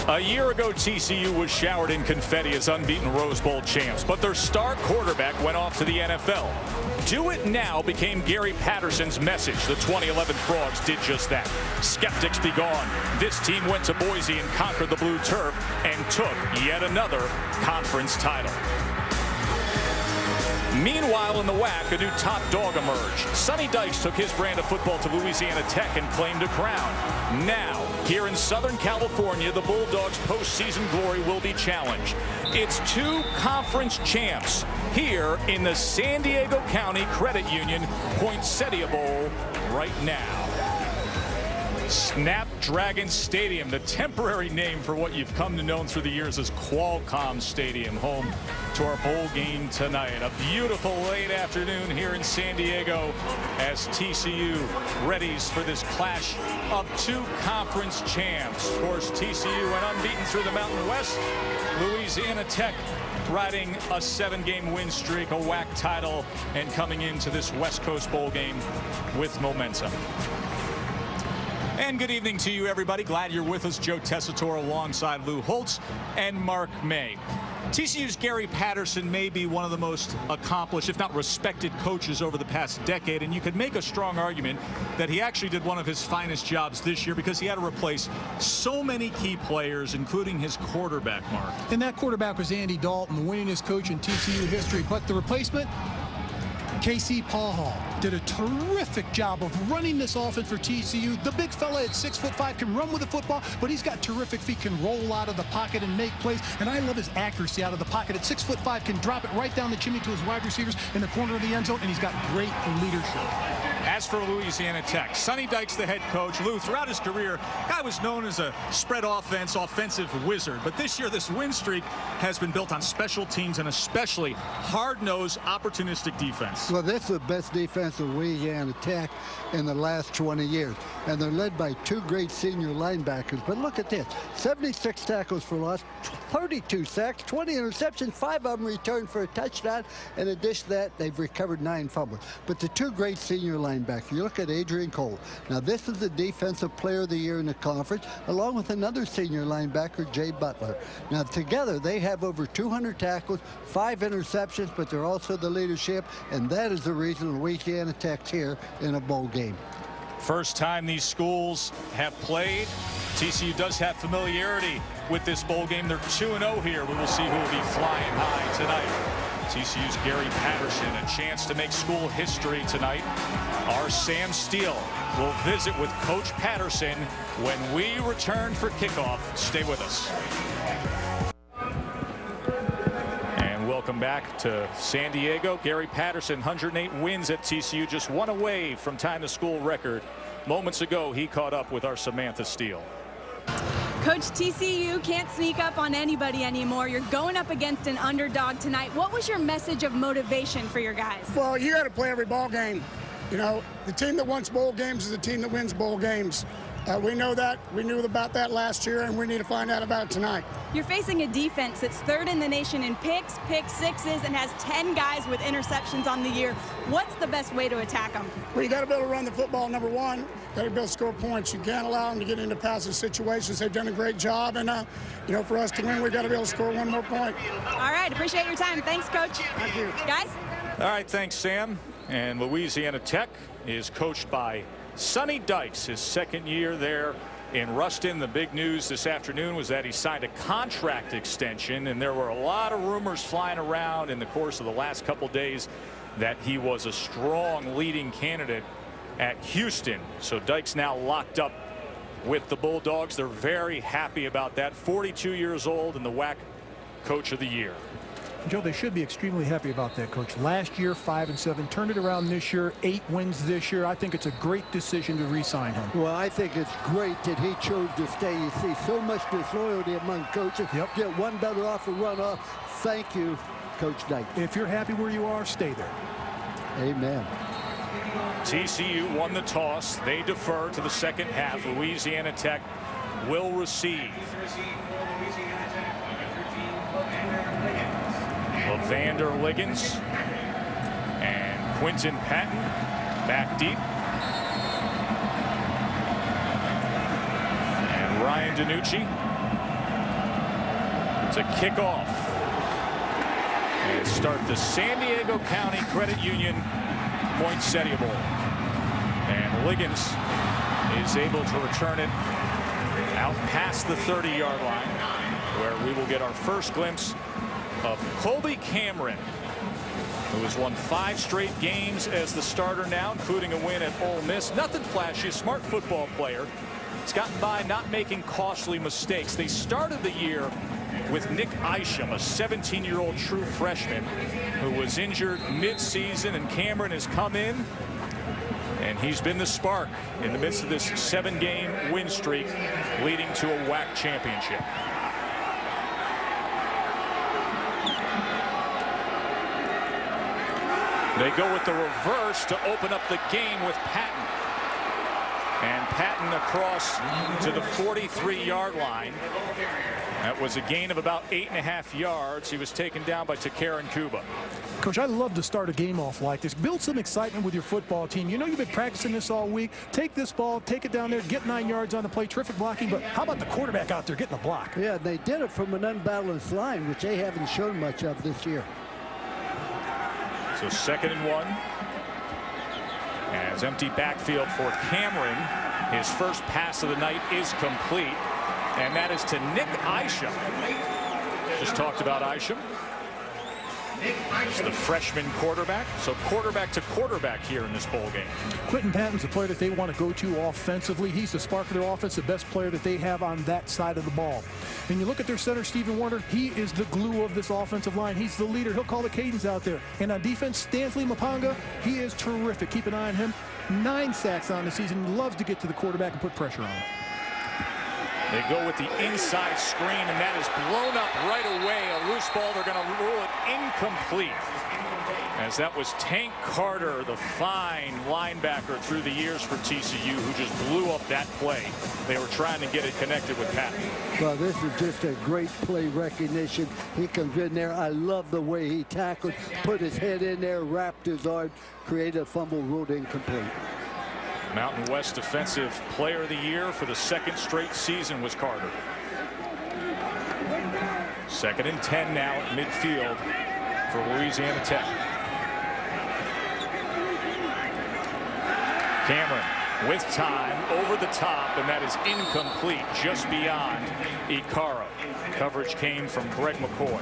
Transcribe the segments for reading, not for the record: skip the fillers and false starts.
A year ago, TCU was showered in confetti as unbeaten Rose Bowl champs, but their star quarterback went off to the NFL. Do it now became Gary Patterson's message. The 2011 Frogs did just that. Skeptics be gone. This team went to Boise and conquered the blue turf and took yet another conference title. Meanwhile, in the WAC, a new top dog emerged. Sonny Dykes took his brand of football to Louisiana Tech and claimed a crown. Now, here in Southern California, the Bulldogs' postseason glory will be challenged. It's two conference champs here in the San Diego County Credit Union Poinsettia Bowl right now. Snapdragon Stadium, the temporary name for what you've come to know through the years as Qualcomm Stadium, home to our bowl game tonight. A beautiful late afternoon here in San Diego as TCU readies for this clash of two conference champs. Of course, TCU went unbeaten through the Mountain West. Louisiana Tech riding a 7-game win streak, a WAC title, and coming into this West Coast bowl game with momentum. And good evening to you, everybody. Glad you're with us. Joe Tessitore alongside Lou Holtz and Mark May. TCU's Gary Patterson may be one of the most accomplished, if not respected, coaches over the past decade, and you could make a strong argument that he actually did one of his finest jobs this year because he had to replace so many key players, including his quarterback, Mark. And that quarterback was Andy Dalton, the winningest coach in TCU history, but the replacement, KC Paul Hall, did a terrific job of running this offense for TCU. The big fella at 6'5" can run with the football, but he's got terrific feet, can roll out of the pocket and make plays. And I love his accuracy out of the pocket. At 6'5", can drop it right down the chimney to his wide receivers in the corner of the end zone, and he's got great leadership. As for Louisiana Tech, Sonny Dykes, the head coach. Lou, throughout his career, guy was known as a spread offensive wizard. But this year, this win streak has been built on special teams and especially hard-nosed, opportunistic defense. Well, this is the best defense of Louisiana Tech in the last 20 years. And they're led by two great senior linebackers. But look at this. 76 tackles for loss, 32 sacks, 20 interceptions, 5 of them returned for a touchdown. In addition to that, they've recovered 9 fumbles. But the two great senior linebackers, you look at Adrian Cole. Now, this is the Defensive Player of the Year in the conference, along with another senior linebacker, Jay Butler. Now, together, they have over 200 tackles, 5 interceptions, but they're also the leadership, and that is the reason Louisiana Tech's here in a bowl game. First time these schools have played. TCU does have familiarity with this bowl game. They're 2-0 here. We will see who will be flying high tonight. TCU's Gary Patterson, a chance to make school history tonight. Our Sam Steele will visit with Coach Patterson when we return for kickoff. Stay with us. Welcome back to San Diego. Gary Patterson, 108 wins at TCU, just one away from tying the school record. Moments ago, he caught up with our Samantha Steele. Coach, TCU can't sneak up on anybody anymore. You're going up against an underdog tonight. What was your message of motivation for your guys? Well, you got to play every ball game. You know, the team that wins bowl games is the team that wins bowl games. We know that. We knew about that last year, and we need to find out about it tonight. You're facing a defense that's 3rd in the nation in picks, pick sixes, and has 10 guys with interceptions on the year. What's the best way to attack them? Well, you got to be able to run the football, number one. Got to be able to score points. You can't allow them to get into passive situations. They've done a great job, and, you know, for us to win, we've got to be able to score one more point. All right. Appreciate your time. Thanks, Coach. Thank you. Guys? All right. Thanks, Sam. And Louisiana Tech is coached by Sonny Dykes, his 2nd year there in Ruston. The big news this afternoon was that he signed a contract extension, and there were a lot of rumors flying around in the course of the last couple days that he was a strong leading candidate at Houston. So Dykes now locked up with the Bulldogs. They're very happy about that. 42 years old and the WAC Coach of the Year. Joe, they should be extremely happy about that, Coach. Last year, 5-7, turned it around this year, 8 wins this year. I think it's a great decision to re-sign him. Well, I think it's great that he chose to stay. You see so much disloyalty among coaches. Yep. Get one better offer, run off. Thank you, Coach Dyke. If you're happy where you are, stay there. Amen. TCU won the toss. They defer to the second half. Louisiana Tech will receive. Evander Liggins and Quinton Patton back deep. And Ryan DiNucci to kick off and start the San Diego County Credit Union Poinsettia Bowl. And Liggins is able to return it out past the 30-yard line, where we will get our first glimpse of Colby Cameron, who has won 5 straight games as the starter now, including a win at Ole Miss. Nothing flashy, a smart football player. He's gotten by not making costly mistakes. They started the year with Nick Isham, a 17-year-old true freshman who was injured mid-season, and Cameron has come in, and he's been the spark in the midst of this 7-game win streak leading to a WAC championship. They go with the reverse to open up the game with Patton. And Patton across to the 43-yard line. That was a gain of about 8.5 yards. He was taken down by Takaran Kuba. Coach, I love to start a game off like this. Build some excitement with your football team. You know you've been practicing this all week. Take this ball, take it down there, get 9 yards on the play. Terrific blocking, but how about the quarterback out there getting the block? Yeah, they did it from an unbalanced line, which they haven't shown much of this year. So 2nd and 1. As empty backfield for Cameron. His first pass of the night is complete. And that is to Nick Isham. Just talked about Isham. He's the freshman quarterback. So quarterback to quarterback here in this bowl game. Quentin Patton's the player that they want to go to offensively. He's the spark of their offense, the best player that they have on that side of the ball. And you look at their center, Stephen Warner, he is the glue of this offensive line. He's the leader. He'll call the cadence out there. And on defense, Stanley Mapanga, he is terrific. Keep an eye on him. 9 sacks on the season. He loves to get to the quarterback and put pressure on him. They go with the inside screen, and that is blown up right away. A loose ball. They're going to rule it incomplete, as that was Tank Carter, the fine linebacker through the years for TCU, who just blew up that play. They were trying to get it connected with Patton. Well, this is just a great play recognition. He comes in there. I love the way he tackled, put his head in there, wrapped his arm, created a fumble, ruled incomplete. Mountain West Defensive Player of the Year for the 2nd straight season was Carter. 2nd and 10 now at midfield for Louisiana Tech. Cameron with time over the top, and that is incomplete, just beyond Ikaro. Coverage came from Greg McCoy.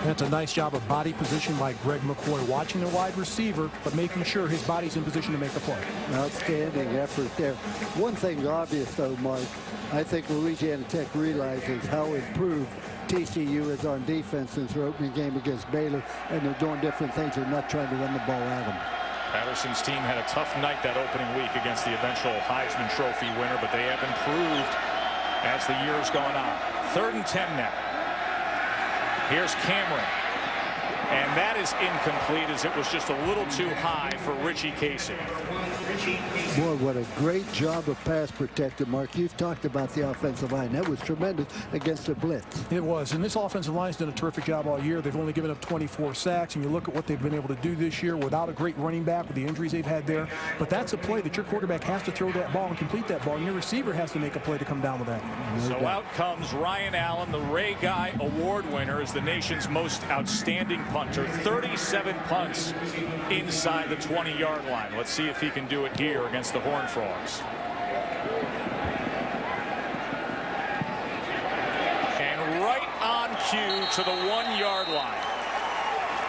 That's a nice job of body position by Greg McCoy, watching the wide receiver, but making sure his body's in position to make the play. Outstanding effort there. One thing obvious, though, Mark, I think Louisiana Tech realizes how improved TCU is on defense since their opening game against Baylor, and they're doing different things. They're not trying to run the ball at them. Patterson's team had a tough night that opening week against the eventual Heisman Trophy winner, but they have improved as the year's gone on. 3rd and 10 now. Here's Cameron, and that is incomplete, as it was just a little too high for Richie Casey. Boy, what a great job of pass protecting, Mark. You've talked about the offensive line. That was tremendous against the blitz. It was, and this offensive line's done a terrific job all year. They've only given up 24 sacks, and you look at what they've been able to do this year without a great running back with the injuries they've had there. But that's a play that your quarterback has to throw that ball and complete that ball, and your receiver has to make a play to come down with that. So out comes Ryan Allen, the Ray Guy Award winner, as the nation's most outstanding punter. 37 punts inside the 20-yard line. Let's see if he can do it here against the Horned Frogs. And right on cue to the 1-yard line.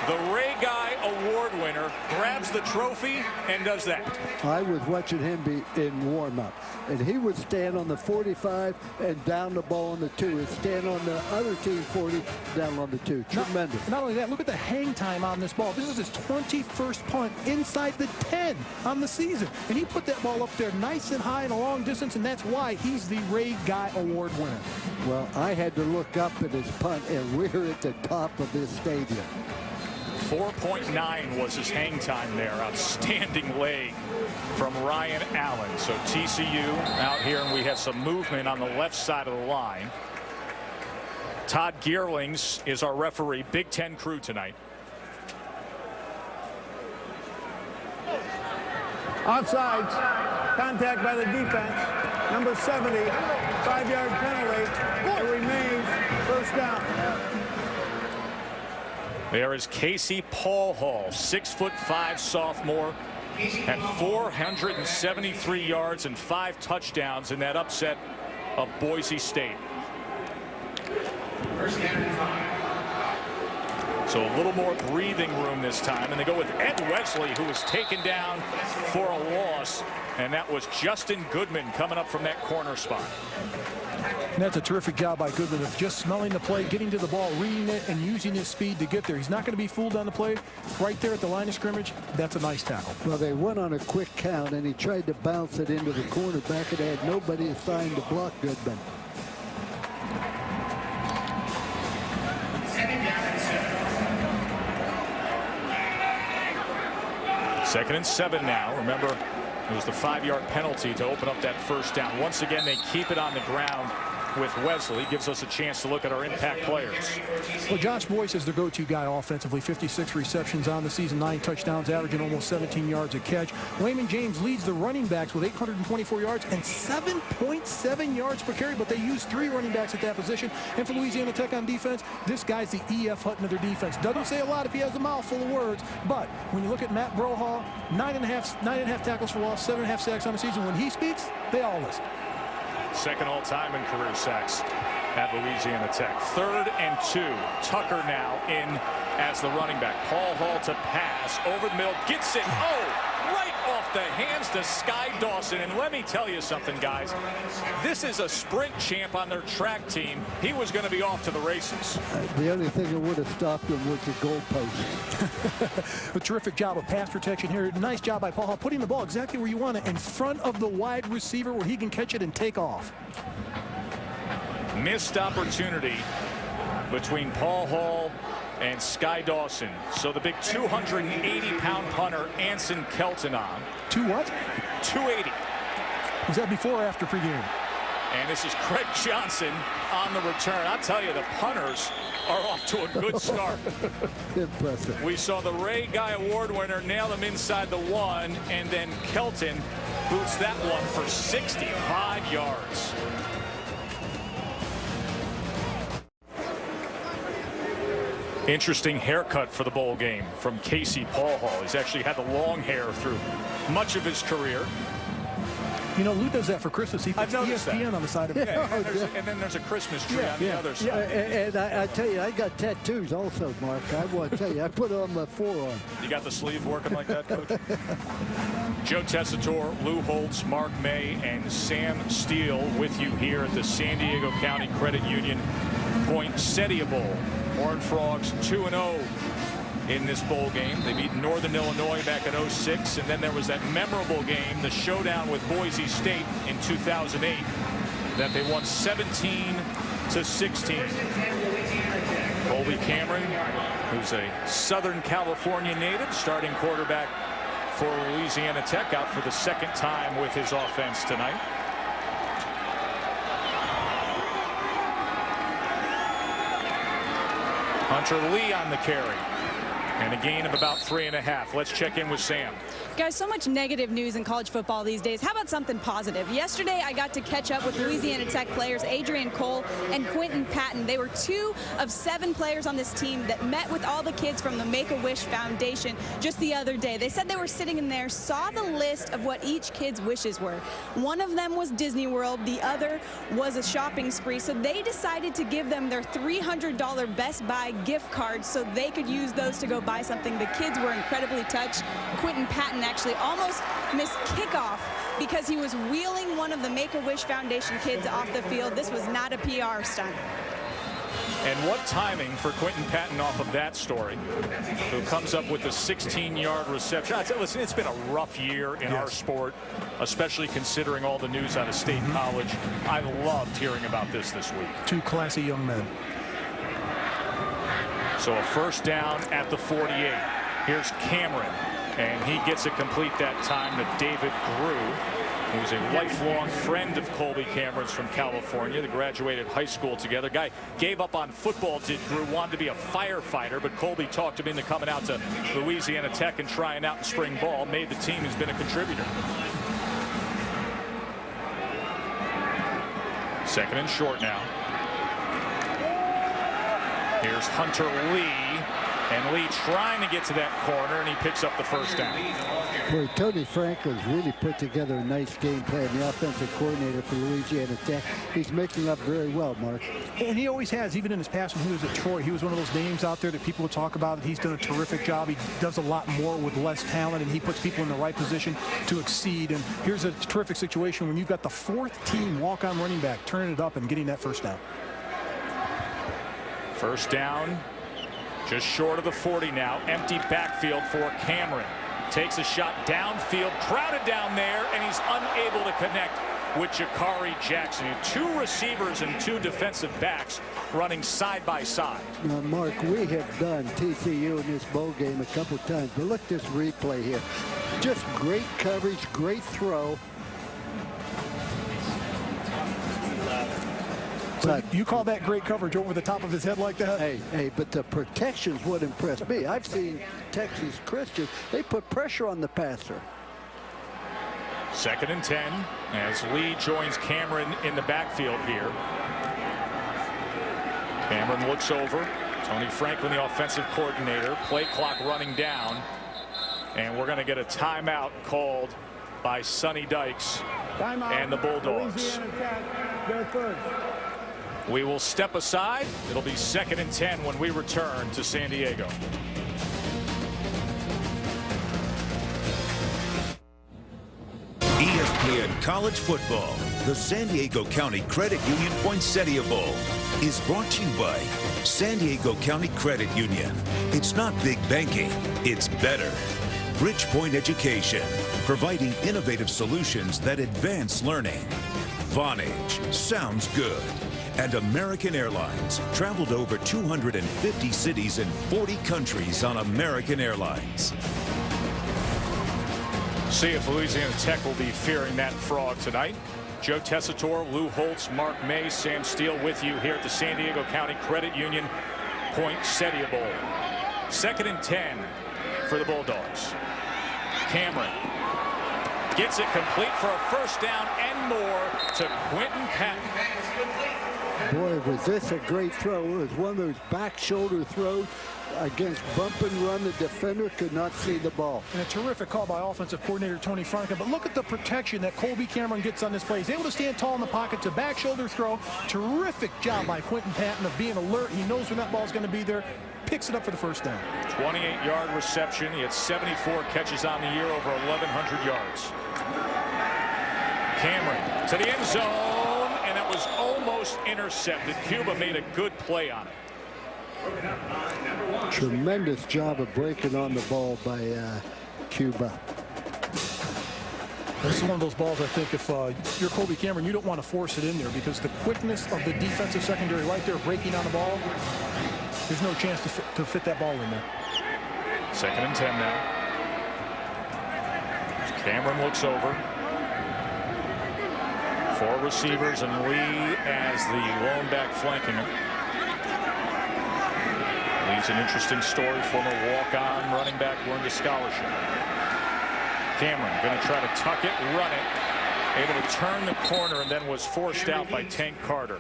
The Ray Guy Award winner grabs the trophy and does that. I was watching him be in warm-up, and he would stand on the 45 and down the ball on the 2. He'd stand on the other team 40, down on the 2. Tremendous. Not only that, look at the hang time on this ball. This is his 21st punt inside the 10 on the season. And he put that ball up there nice and high and a long distance, and that's why he's the Ray Guy Award winner. Well, I had to look up at his punt, and we're at the top of this stadium. 4.9 was his hang time there. Outstanding leg from Ryan Allen. So TCU out here, and we have some movement on the left side of the line. Todd Geerlings is our referee. Big Ten crew tonight. Offsides. Contact by the defense. Number 70. 5-yard penalty. It remains first touchdown. There is Casey Paul Hall, 6'5" sophomore, had 473 yards and 5 touchdowns in that upset of Boise State. So a little more breathing room this time, and they go with Ed Wesley, who was taken down for a loss, and that was Justin Goodman coming up from that corner spot. And that's a terrific job by Goodman of just smelling the play, getting to the ball, reading it, and using his speed to get there. He's not going to be fooled on the play. Right there at the line of scrimmage, that's a nice tackle. Well, they went on a quick count, and he tried to bounce it into the cornerback, and had nobody assigned to block Goodman. Second and 7 now. Remember, it was the 5-yard penalty to open up that first down. Once again, they keep it on the ground with Wesley. Gives us a chance to look at our impact players. Well, Josh Boyce is the go-to guy offensively. 56 receptions on the season, 9 touchdowns, averaging almost 17 yards a catch. Wayman James leads the running backs with 824 yards and 7.7 yards per carry, but they use 3 running backs at that position. And for Louisiana Tech on defense, this guy's the E.F. Hutton of their defense. Doesn't say a lot if he has a mouth full of words, but when you look at Matt Broha, 9.5 tackles for loss, 7.5 sacks on the season. When he speaks, they all listen. Second all-time in career sacks at Louisiana Tech. 3rd and 2. Tucker now in as the running back. Paul Hall to pass over the middle. Gets it. Oh, right off the hands to Sky Dawson. And let me tell you something, guys. This is a sprint champ on their track team. He was going to be off to the races. The only thing that would have stopped him was the goalpost. A terrific job of pass protection here. Nice job by Paul Hall, putting the ball exactly where you want it, in front of the wide receiver where he can catch it and take off. Missed opportunity between Paul Hall and Sky Dawson. So the big 280-pound punter, Anson Kelton on. 280. Was that before or after pregame? And this is Craig Johnson on the return. I'll tell you, the punters are off to a good start. Impressive. We saw the Ray Guy Award winner nail him inside the 1, and then Kelton boots that one for 65 yards. Interesting haircut for the bowl game from Casey Paul Hall. He's actually had the long hair through much of his career. You know, Lou does that for Christmas. He puts ESPN on the side of it. Yeah, and then there's a Christmas tree on the other side. And I tell you, I got tattoos also, Mark. I want to tell you, I put it on my forearm. You got the sleeve working like that, Coach? Joe Tessitore, Lou Holtz, Mark May, and Sam Steele with you here at the San Diego County Credit Union Poinsettia Bowl. Horned Frogs 2-0 in this bowl game. They beat Northern Illinois back in '06, and then there was that memorable game, the showdown with Boise State in 2008, that they won 17-16. Colby Cameron, who's a Southern California native, starting quarterback for Louisiana Tech, out for the 2nd time with his offense tonight. Hunter Lee on the carry, and a gain of about 3.5. Let's check in with Sam. Guys, so much negative news in college football these days. How about something positive? Yesterday, I got to catch up with Louisiana Tech players Adrian Cole and Quentin Patton. They were 2 of 7 players on this team that met with all the kids from the Make-A-Wish Foundation just the other day. They said they were sitting in there, saw the list of what each kid's wishes were. One of them was Disney World. The other was a shopping spree. So they decided to give them their $300 Best Buy gift cards so they could use those to go buy something. The kids were incredibly touched. Quentin Patton actually almost missed kickoff because he was wheeling one of the Make-A-Wish Foundation kids off the field. This was not a PR stunt. And what timing for Quentin Patton off of that story, who comes up with a 16-yard reception. I tell you, listen, it's been a rough year in our sport, especially considering all the news out of State College. I loved hearing about this week. 2 classy young men. So a first down at the 48. Here's Cameron, and he gets it complete that time to David Grew, who's a lifelong friend of Colby Cameron's from California. They graduated high school together. Guy gave up on football, did Grew, wanted to be a firefighter, but Colby talked him into coming out to Louisiana Tech and trying out in spring ball, made the team, has been a contributor. Second and short now. Here's Hunter Lee, and Lee trying to get to that corner, and he picks up the first down. Boy, Tony Franklin's really put together a nice game plan. The offensive coordinator for Louisiana Tech. He's mixing up very well, Mark. And he always has, even in his past when he was at Troy. He was one of those names out there that people would talk about. He's done a terrific job. He does a lot more with less talent, and he puts people in the right position to exceed. And here's a terrific situation when you've got the fourth-team walk-on running back turning it up and getting that first down. First down, just short of the 40 now. Empty backfield for Cameron. Takes a shot downfield, crowded down there, and he's unable to connect with Jakari Jackson. Two receivers and two defensive backs running side by side. Now, Mark, we have done TCU in this bowl game a couple times, but look at this replay here. Just great coverage, great throw. So you call that great coverage over the top of his head like that? Hey, but the protection's what impressed me. I've seen Texas Christian, they put pressure on the passer. 2nd and 10 as Lee joins Cameron in the backfield here. Cameron looks over. Tony Franklin, the offensive coordinator. Play clock running down. And we're going to get a timeout called by Sonny Dykes and the Bulldogs. We will step aside. It'll be 2nd and 10 when we return to San Diego. ESPN College Football, the San Diego County Credit Union Poinsettia Bowl, is brought to you by San Diego County Credit Union. It's not big banking, it's better. Bridgepoint Education, providing innovative solutions that advance learning. Vonage, sounds good. And American Airlines, traveled over 250 cities and 40 countries on American Airlines. See if Louisiana Tech will be fearing that frog tonight. Joe Tessitore, Lou Holtz, Mark May, Sam Steele with you here at the San Diego County Credit Union Poinsettia Bowl. 2nd and 10 for the Bulldogs. Cameron gets it complete for a first down and more to Quentin Patton. Boy, was this a great throw. It was one of those back shoulder throws against bump and run. The defender could not see the ball. And a terrific call by offensive coordinator Tony Franklin. But look at the protection that Colby Cameron gets on this play. He's able to stand tall in the pocket to back shoulder throw. Terrific job by Quentin Patton of being alert. He knows when that ball's going to be there. Picks it up for the first down. 28-yard reception. He had 74 catches on the year, over 1,100 yards. Cameron to the end zone, and that was almost intercepted. Cuba made a good play on it. Tremendous job of breaking on the ball by Cuba. This is one of those balls, I think, if you're Colby Cameron, you don't want to force it in there because the quickness of the defensive secondary right there breaking on the ball, there's no chance to fit that ball in there. 2nd and 10 now. Cameron looks over. 4 receivers and Lee as the lone back flanking him. Lee's an interesting story, former walk-on running back who earned a scholarship. Cameron going to try to tuck it, run it, able to turn the corner, and then was forced out by Tank Carter.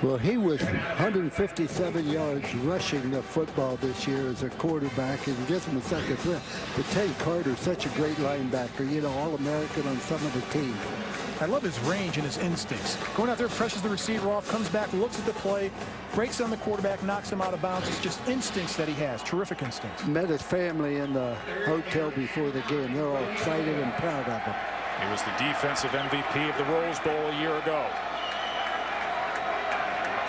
Well, he was 157 yards rushing the football this year as a quarterback, and gives him a second threat. But Tank Carter's such a great linebacker, you know, All-American on some of the teams. I love his range and his instincts. Going out there, presses the receiver off, comes back, looks at the play, breaks on the quarterback, knocks him out of bounds. It's just instincts that he has, terrific instincts. Met his family in the hotel before the game. They're all excited and proud of him. He was the defensive MVP of the Rose Bowl a year ago.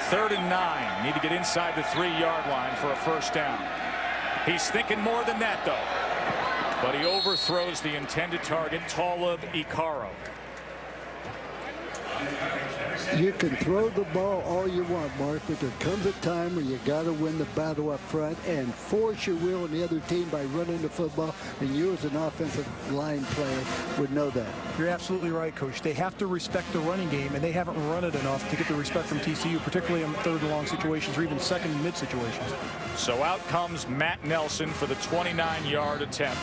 3rd and 9. Need to get inside the 3-yard line for a first down. He's thinking more than that, though. But he overthrows the intended target, Talib Ikaro. You can throw the ball all you want, Mark, but there comes a time where you got to win the battle up front and force your will on the other team by running the football, and you as an offensive line player would know that. You're absolutely right, Coach. They have to respect the running game, and they haven't run it enough to get the respect from TCU, particularly in 3rd and long situations or even 2nd and mid situations. So out comes Matt Nelson for the 29-yard attempt.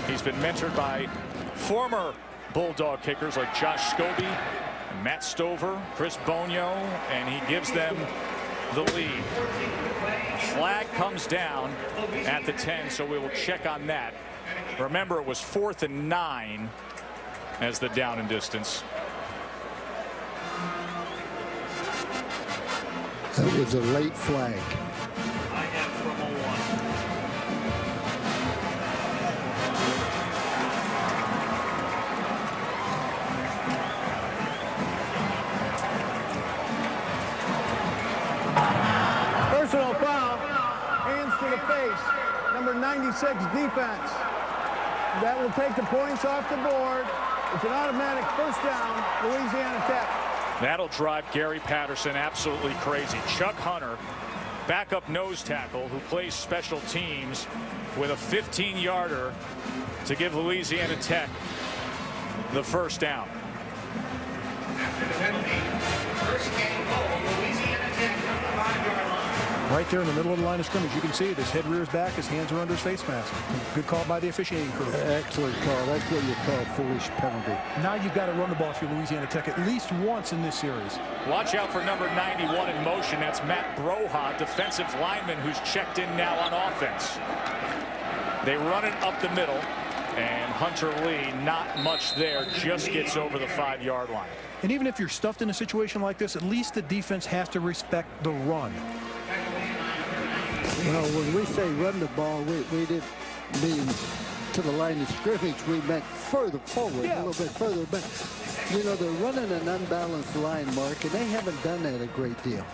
He's been mentored by former Bulldog kickers like Josh Scobie, Matt Stover, Chris Bonio, and he gives them the lead. Flag comes down at the 10, so we will check on that. Remember, it was 4th and 9 as the down and distance. That was a late flag. Personal foul. Hands to the face. Number 96 defense. That will take the points off the board. It's an automatic first down, Louisiana Tech. That'll drive Gary Patterson absolutely crazy. Chuck Hunter, backup nose tackle who plays special teams, with a 15-yarder to give Louisiana Tech the first down. Right there in the middle of the line of scrimmage, you can see it. His head rears back, his hands are under his face mask. Good call by the officiating crew. Excellent call. That's what you call a foolish penalty. Now you've got to run the ball through Louisiana Tech at least once in this series. Watch out for number 91 in motion. That's Matt Broha, defensive lineman, who's checked in now on offense. They run it up the middle, and Hunter Lee, not much there, just gets over the 5-yard line. And even if you're stuffed in a situation like this, at least the defense has to respect the run. Well, when we say run the ball, we didn't mean to the line of scrimmage. We meant further forward, a little bit further. But, you know, they're running an unbalanced line, Mark, and they haven't done that a great deal.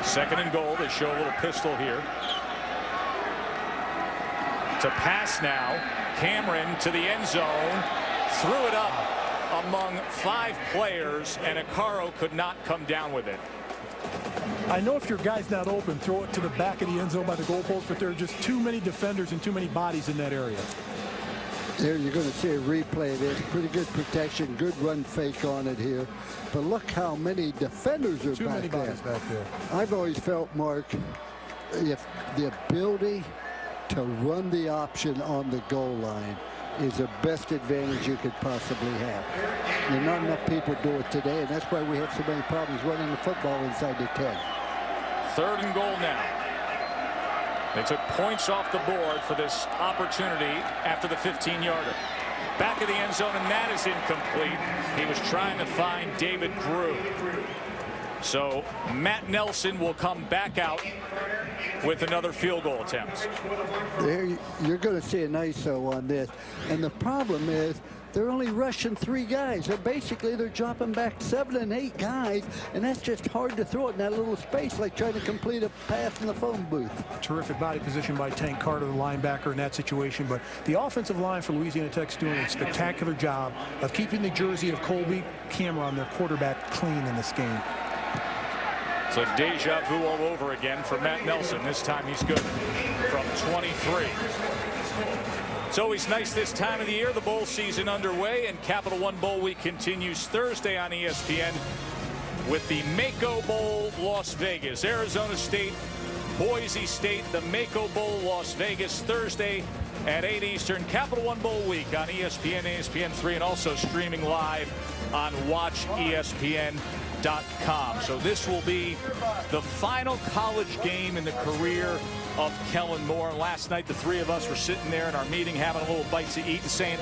2nd and goal. They show a little pistol here. To pass now. Cameron to the end zone. Threw it up among 5 players, and Acaro could not come down with it. I know if your guy's not open, throw it to the back of the end zone by the goalpost, but there are just too many defenders and too many bodies in that area. There you're going to see a replay of this. Pretty good protection, good run fake on it here. But look how many defenders are Too many bodies back there. I've always felt, Mark, if the ability to run the option on the goal line is the best advantage you could possibly have. And not enough people do it today, and that's why we have so many problems running the football inside the 10. 3rd and goal now. They took points off the board for this opportunity after the 15-yarder. Back of the end zone, and that is incomplete. He was trying to find David Grew. So Matt Nelson will come back out with another field goal attempt. There, you're going to see an ISO on this. And the problem is they're only rushing 3 guys. They're dropping back 7 and 8 guys, and that's just hard to throw it in that little space, like trying to complete a pass in the phone booth. Terrific body position by Tank Carter, the linebacker, in that situation. But the offensive line for Louisiana Tech's doing a spectacular job of keeping the jersey of Colby Cameron, their quarterback, clean in this game. So deja vu all over again for Matt Nelson. This time he's good from 23. It's always nice this time of the year. The bowl season underway, and Capital One Bowl Week continues Thursday on ESPN with the Mako Bowl Las Vegas. Arizona State, Boise State, the Mako Bowl Las Vegas, Thursday at 8 Eastern. Capital One Bowl Week on ESPN, ESPN3, and also streaming live on WatchESPN.com. So this will be the final college game in the career of Kellen Moore. Last night, the 3 of us were sitting there in our meeting having a little bite to eat and saying,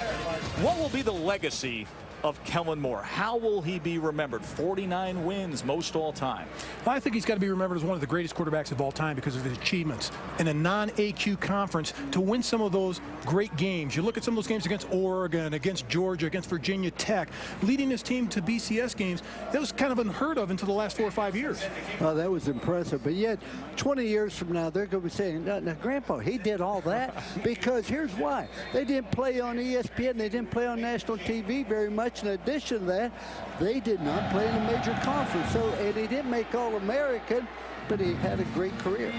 what will be the legacy of Kellen Moore? How will he be remembered? 49 wins, most all time. Well, I think he's got to be remembered as one of the greatest quarterbacks of all time because of his achievements in a non-AQ conference to win some of those great games. You look at some of those games against Oregon, against Georgia, against Virginia Tech, leading his team to BCS games. That was kind of unheard of until the last 4 or 5 years. Oh, that was impressive. But yet, 20 years from now, they're going to be saying, now, Grandpa, he did all that? Because here's why. They didn't play on ESPN. They didn't play on national TV very much. In addition to that, they did not play in a major conference. So, and he didn't make All-American, but he had a great career.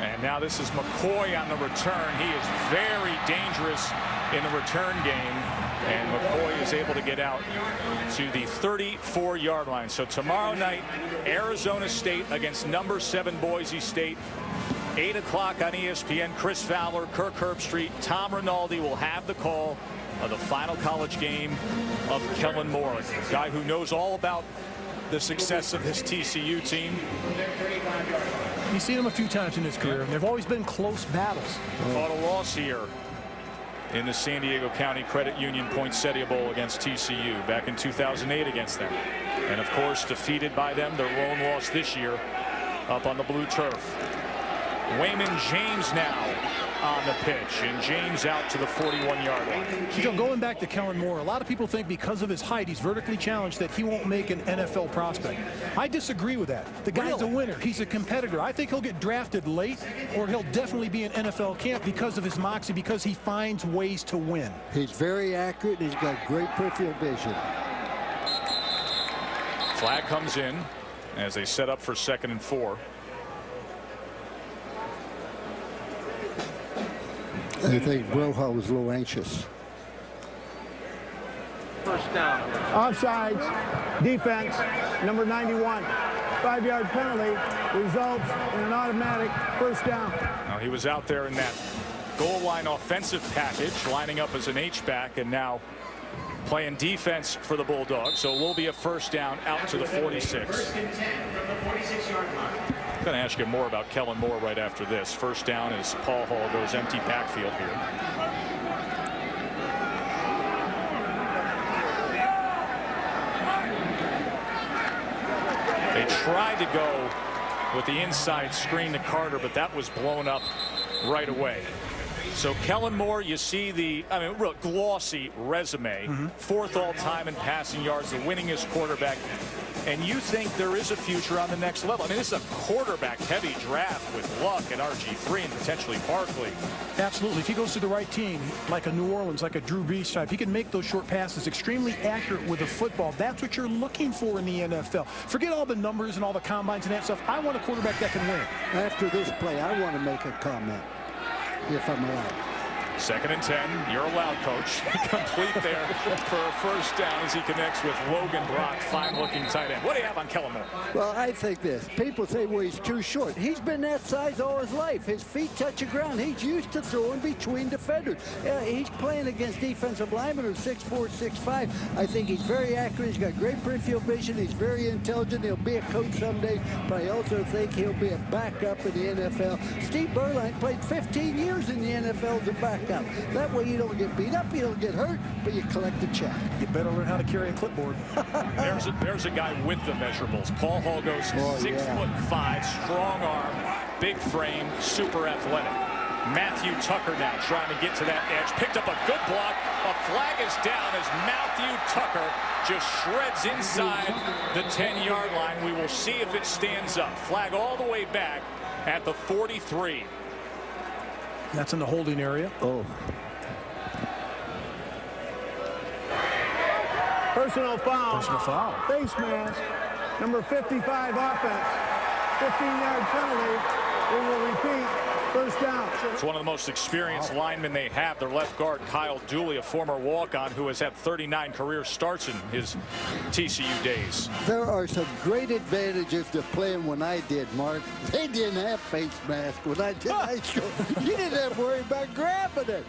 And now this is McCoy on the return. He is very dangerous in the return game. And McCoy is able to get out to the 34-yard line. So tomorrow night, Arizona State against number 7 Boise State. 8 o'clock on ESPN. Chris Fowler, Kirk Herbstreit, Tom Rinaldi will have the call of the final college game of Kellen Moore, a guy who knows all about the success of this TCU team. You've seen him a few times in his career, and they've always been close battles. Fought a loss here in the San Diego County Credit Union Poinsettia Bowl against TCU back in 2008 against them. And of course defeated by them, their lone loss this year up on the blue turf. Wayman James now on the pitch, and James out to the 41-yard line. You know, going back to Kellen Moore, a lot of people think because of his height, he's vertically challenged, that he won't make an NFL prospect. I disagree with that. The guy's a winner. He's a competitor. I think he'll get drafted late, or he'll definitely be an NFL camp because of his moxie, because he finds ways to win. He's very accurate, and he's got great peripheral vision. Flag comes in as they set up for 2nd and 4. I think Broha was a little anxious. First down. Offsides. Defense. Number 91. 5-yard penalty results in an automatic first down. Now he was out there in that goal line offensive package, lining up as an H-back, and now playing defense for the Bulldogs. So it will be a first down out to the 46. I'm going to ask you more about Kellen Moore right after this. First down as Paul Hall goes empty backfield here. They tried to go with the inside screen to Carter, but that was blown up right away. So Kellen Moore, you see the, real glossy resume. 4th all-time in passing yards, the winningest quarterback. And you think there is a future on the next level. I mean, this is a quarterback-heavy draft with Luck and RG3 and potentially Barkley. Absolutely. If he goes to the right team, like a New Orleans, like a Drew Brees type, he can make those short passes extremely accurate with the football. That's what you're looking for in the NFL. Forget all the numbers and all the combines and that stuff. I want a quarterback that can win. After this play, I want to make a comment, if I'm allowed. 2nd and 10. You're allowed, Coach. Complete there for a first down as he connects with Logan Brock, fine-looking tight end. What do you have on Kellen Moore? Well, I think this. People say, well, he's too short. He's been that size all his life. His feet touch the ground. He's used to throwing between defenders. He's playing against defensive linemen who are 6'4", 6'5". I think he's very accurate. He's got great peripheral vision. He's very intelligent. He'll be a coach someday, but I also think he'll be a backup in the NFL. Steve Berline played 15 years in the NFL as a backup. That way you don't get beat up, you don't get hurt, but you collect the check. You better learn how to carry a clipboard. There's a guy with the measurables. Paul Hall goes 6'5", strong arm, big frame, super athletic. Matthew Tucker now trying to get to that edge. Picked up a good block. A flag is down as Matthew Tucker just shreds inside the 10-yard line. We will see if it stands up. Flag all the way back at the 43. That's in the holding area. Oh. Personal foul. Personal foul. Face mask. Number 55 offense. 15-yard penalty. We will repeat. First down. It's one of the most experienced linemen they have. Their left guard, Kyle Dooley, a former walk-on who has had 39 career starts in his TCU days. There are some great advantages to playing when I did, Mark. They didn't have face masks when I did high school. You didn't have to worry about grabbing it.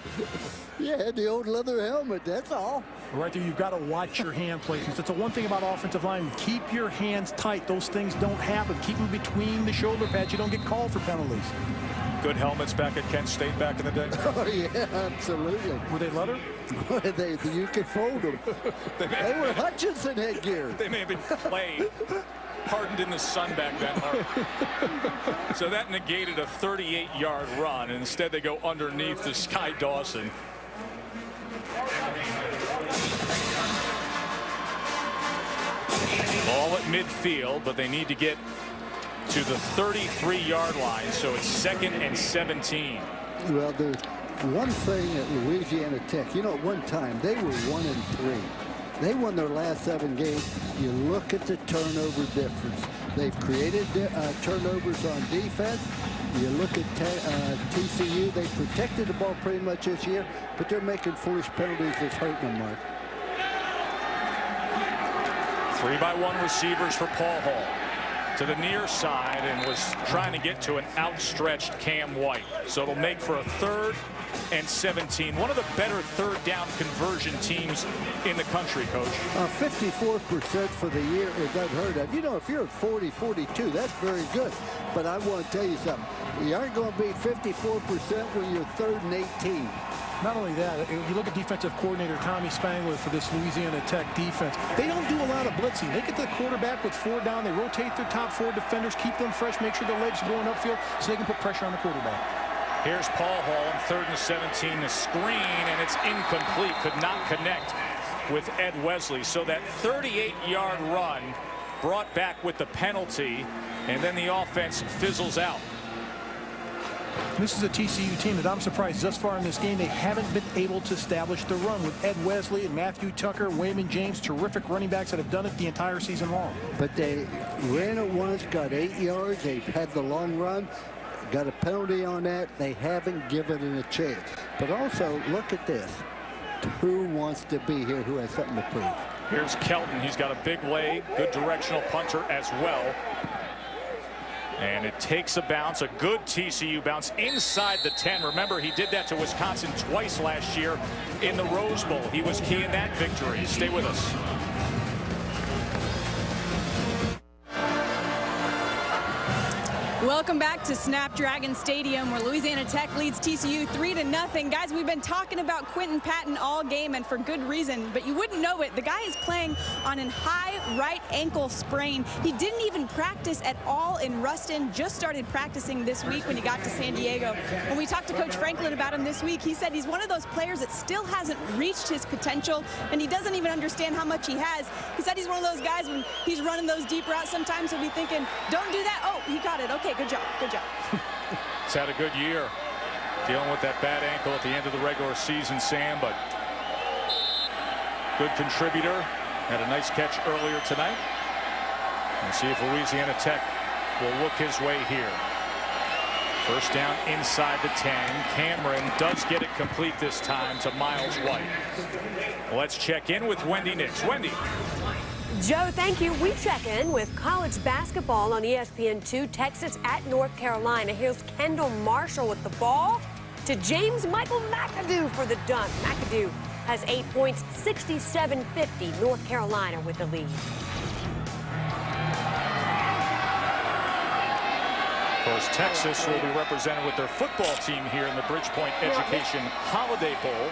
You had the old leather helmet, that's all. Right there, you've got to watch your hand placements. That's the one thing about offensive linemen. Keep your hands tight. Those things don't happen. Keep them between the shoulder pads. You don't get called for penalties. Good helmets back at Kent State back in the day. Oh, yeah, absolutely. Were they leather? You could fold them. They were Hutchinson headgear. They may have been clay, hardened in the sun back then. So that negated a 38-yard run. And instead, they go underneath to Sky Dawson. Ball at midfield, but they need to get to the 33-yard line, so it's 2nd and 17. Well, there's one thing at Louisiana Tech. You know, at one time, they were 1-3. They won their last 7 games. You look at the turnover difference. They've created turnovers on defense. You look at TCU, they protected the ball pretty much this year, but they're making foolish penalties that's hurting them, Mark. 3-by-1 receivers for Paul Hall. to the near side and was trying to get to an outstretched Cam White. So it'll make for a 3rd and 17. One of the better 3rd down conversion teams in the country, Coach. 54% for the year is unheard of. You know, if you're at 40, 42, that's very good. But I want to tell you something. You aren't going to be 54% when you're 3rd and 18. Not only that, you look at defensive coordinator Tommy Spangler for this Louisiana Tech defense. They don't do a lot of blitzing. They get the quarterback with 4 down. They rotate their top 4 defenders, keep them fresh, make sure their legs are going upfield so they can put pressure on the quarterback. Here's Paul Hall on 3rd and 17. The screen, and it's incomplete. Could not connect with Ed Wesley. So that 38-yard run brought back with the penalty, and then the offense fizzles out. This is a TCU team that I'm surprised thus far in this game they haven't been able to establish the run with Ed Wesley and Matthew Tucker, Wayman James, terrific running backs that have done it the entire season long. But they ran it once, got 8 yards. They had the long run, got a penalty on that. They haven't given it a chance. But also, look at this. Who wants to be here? Who has something to prove? Here's Kelton. He's got a big leg, good directional punter as well. And it takes a bounce, a good TCU bounce inside the 10. Remember, he did that to Wisconsin twice last year in the Rose Bowl. He was key in that victory. Stay with us. Welcome back to Snapdragon Stadium, where Louisiana Tech leads TCU 3-0. Guys, we've been talking about Quinton Patton all game, and for good reason, but you wouldn't know it. The guy is playing on a high right ankle sprain. He didn't even practice at all in Ruston, just started practicing this week when he got to San Diego. When we talked to Coach Franklin about him this week, he said he's one of those players that still hasn't reached his potential, and he doesn't even understand how much he has. He said he's one of those guys when he's running those deep routes, sometimes he'll be thinking, don't do that. Oh, he got it. Okay, good job. Good job. He's had a good year dealing with that bad ankle at the end of the regular season, Sam, but good contributor. Had a nice catch earlier tonight. And see if Louisiana Tech will look his way here. First down inside the 10. Cameron does get it complete this time to Miles White. Let's check in with Wendy Nix. Wendy. Joe, thank you. We check in with college basketball on ESPN2. Texas at North Carolina. Here's Kendall Marshall with the ball to James Michael McAdoo for the dunk. McAdoo has 8 points, 67-50. North Carolina with the lead. Of course, Texas will be represented with their football team here in the Bridgepoint Education Holiday Bowl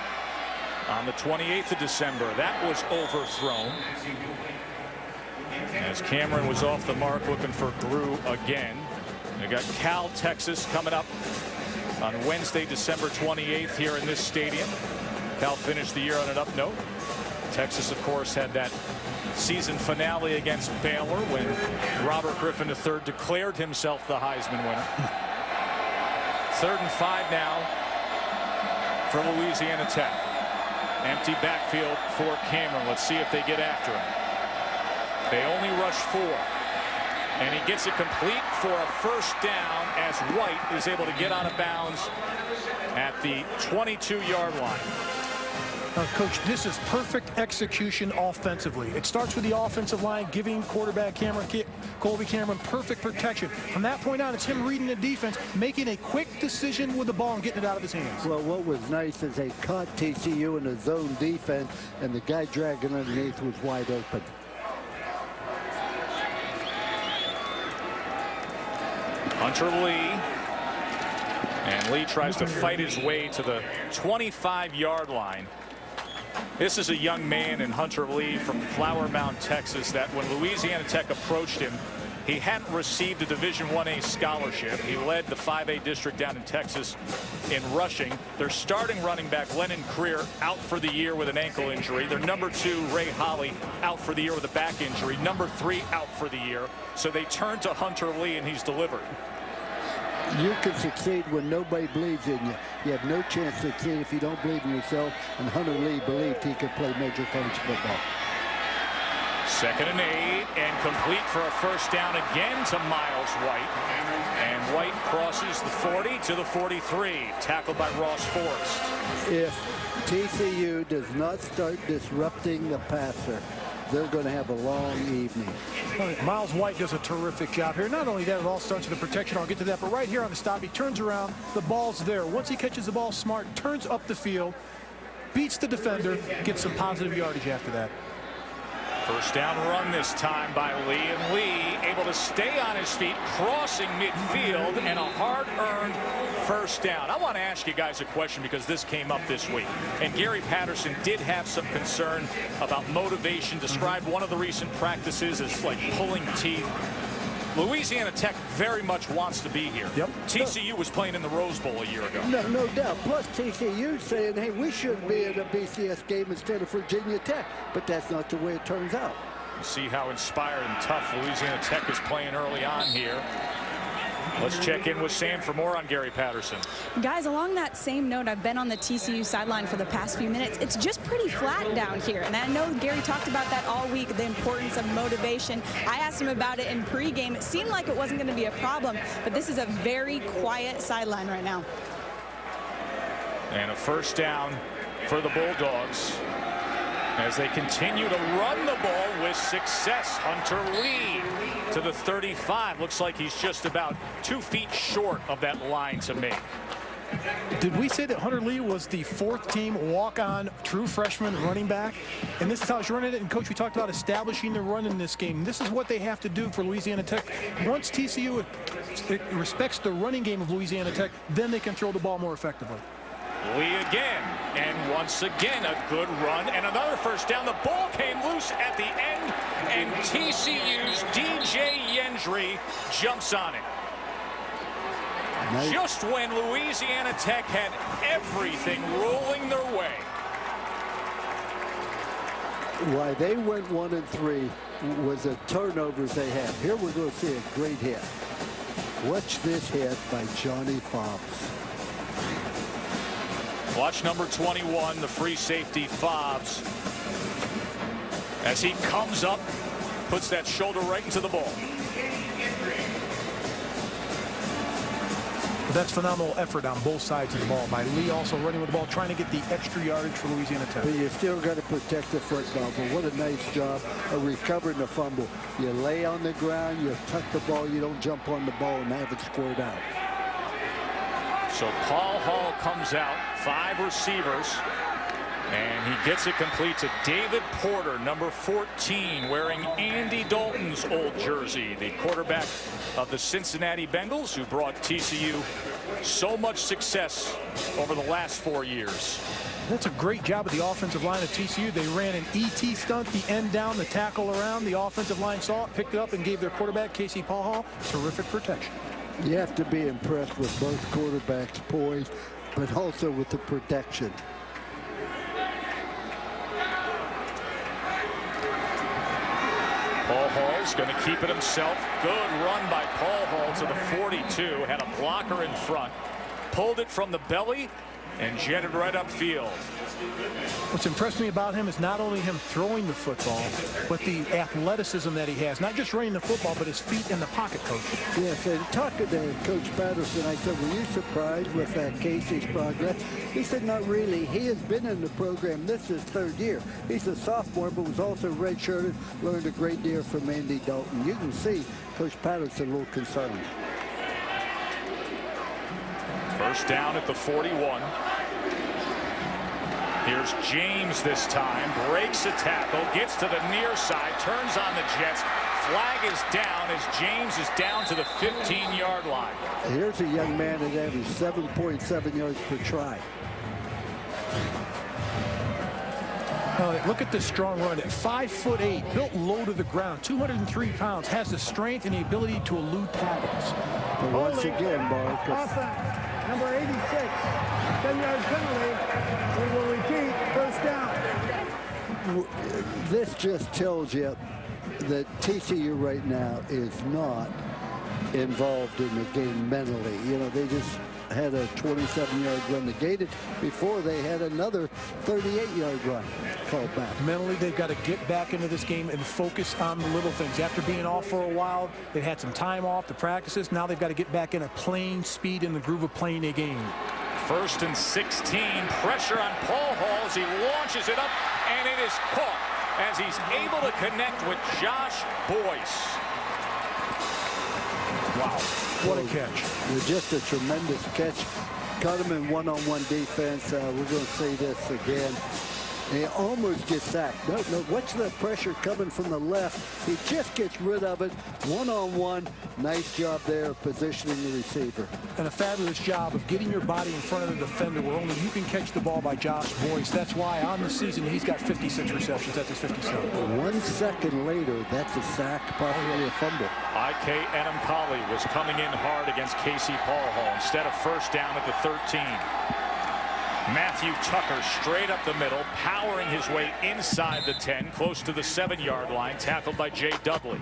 on the 28th of December. That was overthrown as Cameron was off the mark looking for Grew again. They got Cal, Texas coming up on Wednesday, December 28th here in this stadium. Cal finished the year on an up note. Texas, of course, had that season finale against Baylor when Robert Griffin III declared himself the Heisman winner. 3rd and 5 now for Louisiana Tech. Empty backfield for Cameron. Let's see if they get after him. They only rush 4. And he gets it complete for a first down as White is able to get out of bounds at the 22-yard line. Coach, this is perfect execution offensively. It starts with the offensive line, giving quarterback Colby Cameron perfect protection. From that point on, it's him reading the defense, making a quick decision with the ball and getting it out of his hands. Well, what was nice is they caught TCU in a zone defense, and the guy dragging underneath was wide open. Hunter Lee. And Lee tries to fight his way to the 25-yard line. This is a young man in Hunter Lee from Flower Mound, Texas, that when Louisiana Tech approached him, he hadn't received a Division I-A scholarship. He led the 5A district down in Texas in rushing. Their starting running back, Lennon Creer, out for the year with an ankle injury. Their number 2, Ray Holly, out for the year with a back injury. Number 3, out for the year. So they turn to Hunter Lee, and he's delivered. You can succeed when nobody believes in you. You have no chance to succeed if you don't believe in yourself, and Hunter Lee believed he could play major college football. 2nd and 8, and complete for a first down again to Miles White. And White crosses the 40 to the 43, tackled by Ross Forrest. If TCU does not start disrupting the passer, they're going to have a long evening. Miles White does a terrific job here. Not only that, it all starts with the protection. I'll get to that. But right here on the stop, he turns around. The ball's there. Once he catches the ball smart, turns up the field, beats the defender, gets some positive yardage after that. First down run this time by Lee, and Lee able to stay on his feet, crossing midfield, and a hard-earned first down. I want to ask you guys a question because this came up this week, and Gary Patterson did have some concern about motivation. Described one of the recent practices as like pulling teeth. Louisiana Tech very much wants to be here. Yep. TCU was playing in the Rose Bowl a year ago. No doubt. Plus TCU saying, hey, we should be in a BCS game instead of Virginia Tech. But that's not the way it turns out. See how inspired and tough Louisiana Tech is playing early on here. Let's check in with Sam for more on Gary Patterson. Guys, along that same note, I've been on the TCU sideline for the past few minutes. It's just pretty flat down here. And I know Gary talked about that all week, the importance of motivation. I asked him about it in pregame. It seemed like it wasn't going to be a problem, but this is a very quiet sideline right now. And a first down for the Bulldogs as they continue to run the ball with success. Hunter Lee to the 35. Looks like he's just about 2 feet short of that line to make. Did we say that Hunter Lee was the 4th team walk-on true freshman running back? And this is how he's running it. And, Coach, we talked about establishing the run in this game. This is what they have to do for Louisiana Tech. Once TCU respects the running game of Louisiana Tech, then they can throw the ball more effectively. Lee again, and once again a good run and another first down. The ball came loose at the end, and TCU's DJ Yendry jumps on it. Nice. Just when Louisiana Tech had everything rolling their way. Why they went 1-3 was the turnovers they had. Here we're going to see a great hit. Watch this hit by Johnny Fobbs. Watch number 21, the free safety Fobbs, as he comes up, puts that shoulder right into the ball. That's phenomenal effort on both sides of the ball by Lee, also running with the ball, trying to get the extra yardage for Louisiana Tech. But you still got to protect the football. But what a nice job of recovering the fumble. You lay on the ground, you tuck the ball, you don't jump on the ball and have it squared out. So Paul Hall comes out, 5 receivers, and he gets it complete to David Porter, number 14, wearing Andy Dalton's old jersey, the quarterback of the Cincinnati Bengals, who brought TCU so much success over the last 4 years. That's a great job of the offensive line of TCU. They ran an ET stunt, the end down, the tackle around. The offensive line saw it, picked it up, and gave their quarterback, Casey Paul Hall, terrific protection. You have to be impressed with both quarterbacks' poise, but also with the protection. Paul Hall's going to keep it himself. Good run by Paul Hall to the 42. Had a blocker in front. Pulled it from the belly and jetted right upfield. What's impressed me about him is not only him throwing the football, but the athleticism that he has. Not just running the football, but his feet in the pocket, Coach. Yes, and talking to Coach Patterson, I said, were you surprised with Casey's progress? He said, not really. He has been in the program. This is his 3rd year. He's a sophomore, but was also redshirted, learned a great deal from Andy Dalton. You can see Coach Patterson a little concerned. First down at the 41. Here's James this time, breaks a tackle, gets to the near side, turns on the Jets. Flag is down as James is down to the 15-yard line. Here's a young man that averaged 7.7 yards per try. Look at this strong run at 5'8", built low to the ground, 203 pounds, has the strength and the ability to elude tackles. But once again, Mark, Offense, number 86, 10-yard penalty. We will repeat, first down. this just tells you that TCU right now is not involved in the game mentally. You know, they just had a 27-yard run negated before they had another 38-yard run called back. Mentally, they've got to get back into this game and focus on the little things. After being off for a while, they had some time off, the practices. Now they've got to get back in a playing speed in the groove of playing a game. 1st and 16. Pressure on Paul Hall as he launches it up, and it is caught as he's able to connect with Josh Boyce. Wow, what a catch. Just a tremendous catch. Caught him in one-on-one defense. We're going to say this again. He almost gets sacked. No, watch that pressure coming from the left. He just gets rid of it. One-on-one. Nice job there positioning the receiver. And a fabulous job of getting your body in front of the defender where only you can catch the ball by Josh Boyce. That's why on the season he's got 56 receptions. That's his 57. 1 second later, that's a sack, possibly a fumble. I.K. Enumkali was coming in hard against Casey Paul Hall instead of first down at the 13. Matthew Tucker straight up the middle, powering his way inside the 10, close to the 7-yard line, tackled by Jay Dudley.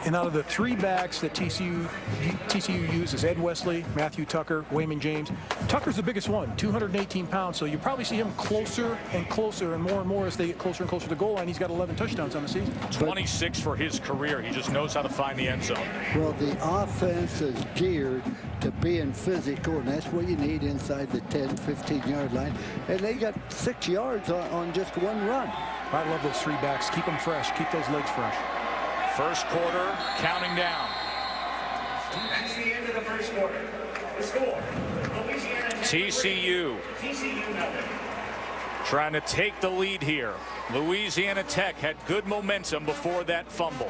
And out of the 3 backs that TCU uses, Ed Wesley, Matthew Tucker, Wayman James, Tucker's the biggest one, 218 pounds. So you probably see him closer and closer and more as they get closer and closer to the goal line. He's got 11 touchdowns on the season. 26 for his career. He just knows how to find the end zone. Well, the offense is geared to being physical, and that's what you need inside the 10, 15-yard line. And they got 6 yards on just one run. I love those 3 backs. Keep them fresh. Keep those legs fresh. First quarter, counting down. That's the end of the first quarter. The score, Louisiana TCU trying to take the lead here. Louisiana Tech had good momentum before that fumble.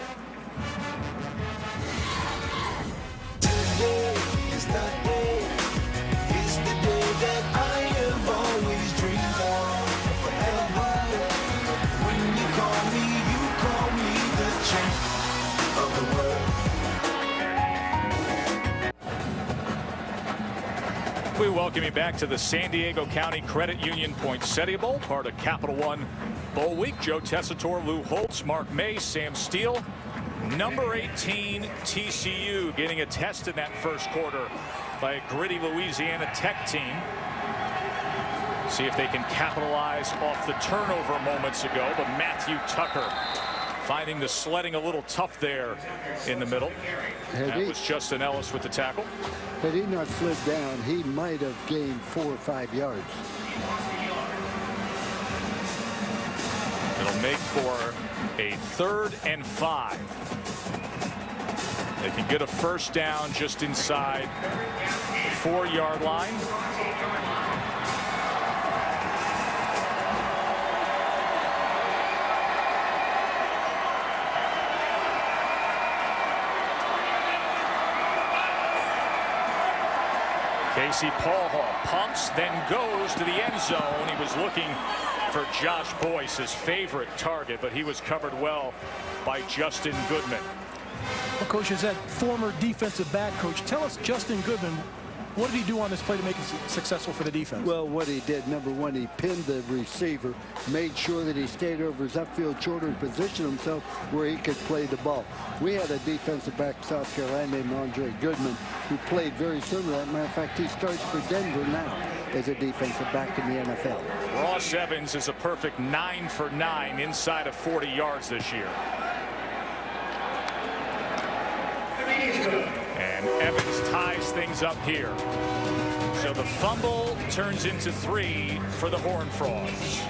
Today is the day. It's the day that I have always dreamed of forever. When you call me the champ of the world. We welcome you back to the San Diego County Credit Union Poinsettia Bowl, part of Capital One Bowl Week. Joe Tessitore, Lou Holtz, Mark May, Sam Steele. Number 18 TCU getting a test in that first quarter by a gritty Louisiana Tech team. See if they can capitalize off the turnover moments ago, but Matthew Tucker finding the sledding a little tough there in the middle. That was Justin Ellis with the tackle. Had he not slid down, he might have gained 4 or 5 yards. It'll make for a 3rd and 5. They can get a first down just inside the 4-yard line. Casey Paul Hall pumps, then goes to the end zone. He was looking for Josh Boyce, his favorite target, but he was covered well by Justin Goodman. Well, Coach, as that former defensive back coach, tell us, Justin Goodman, what did he do on this play to make it successful for the defense? Well, what he did, number one, he pinned the receiver, made sure that he stayed over his upfield shoulder and positioned himself where he could play the ball. We had a defensive back, South Carolina, named Andre Goodman, who played very similar. As a matter of fact, he starts for Denver now as a defensive back in the NFL. Ross Evans is a perfect 9 for 9 inside of 40 yards this year. And Evans ties things up here. So the fumble turns into 3 for the Horned Frogs.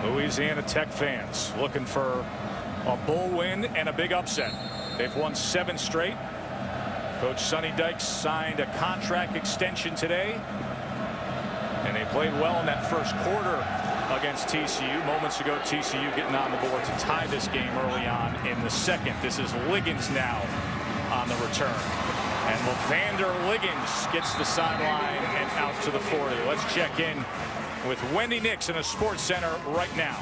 Louisiana Tech fans looking for a bowl win and a big upset. They've won 7 straight. Coach Sonny Dykes signed a contract extension today. And they played well in that first quarter against TCU. Moments ago, TCU getting on the board to tie this game early on in the second. This is Liggins now on the return. And Levander Liggins gets the sideline and out to the 40. Let's check in with Wendy Nix in a Sports Center right now.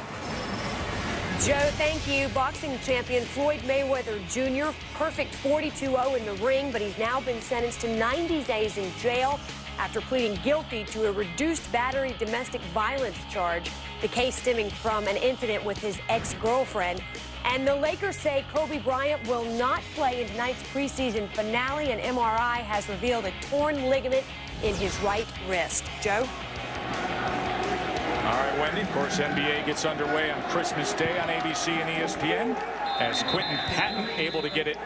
Joe, thank you. Boxing champion Floyd Mayweather Jr. Perfect 42-0 in the ring, but he's now been sentenced to 90 days in jail after pleading guilty to a reduced battery domestic violence charge. The case stemming from an incident with his ex-girlfriend. And the Lakers say Kobe Bryant will not play in tonight's preseason finale. An MRI has revealed a torn ligament in his right wrist. Joe? All right, Wendy. Of course, NBA gets underway on Christmas Day on ABC and ESPN as Quentin Patton able to get it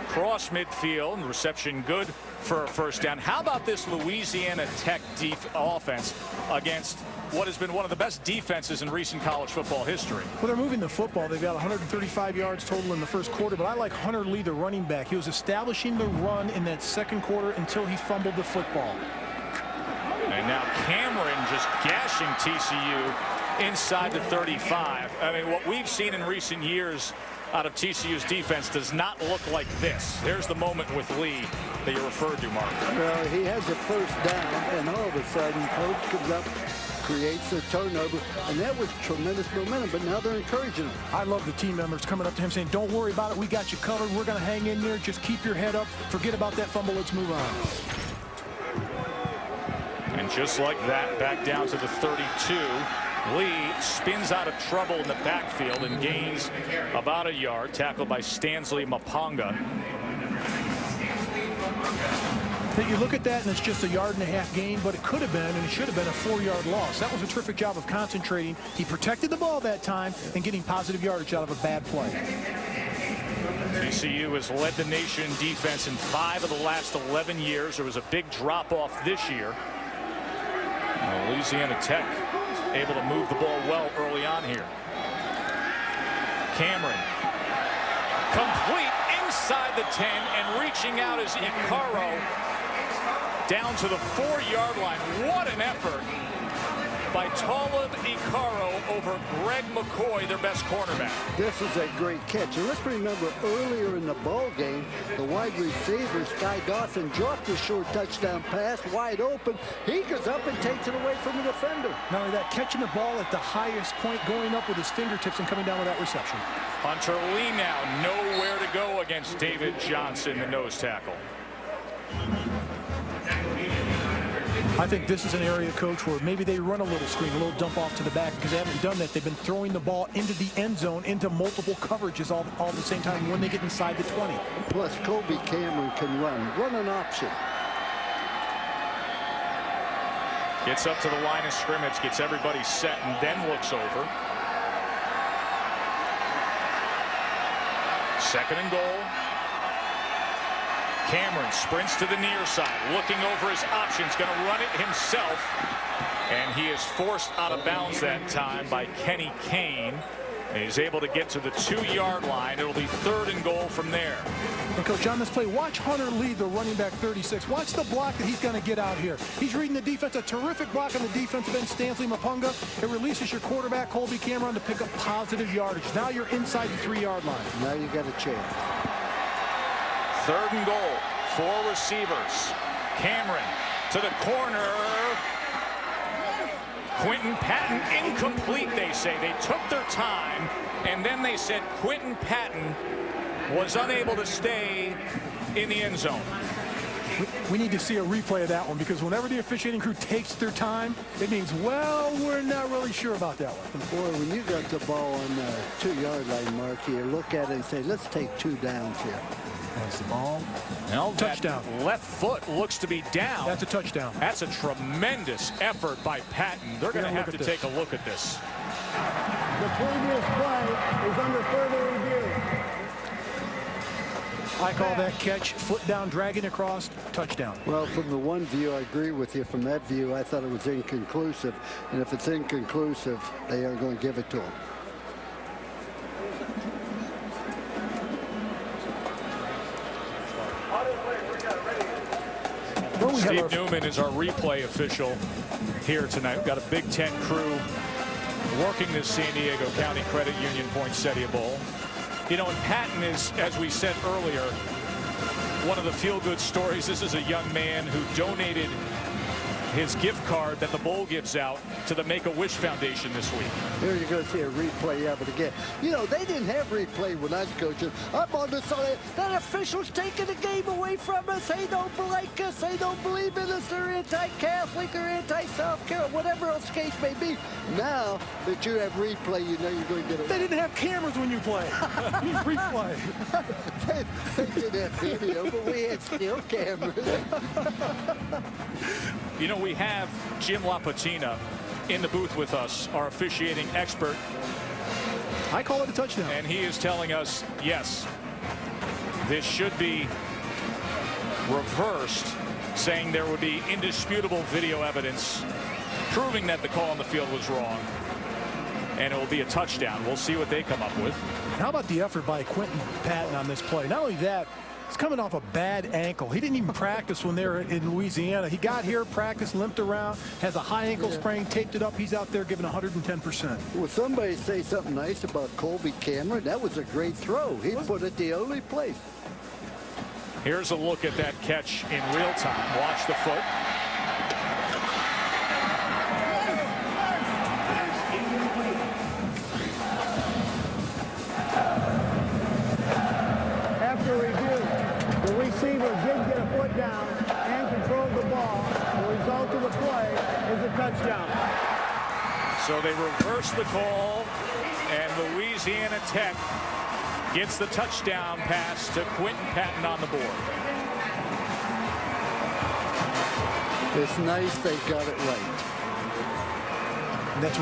cross midfield. The reception good for a first down. How about this Louisiana Tech offense against what has been one of the best defenses in recent college football history? Well, they're moving the football. They've got 135 yards total in the first quarter, but I like Hunter Lee, the running back. He was establishing the run in that second quarter until he fumbled the football. And now Cameron just gashing TCU inside the 35. I mean, what we've seen in recent years out of TCU's defense does not look like this. There's the moment with Lee that you referred to, Mark. Well, he has a first down, and all of a sudden, Coach comes up, creates a turnover, and that was tremendous momentum, but now they're encouraging him. I love the team members coming up to him saying, don't worry about it, we got you covered, we're going to hang in there, just keep your head up, forget about that fumble, let's move on. And just like that, back down to the 32. Lee spins out of trouble in the backfield and gains about a yard, tackled by Stanley Maponga. You look at that and it's just a 1.5 yard gain, but it could have been and it should have been a 4-yard loss. That was a terrific job of concentrating. He protected the ball that time and getting positive yardage out of a bad play. TCU has led the nation in defense in 5 of the last 11 years. There was a big drop off this year. Louisiana Tech able to move the ball well early on here. Cameron complete inside the 10 and reaching out is Icaro down to the 4-yard line. What an effort by Talib Icaro over Greg McCoy, their best cornerback. This is a great catch. And let's remember earlier in the ball game, the wide receiver, Sky Dawson, dropped a short touchdown pass wide open. He goes up and takes it away from the defender. Not only that, catching the ball at the highest point, going up with his fingertips and coming down with that reception. Hunter Lee now nowhere to go against David Johnson, the nose tackle. I think this is an area, Coach, where maybe they run a little screen, a little dump off to the back, because they haven't done that. They've been throwing the ball into the end zone, into multiple coverages all at the same time when they get inside the 20. Plus, Colby Cameron can run an option. Gets up to the line of scrimmage, gets everybody set, and then looks over. 2nd and goal. Cameron sprints to the near side, looking over his options, going to run it himself. And he is forced out of bounds that time by Kenny Kane. And he's able to get to the 2-yard line. It'll be 3rd and goal from there. And Coach, on this play, watch Hunter Lee, the running back 36. Watch the block that he's going to get out here. He's reading the defense, a terrific block on the defensive end, Stanley Maponga. It releases your quarterback, Colby Cameron, to pick up positive yardage. Now you're inside the 3-yard line. Now you got a chance. 3rd and goal, 4 receivers. Cameron to the corner. Quentin Patton incomplete, they say. They took their time, and then they said Quentin Patton was unable to stay in the end zone. We need to see a replay of that one, because whenever the officiating crew takes their time, it means, well, we're not really sure about that one. Boy, when you got the ball on the 2-yard line, Mark, you look at it and say, let's take 2 downs here. That's the ball. Well, touchdown. Left foot looks to be down. That's a touchdown. That's a tremendous effort by Patton. They're going to have to take a look at this. The previous play is under further review. I call that catch, foot down, dragging across, touchdown. Well, from the one view, I agree with you. From that view, I thought it was inconclusive. And if it's inconclusive, they are going to give it to him. Steve Newman is our replay official here tonight. We've got a Big Ten crew working this San Diego County Credit Union Poinsettia Bowl. You know, and Patton is, as we said earlier, one of the feel-good stories. This is a young man who donated his gift card that the bowl gives out to the Make-A-Wish Foundation this week. Here you're going to see a replay of it again. You know, they didn't have replay when I was coaching. I'm on the side. That official's taking the game away from us. They don't like us. They don't believe in us. They're anti-Catholic or anti-South Carolina, whatever else the case may be. Now that you have replay, you know you're going to get it. They didn't have cameras when you play. Replay. They didn't have video, but we had still cameras. You know, we have Jim LaPatina in the booth with us, our officiating expert. I call it a touchdown. And he is telling us, yes, this should be reversed, saying there would be indisputable video evidence proving that the call on the field was wrong, and it will be a touchdown. We'll see what they come up with. How about the effort by Quinton Patton on this play? Not only that, he's coming off a bad ankle. He didn't even practice when they were in Louisiana. He got here, practiced, limped around, has a high ankle sprain, taped it up. He's out there giving 110%. Will somebody say something nice about Colby Cameron? That was a great throw. He put it the only place. Here's a look at that catch in real time. Watch the foot. After review, the receiver did get a foot down and controlled the ball. The result of the play is a touchdown. So they reverse the call, and Louisiana Tech gets the touchdown pass to Quinton Patton on the board. It's nice they got it right. And that's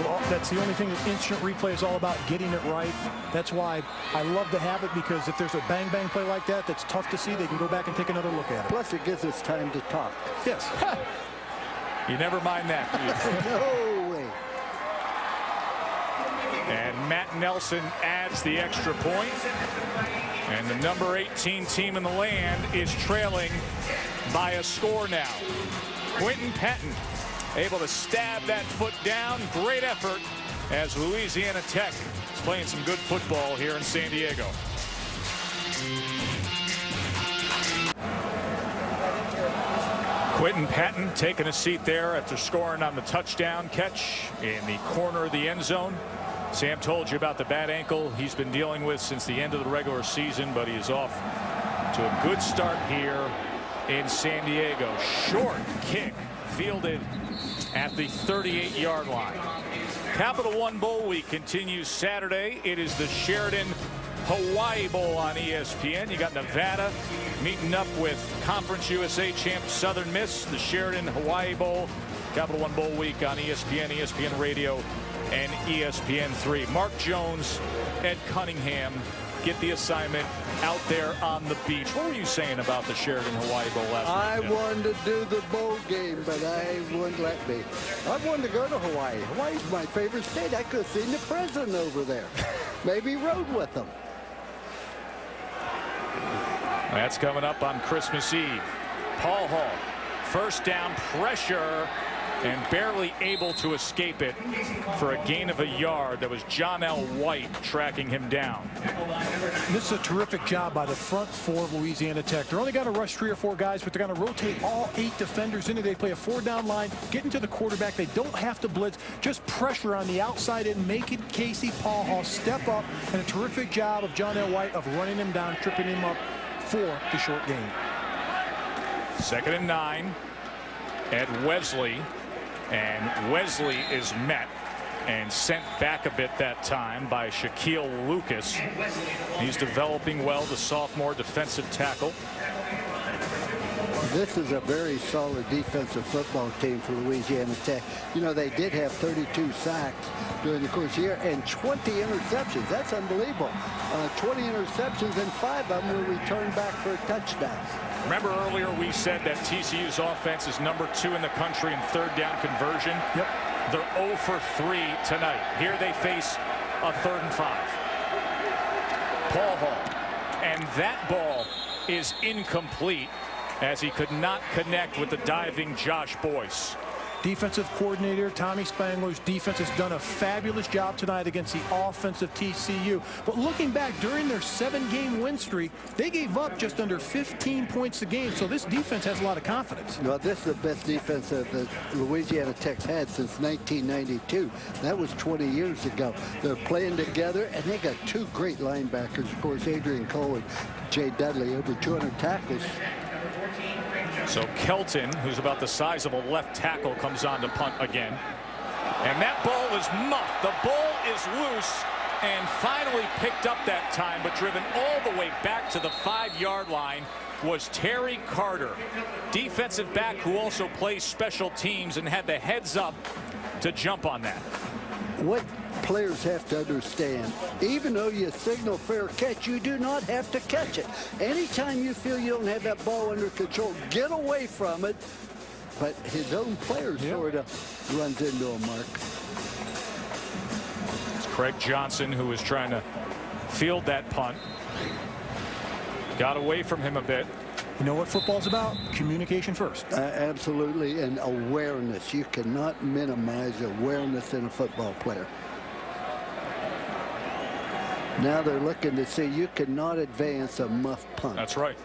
the only thing that instant replay is all about, getting it right. That's why I love to have it, because if there's a bang-bang play like that that's tough to see, they can go back and take another look at it. Plus, it gives us time to talk. Yes. You never mind that, do you? No way. And Matt Nelson adds the extra point. And the number 18 team in the land is trailing by a score now. Quinton Patton able to stab that foot down. Great effort as Louisiana Tech is playing some good football here in San Diego. Quinton Patton taking a seat there after scoring on the touchdown catch in the corner of the end zone. Sam told you about the bad ankle he's been dealing with since the end of the regular season, but he is off to a good start here in San Diego. Short kick fielded at the 38-yard line. Capital One Bowl Week continues Saturday. It is the Sheridan Hawaii Bowl on ESPN. You got Nevada meeting up with Conference USA champ Southern Miss. The Sheridan Hawaii Bowl, Capital One Bowl Week on ESPN, ESPN Radio, and ESPN3. Mark Jones, Ed Cunningham get the assignment out there on the beach. What were you saying about the Sheridan Hawaii Bowl last night? I wanted to do the bowl game, but I wouldn't let me. I wanted to go to Hawaii. Hawaii's my favorite state. I could have seen the president over there. Maybe rode with them. That's coming up on Christmas Eve. Paul Hall, first down, pressure, and barely able to escape it for a gain of a yard. That was John L. White tracking him down. This is a terrific job by the front four of Louisiana Tech. They're only going to rush 3 or 4 guys, but they're going to rotate all 8 defenders into. They play a 4-down line, get into the quarterback. They don't have to blitz, just pressure on the outside and make it Casey Paul Hall step up, and a terrific job of John L. White of running him down, tripping him up for the short gain. 2nd and 9 at Wesley. And Wesley is met and sent back a bit that time by Shaquille Lucas. He's developing well, the sophomore defensive tackle. This is a very solid defensive football team for Louisiana Tech. You know, they did have 32 sacks during the course of the year and 20 interceptions. That's unbelievable. 20 interceptions and 5 of them were returned back for a touchdown. Remember earlier we said that TCU's offense is number 2 in the country in 3rd down conversion? Yep. They're 0 for 3 tonight. Here they face a 3rd and 5. Paul Hall. And that ball is incomplete as he could not connect with the diving Josh Boyce. Defensive coordinator Tommy Spangler's defense has done a fabulous job tonight against the offensive TCU. But looking back during their 7-game win streak, they gave up just under 15 points a game. So this defense has a lot of confidence. Well, this is the best defense that Louisiana Tech's had since 1992. That was 20 years ago. They're playing together, and they got 2 great linebackers. Of course, Adrian Cole and Jay Dudley, over 200 tackles. So Kelton, who's about the size of a left tackle, comes on to punt again. And that ball is muffed. The ball is loose and finally picked up that time, but driven all the way back to the 5-yard line was Terry Carter, defensive back who also plays special teams and had the heads up to jump on that. What players have to understand, even though you signal fair catch, you do not have to catch it. Anytime you feel you don't have that ball under control, get away from it. But his own player sort of runs into a mark. It's Craig Johnson who was trying to field that punt. Got away from him a bit. You know what football's about? Communication first. Absolutely, and awareness. You cannot minimize awareness in a football player. Now they're looking to see you cannot advance a muff punt. That's right.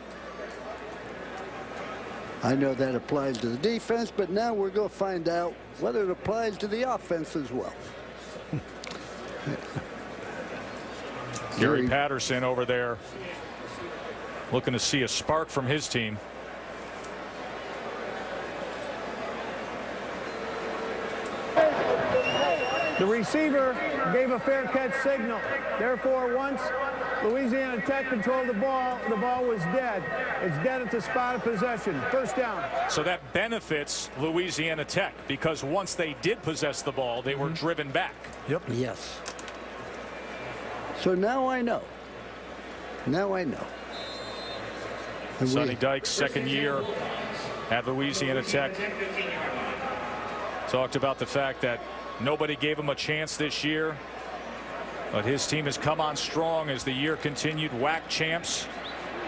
I know that applies to the defense, but now we're going to find out whether it applies to the offense as well. Gary Patterson over there looking to see a spark from his team. The receiver gave a fair catch signal. Therefore, once Louisiana Tech controlled the ball was dead. It's dead at the spot of possession. First down. So that benefits Louisiana Tech because once they did possess the ball, they were driven back. Yep. Yes. So now I know. Now I know. And Sonny Dykes, second year at Louisiana Tech, talked about the fact that nobody gave him a chance this year, but his team has come on strong as the year continued. WAC champs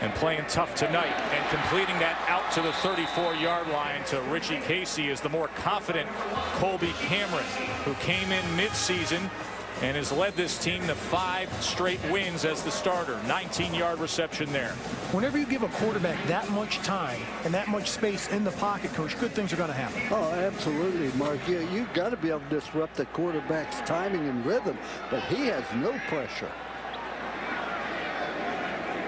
and playing tough tonight and completing that out to the 34-yard line to Richie Casey is the more confident Colby Cameron, who came in midseason and has led this team to 5 straight wins as the starter. 19-yard reception there. Whenever you give a quarterback that much time and that much space in the pocket, Coach, good things are going to happen. Oh, absolutely, Mark. You've got to be able to disrupt the quarterback's timing and rhythm, but he has no pressure.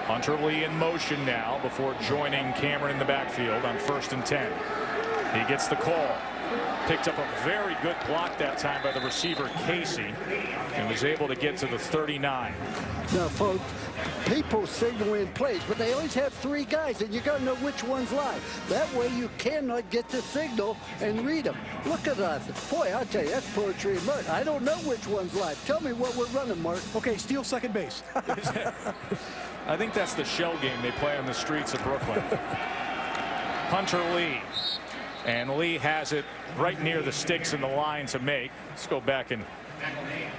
Hunter Lee in motion now before joining Cameron in the backfield on 1st and 10. He gets the call. Picked up a very good block that time by the receiver Casey and was able to get to the 39. Now, folks, people signal in plays, but they always have 3 guys, and you got to know which one's live. That way you cannot get the signal and read them. Look at us. Boy, I'll tell you, that's poetry and mud. I don't know which one's live. Tell me what we're running, Mark. Okay, steal second base. I think that's the shell game they play on the streets of Brooklyn. Hunter Lee. And Lee has it right near the sticks in the line to make. Let's go back and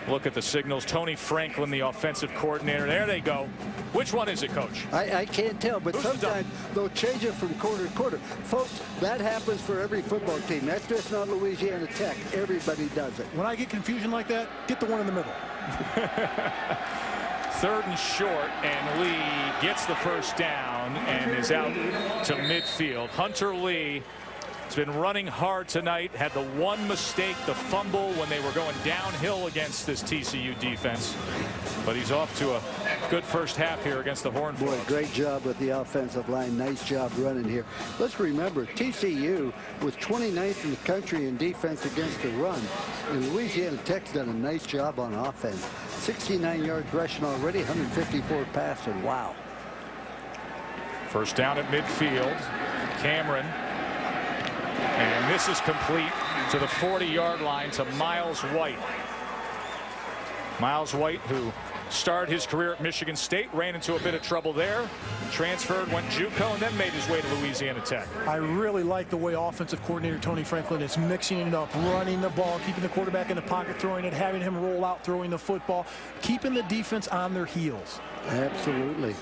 look at the signals. Tony Franklin, the offensive coordinator. There they go. Which one is it, Coach? I can't tell, but sometimes they'll change it from quarter to quarter. Folks, that happens for every football team. That's just not Louisiana Tech. Everybody does it. When I get confusion like that, get the one in the middle. 3rd and short, and Lee gets the first down and is out to midfield. Hunter Lee has been running hard tonight. Had the one mistake, the fumble, when they were going downhill against this TCU defense. But he's off to a good first half here against the Horned Frogs. Boy, great job with the offensive line. Nice job running here. Let's remember, TCU was 29th in the country in defense against the run. And Louisiana Tech's done a nice job on offense. 69 yards rushing already, 154 passing. Wow. First down at midfield. Cameron. And this is complete to the 40-yard line to Miles White. Miles White, who started his career at Michigan State, ran into a bit of trouble there, transferred, went JUCO, and then made his way to Louisiana Tech. I really like the way offensive coordinator Tony Franklin is mixing it up, running the ball, keeping the quarterback in the pocket, throwing it, having him roll out, throwing the football, keeping the defense on their heels. Absolutely.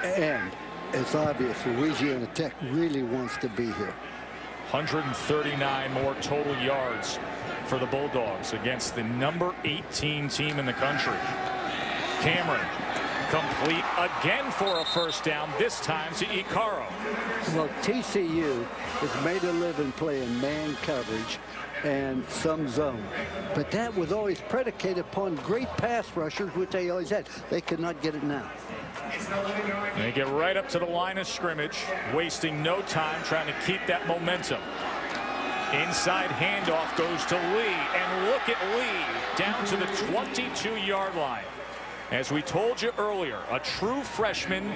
And it's obvious Louisiana Tech really wants to be here. 139 more total yards for the Bulldogs against the number 18 team in the country. Cameron complete again for a first down, this time to Icaro. Well, TCU has made a living playing man coverage and some zone, but that was always predicated upon great pass rushers, which they always had. They could not get it now. They get right up to the line of scrimmage, wasting no time trying to keep that momentum. Inside handoff goes to Lee, and look at Lee down to the 22-yard line. As we told you earlier, a true freshman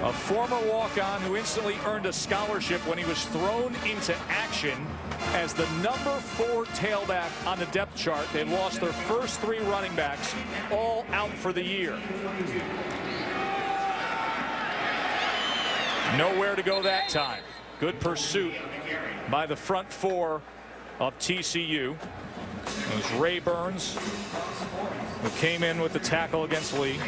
A former walk-on who instantly earned a scholarship when he was thrown into action as the #4 tailback on the depth chart. They lost their first 3 running backs, all out for the year. Nowhere to go that time. Good pursuit by the front 4 of TCU. It was Ray Burns who came in with the tackle against Lee.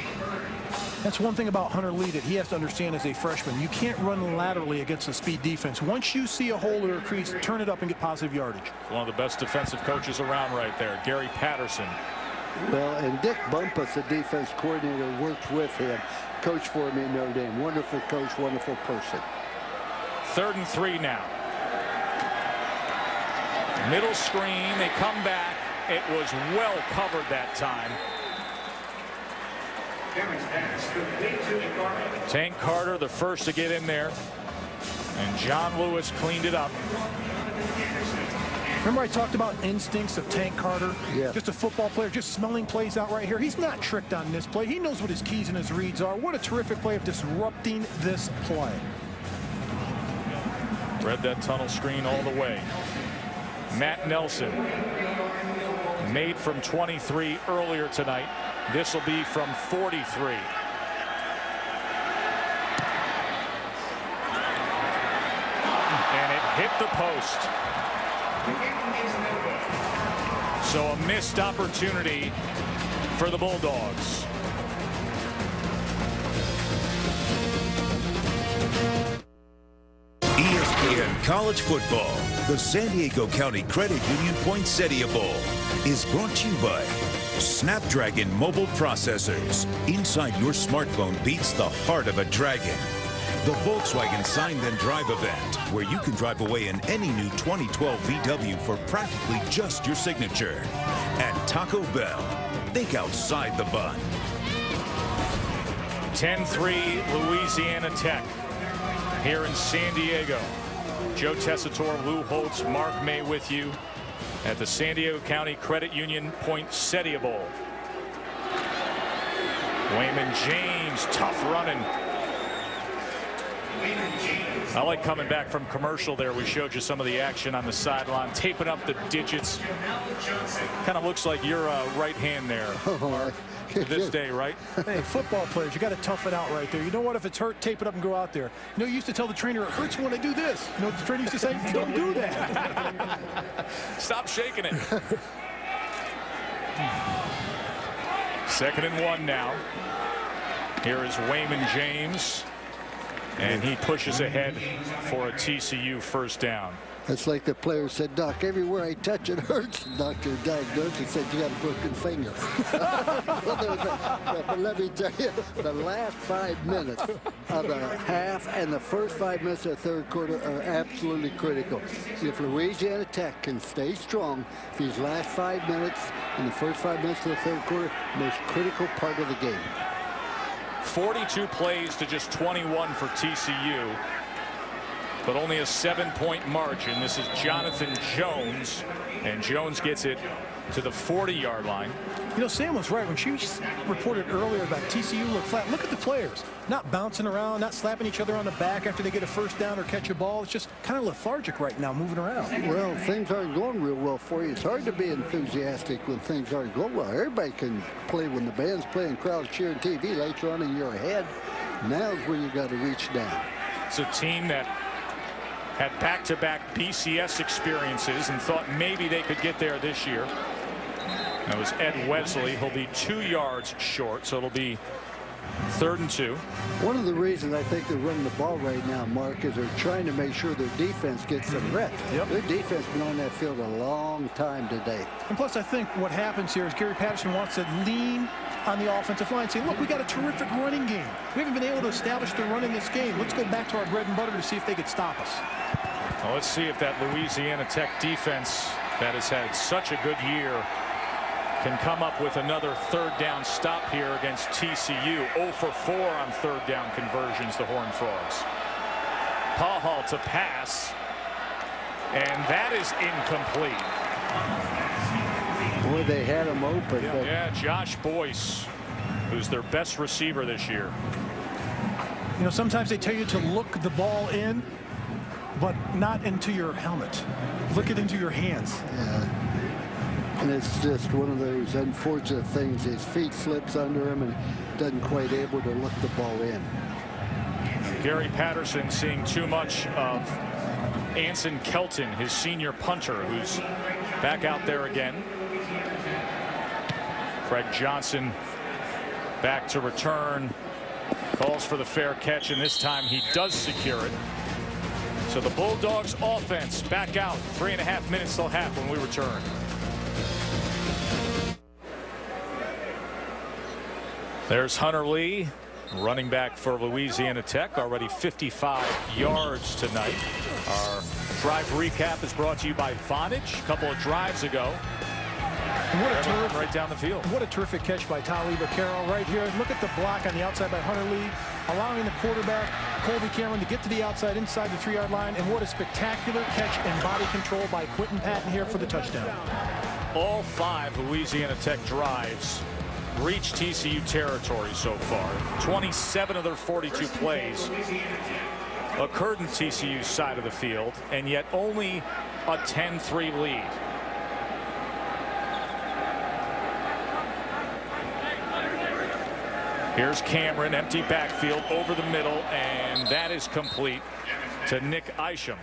That's one thing about Hunter Lee that he has to understand as a freshman. You can't run laterally against a speed defense. Once you see a hole or a crease, turn it up and get positive yardage. One of the best defensive coaches around right there, Gary Patterson. Well, and Dick Bumpus, the defense coordinator, worked with him. Coach for me in Notre Dame. Wonderful coach, wonderful person. 3rd and 3 now. Middle screen. They come back. It was well covered that time. Tank Carter, the first to get in there. And John Lewis cleaned it up. Remember I talked about instincts of Tank Carter? Yeah. Just a football player, just smelling plays out right here. He's not tricked on this play. He knows what his keys and his reads are. What a terrific play of disrupting this play. Read that tunnel screen all the way. Matt Nelson made from 23 earlier tonight. This will be from 43. And it hit the post. So a missed opportunity for the Bulldogs. ESPN College Football, the San Diego County Credit Union Poinsettia Bowl, is brought to you by Snapdragon Mobile Processors. Inside your smartphone beats the heart of a dragon. The Volkswagen Sign Then Drive event, where you can drive away in any new 2012 VW for practically just your signature. And Taco Bell, think outside the bun. 10-3 Louisiana Tech here in San Diego. Joe Tessitore, Lou Holtz, Mark May with you at the San Diego County Credit Union Poinsettia Bowl. Wayman James, tough running. I like coming back from commercial there. We showed you some of the action on the sideline, taping up the digits. Kind of looks like your right hand there. To this day, right? Hey, football players, you got to tough it out right there. You know what? If it's hurt, tape it up and go out there. You know, you used to tell the trainer, it hurts when I do this. You know what the trainer used to say? Don't do that. Stop shaking it. 2nd and 1 now. Here is Wayman James. And he pushes ahead for a TCU first down. It's like the player said, Doc, everywhere I touch it hurts. Doctor diagnosed and said, you got a broken finger. But let me tell you, the last 5 minutes of the half and the first 5 minutes of the third quarter are absolutely critical. If Louisiana Tech can stay strong, these last 5 minutes and the first 5 minutes of the third quarter, most critical part of the game. 42 plays to just 21 for TCU, but only a 7-point margin. This is Jonathan Jones, and Jones gets it to the 40-yard line. You know, Sam was right when she reported earlier that TCU looked flat. Look at the players, not bouncing around, not slapping each other on the back after they get a first down or catch a ball. It's just kind of lethargic right now, moving around. Well, things aren't going real well for you. It's hard to be enthusiastic when things aren't going well. Everybody can play when the band's playing, crowds cheering, TV lights are on and you're ahead. Now's where you got to reach down. It's a team that had back-to-back BCS experiences and thought maybe they could get there this year. That was Ed Wesley. He'll be 2 yards short, so it'll be 3rd and 2. One of the reasons I think they're running the ball right now, Mark, is they're trying to make sure their defense gets some reps. Yep. Their defense has been on that field a long time today. And plus, I think what happens here is Gary Patterson wants to lean on the offensive line, say, look, we got a terrific running game. We haven't been able to establish the run in this game. Let's go back to our bread and butter to see if they could stop us. Well, let's see if that Louisiana Tech defense that has had such a good year can come up with another 3rd down stop here against TCU. 0 for 4 on 3rd down conversions, the Horned Frogs. Pahal to pass, and that is incomplete. Boy, they had him open. Yeah, Josh Boyce, who's their best receiver this year. You know, sometimes they tell you to look the ball in, but not into your helmet. Look it into your hands. Yeah. And it's just one of those unfortunate things. His feet slips under him and doesn't quite able to look the ball in. Gary Patterson seeing too much of Anson Kelton, his senior punter, who's back out there again. Craig Johnson back to return. Calls for the fair catch, and this time he does secure it. So the Bulldogs offense back out. 3.5 minutes till half when we return. There's Hunter Lee, running back for Louisiana Tech, already 55 yards tonight. Our drive recap is brought to you by Vonage. A couple of drives ago. What a terrific, right down the field. What a terrific catch by Tali Vaquero right here. Look at the block on the outside by Hunter Lee, allowing the quarterback, Colby Cameron, to get to the outside inside the 3-yard line. And what a spectacular catch and body control by Quentin Patton here for the touchdown. All 5 Louisiana Tech drives reach TCU territory so far. 27 of their 42 plays occurred in TCU's side of the field, and yet only a 10-3 lead. Here's Cameron, empty backfield over the middle, and that is complete to Nick Isham.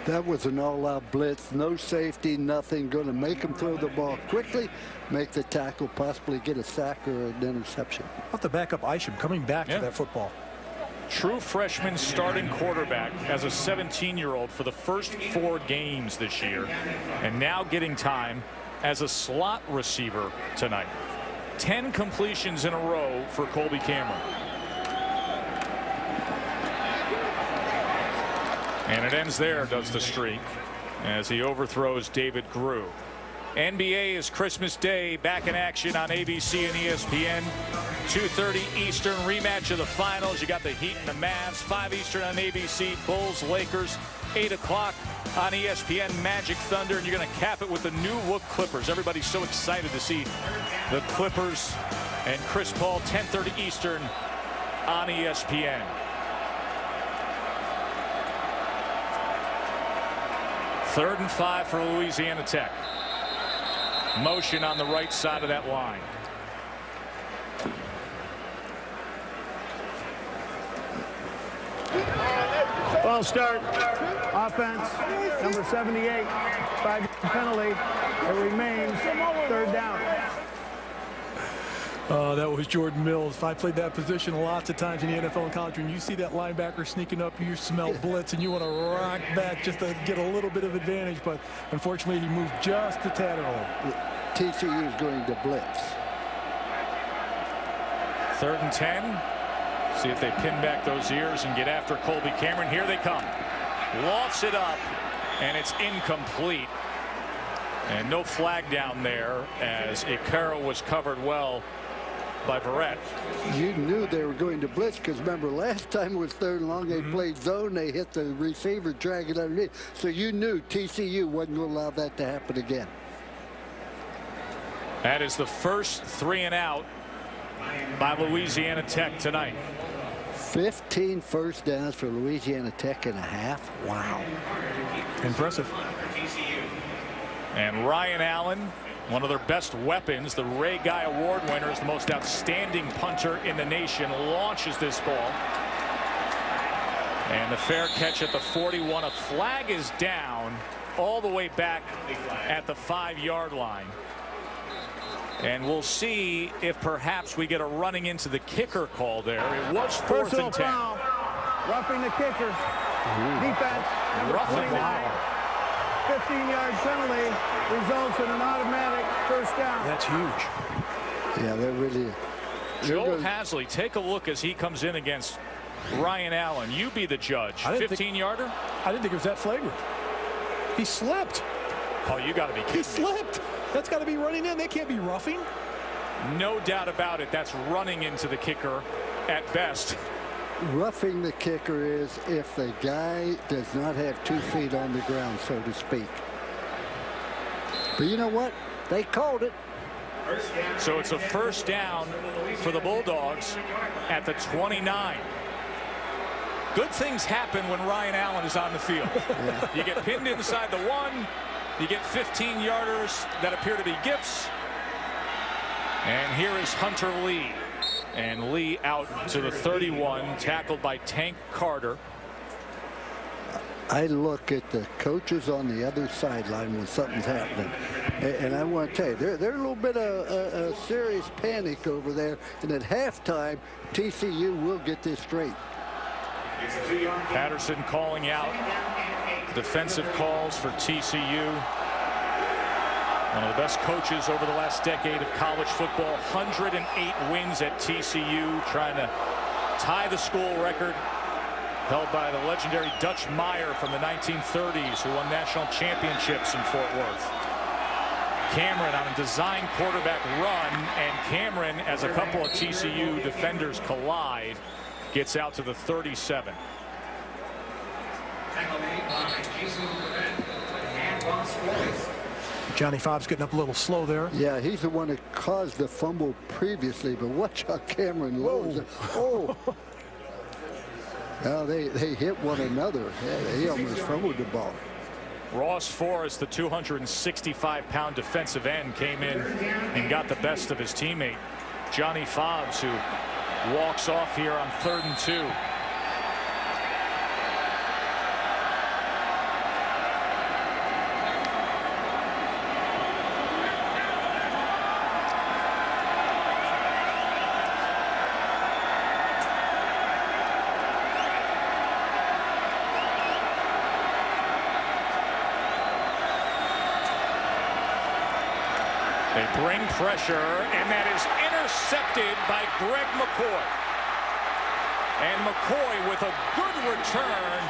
That was an all-out blitz, no safety, nothing. Going to make him throw the ball quickly, make the tackle, possibly get a sack or an interception. Off the backup Isham coming back to that football. True freshman starting quarterback as a 17-year-old for the first 4 games this year, and now getting time as a slot receiver tonight. 10 completions in a row for Colby Cameron. And it ends there, does the streak, as he overthrows David Grew. NBA is Christmas Day, back in action on ABC and ESPN. 2:30 Eastern, rematch of the finals. You got the Heat and the Mavs. 5 Eastern on ABC, Bulls, Lakers. 8 o'clock on ESPN, Magic, Thunder, and you're going to cap it with the new look Clippers. Everybody's so excited to see the Clippers and Chris Paul. 10:30 Eastern on ESPN. Third and 5 for Louisiana Tech. Motion on the right side of that line. Ball start. Offense, number 78. 5 penalty. It remains 3rd down. That was Jordan Mills. I played that position lots of times in the NFL and college. When you see that linebacker sneaking up, you smell blitz, and you want to rock back just to get a little bit of advantage. But unfortunately, he moved just a tad early. TCU is going to blitz. 3rd and 10. See if they pin back those ears and get after Colby Cameron. Here they come. Lofts it up, and it's incomplete. And no flag down there as Ikaro was covered well by Barrett. You knew they were going to blitz because remember last time it was 3rd and long. They played zone. They hit the receiver, drag it underneath. So you knew TCU wasn't going to allow that to happen again. That is the first 3 and out by Louisiana Tech tonight. 15 first downs for Louisiana Tech and a half. Wow. Impressive. And Ryan Allen, one of their best weapons, the Ray Guy Award winner, is the most outstanding punter in the nation, launches this ball. And the fair catch at the 41. A flag is down all the way back at the 5-yard line. And we'll see if perhaps we get a running into the kicker call there. It was 4th and 10. Foul. Roughing the kicker. Defense, number 29. 15-yard penalty results in an automatic 1st down. That's huge. Yeah, that really. Joe Hasley, take a look as he comes in against Ryan Allen. You be the judge. 15-yarder? I didn't think it was that flagrant. He slipped. Oh, you got to be kidding me. He slipped. That's got to be running in. They can't be roughing. No doubt about it. That's running into the kicker at best. Roughing the kicker is if the guy does not have 2 feet on the ground, so to speak. But you know what? They called it. So it's a 1st down for the Bulldogs at the 29. Good things happen when Ryan Allen is on the field. You get pinned inside the 1. You get 15-yarders that appear to be gifts. And here is Hunter Lee. And Lee out to the 31, tackled by Tank Carter. I look at the coaches on the other sideline when something's happening. And I want to tell you, there's a little bit of a serious panic over there. And at halftime, TCU will get this straight. Patterson calling out defensive calls for TCU. One of the best coaches over the last decade of college football. 108 wins at TCU, trying to tie the school record held by the legendary Dutch Meyer from the 1930s, who won national championships in Fort Worth. Cameron on a design quarterback run, and Cameron, as a couple of TCU defenders collide, gets out to the 37. Johnny Fobbs getting up a little slow there. Yeah, he's the one that caused the fumble previously, but watch out Cameron Lowe's. Oh. Well, they hit one another. Yeah, he almost fumbled the ball. Ross Forrest, the 265-pound defensive end, came in and got the best of his teammate, Johnny Fobbs, who walks off here on 3rd and 2. They bring pressure, and that is intercepted by Greg McCoy. And McCoy with a good return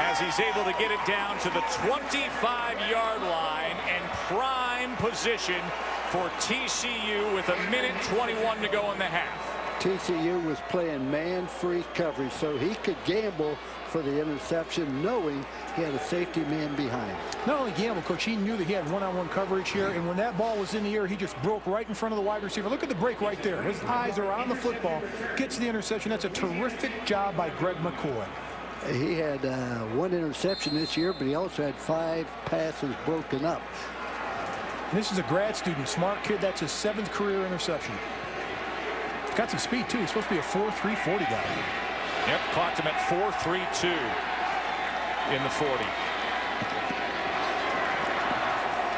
as he's able to get it down to the 25-yard line, and prime position for TCU with 1:21 to go in the half. TCU was playing man-free coverage, so he could gamble for the interception, knowing he had a safety man behind. Not only gamble, Coach, he knew that he had one-on-one coverage here, and when that ball was in the air, he just broke right in front of the wide receiver. Look at the break right there. His eyes are on the football, gets the interception. That's a terrific job by Greg McCoy. He had 1 interception this year, but he also had 5 passes broken up. And this is a grad student, smart kid. That's his 7th career interception. Got some speed, too. He's supposed to be a 4.3 40 guy. Yep, clocked him at 4.32 in the 40.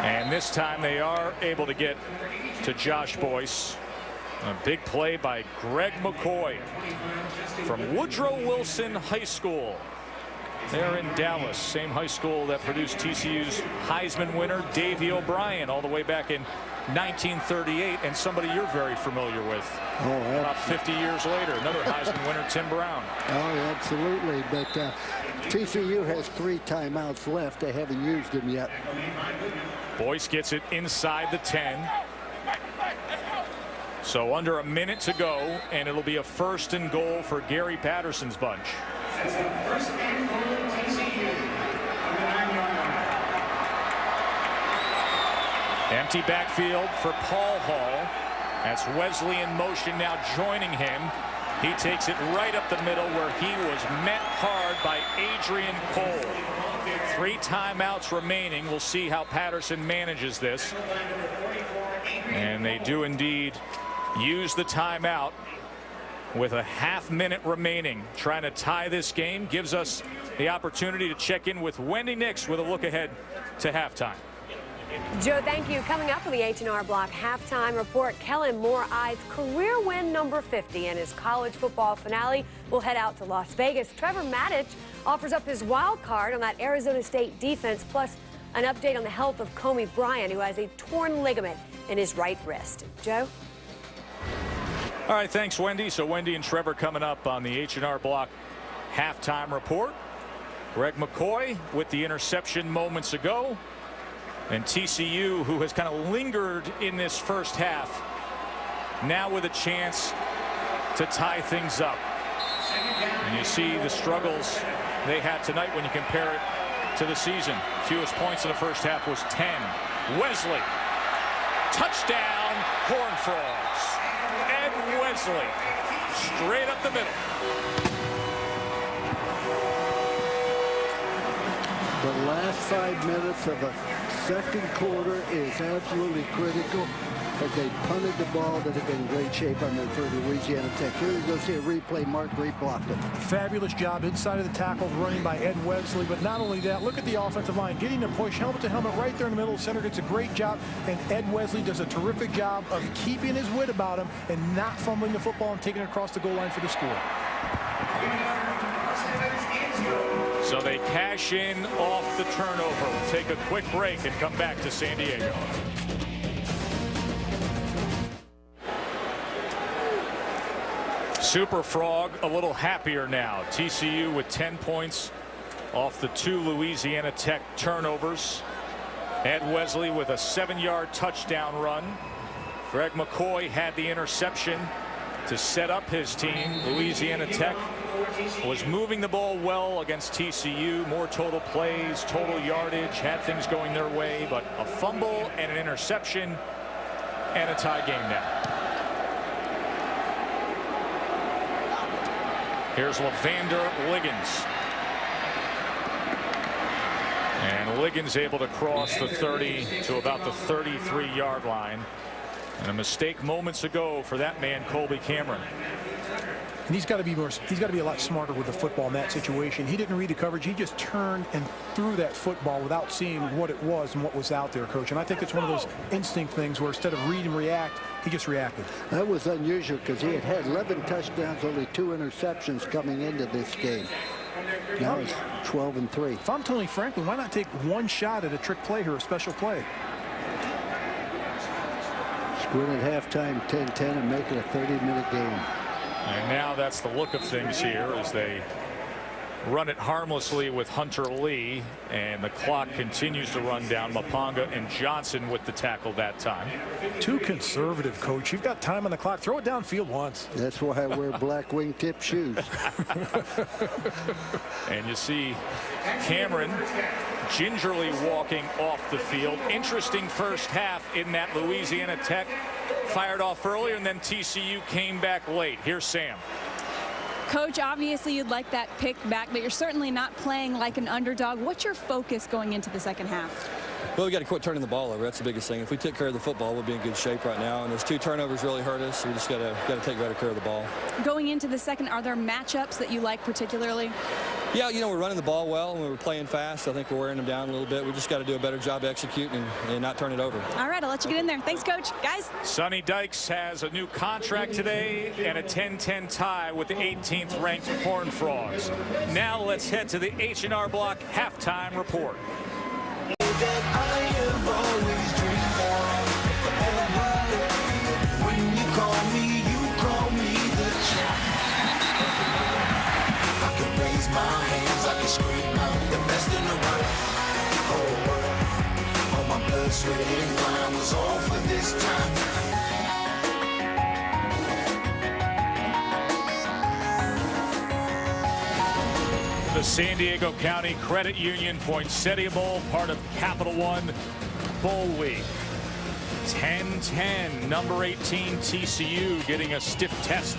And this time they are able to get to Josh Boyce. A big play by Greg McCoy from Woodrow Wilson High School. They're in Dallas, same high school that produced TCU's Heisman winner Davey O'Brien all the way back in 1938, and somebody you're very familiar with. Oh, about 50 years later, another Heisman winner, Tim Brown. Oh, absolutely. But TCU has 3 timeouts left. They haven't used them yet. Boyce gets it inside the 10. So under a minute to go, and it'll be a 1st and goal for Gary Patterson's bunch. That's the 1st and goal TCU on the 9-yard line. Empty backfield for Paul Hall. That's Wesley in motion now joining him. He takes it right up the middle where he was met hard by Adrian Cole. 3 timeouts remaining. We'll see how Patterson manages this. And they do indeed use the timeout with a half-minute remaining. Trying to tie this game gives us the opportunity to check in with Wendy Nix with a look ahead to halftime. Joe, thank you. Coming up on the H&R Block halftime report, Kellen Moore eyes career win number 50 in his college football finale. We'll head out to Las Vegas. Trevor Matich offers up his wild card on that Arizona State defense, plus an update on the health of Comey Bryant, who has a torn ligament in his right wrist. Joe? All right, thanks, Wendy. So Wendy and Trevor coming up on the H&R Block halftime report. Greg McCoy with the interception moments ago. And TCU, who has kind of lingered in this first half, now with a chance to tie things up. And you see the struggles they had tonight when you compare it to the season. Fewest points in the first half was 10. Wesley, touchdown, Horned Frogs. Ed Wesley, straight up the middle. The last 5 minutes of the second quarter is absolutely critical. But they punted the ball that had been in great shape on there for Louisiana Tech. Here we go see a replay. Mark Reed blocked it. Fabulous job inside of the tackles running by Ed Wesley. But not only that, look at the offensive line. Getting the push helmet to helmet right there in the middle. Center gets a great job. And Ed Wesley does a terrific job of keeping his wit about him and not fumbling the football and taking it across the goal line for the score. So they cash in off the turnover. We'll take a quick break and come back to San Diego. Super Frog a little happier now. TCU with 10 points off the 2 Louisiana Tech turnovers. Ed Wesley with a 7-yard touchdown run. Greg McCoy had the interception to set up his team. Louisiana Tech was moving the ball well against TCU. More total plays, total yardage, had things going their way, but a fumble and an interception and a tie game now. Here's Lavander Liggins. And Liggins able to cross the 30 to about the 33-yard line. And a mistake moments ago for that man, Colby Cameron. And he's got to be a lot smarter with the football in that situation. He didn't read the coverage. He just turned and threw that football without seeing what it was and what was out there, Coach. And I think it's one of those instinct things where instead of read and react, he just reacted. That was unusual because he had 11 touchdowns, only 2 interceptions coming into this game. Now it's 12-3. If I'm Tony Franklin, why not take one shot at a trick play here, a special play? Win at halftime 10-10 and make it a 30-minute game. And now that's the look of things here as they run it harmlessly with Hunter Lee, and the clock continues to run down. Maponga and Johnson with the tackle that time. Too conservative, Coach. You've got time on the clock. Throw it downfield once. That's why I wear black wingtip shoes. And you see Cameron gingerly walking off the field. Interesting first half in that Louisiana Tech fired off earlier, and then TCU came back late. Here's Sam. Coach, obviously you'd like that pick back, but you're certainly not playing like an underdog. What's your focus going into the second half? Well, we got to quit turning the ball over. That's the biggest thing. If we took care of the football, we'll be in good shape right now. And those 2 turnovers really hurt us. So we just got to take better care of the ball. Going into the second, are there matchups that you like particularly? Yeah, you know, we're running the ball well and we're playing fast. I think we're wearing them down a little bit. We just got to do a better job executing and not turn it over. All right, I'll let you get in there. Thanks, Coach. Guys. Sonny Dykes has a new contract today and a 10-10 tie with the 18th ranked Horned Frogs. Now let's head to the H&R Block halftime report. The San Diego County Credit Union Poinsettia Bowl, part of Capital One Bowl Week. 10-10, number 18 TCU getting a stiff test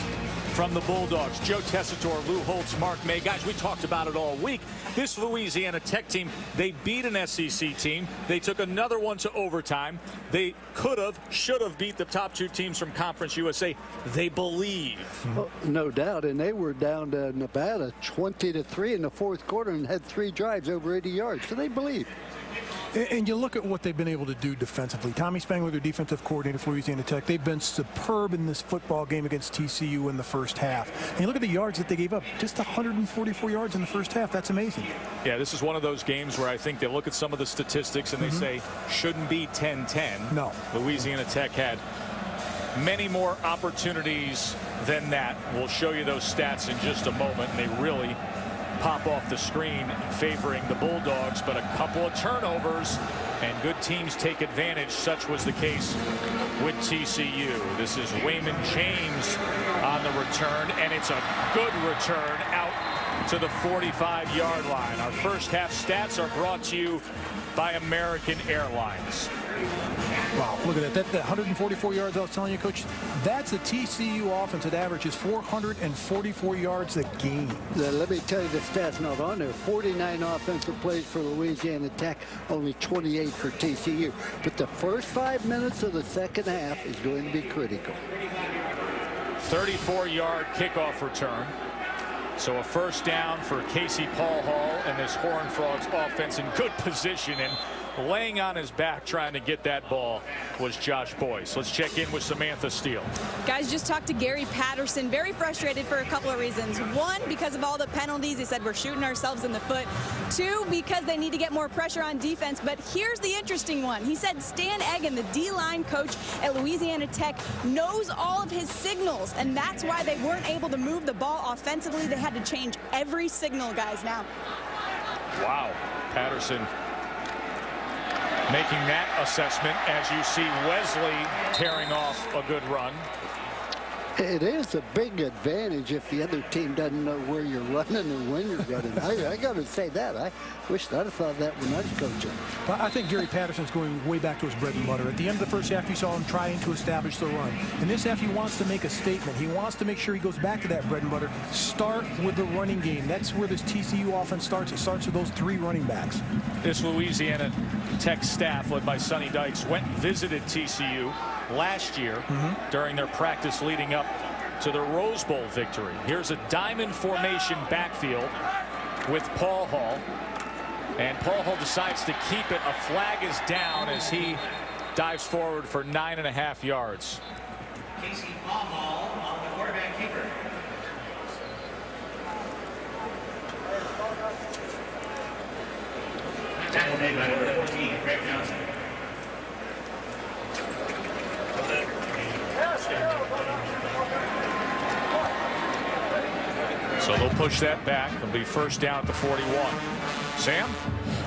from the Bulldogs. Joe Tessitore, Lou Holtz, Mark May. Guys, we talked about it all week. This Louisiana Tech team, they beat an SEC team. They took another one to overtime. They could have, should have beat the top 2 teams from Conference USA. They believe. Oh, no doubt, and they were down to Nevada 20-3 in the 4th quarter and had 3 drives over 80 yards, so they believe. And you look at what they've been able to do defensively. Tommy Spangler, their defensive coordinator for Louisiana Tech, they've been superb in this football game against TCU in the first half. And you look at the yards that they gave up, just 144 yards in the first half. That's amazing. Yeah, this is one of those games where I think they look at some of the statistics and they say, shouldn't be 10-10. No. Louisiana Tech had many more opportunities than that. We'll show you those stats in just a moment. And they really pop off the screen favoring the Bulldogs, but a couple of turnovers and good teams take advantage. Such was the case with TCU. This is Wayman James on the return, and it's a good return out to the 45-yard line. Our first half stats are brought to you by American Airlines. Wow, look at that. That 144 yards I was telling you, Coach, that's a TCU offense that averages 444 yards a game. Let me tell you the stats not on there. 49 offensive plays for Louisiana Tech, only 28 for TCU. But the first 5 minutes of the second half is going to be critical. 34-yard kickoff return. So a first down for Casey Paul Hall and this Horned Frogs offense in good position, and laying on his back trying to get that ball was Josh Boyce. Let's check in with Samantha Steele. Guys, just talked to Gary Patterson. Very frustrated for a couple of reasons. One, because of all the penalties. He said we're shooting ourselves in the foot. Two, because they need to get more pressure on defense. But here's the interesting one. He said Stan Egan, the D-line coach at Louisiana Tech, knows all of his signals, and that's why they weren't able to move the ball offensively. They had to change every signal, guys, now. Wow. Patterson making that assessment as you see Wesley tearing off a good run. It is a big advantage if the other team doesn't know where you're running and when you're running. I got to say that. I wish I'd have thought that when I was coaching. Well, I think Gary Patterson's going way back to his bread and butter. At the end of the first half, you saw him trying to establish the run. In this half, he wants to make a statement. He wants to make sure he goes back to that bread and butter. Start with the running game. That's where this TCU offense starts. It starts with those three running backs. This Louisiana Tech staff, led by Sonny Dykes, went and visited TCU last year during their practice leading up to the Rose Bowl victory. Here's a diamond formation backfield with Paul Hall, and Paul Hall decides to keep it. A flag is down as he dives forward for 9.5 yards. Casey Paul Hall on the quarterback keeper. Tackle made by number 14, Greg Johnson. So they'll push that back. It'll be first down at the 41. Sam?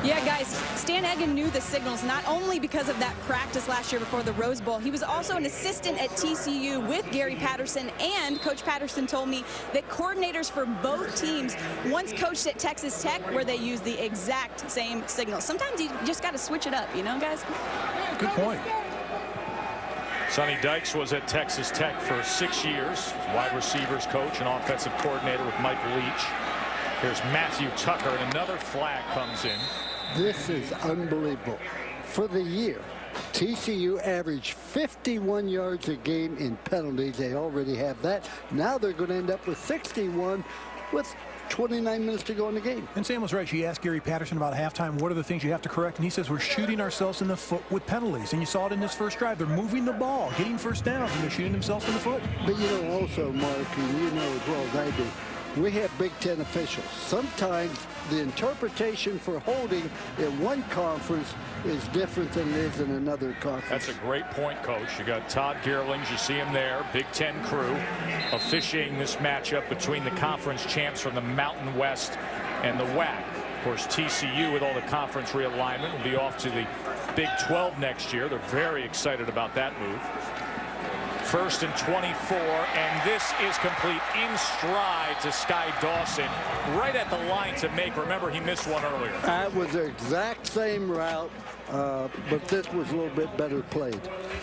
Yeah, guys, Stan Egan knew the signals not only because of that practice last year before the Rose Bowl. He was also an assistant at TCU with Gary Patterson, and Coach Patterson told me that coordinators for both teams once coached at Texas Tech where they use the exact same signals. Sometimes you just got to switch it up, you know, guys? Good point. Sonny Dykes was at Texas Tech for 6 years, wide receivers coach and offensive coordinator with Mike Leach. Here's Matthew Tucker, and another flag comes in. This is unbelievable. For the year, TCU averaged 51 yards a game in penalties. They already have that. Now they're going to end up with 61 with 29 minutes to go in the game. And Sam was right. She asked Gary Patterson about halftime, what are the things you have to correct? And he says, we're shooting ourselves in the foot with penalties. And you saw it in this first drive. They're moving the ball, getting first downs, and they're shooting themselves in the foot. But you know also, Mark, and you know as well as I do, we have Big Ten officials. Sometimes the interpretation for holding in one conference is different than it is in another conference. That's a great point, Coach. You got Todd Gearlings. You see him there, Big Ten crew, officiating this matchup between the conference champs from the Mountain West and the WAC. Of course, TCU, with all the conference realignment, will be off to the Big 12 next year. They're very excited about that move. First and 24, and this is complete in stride to Sky Dawson, right at the line to make. Remember, he missed one earlier. That was the exact same route, but this was a little bit better played.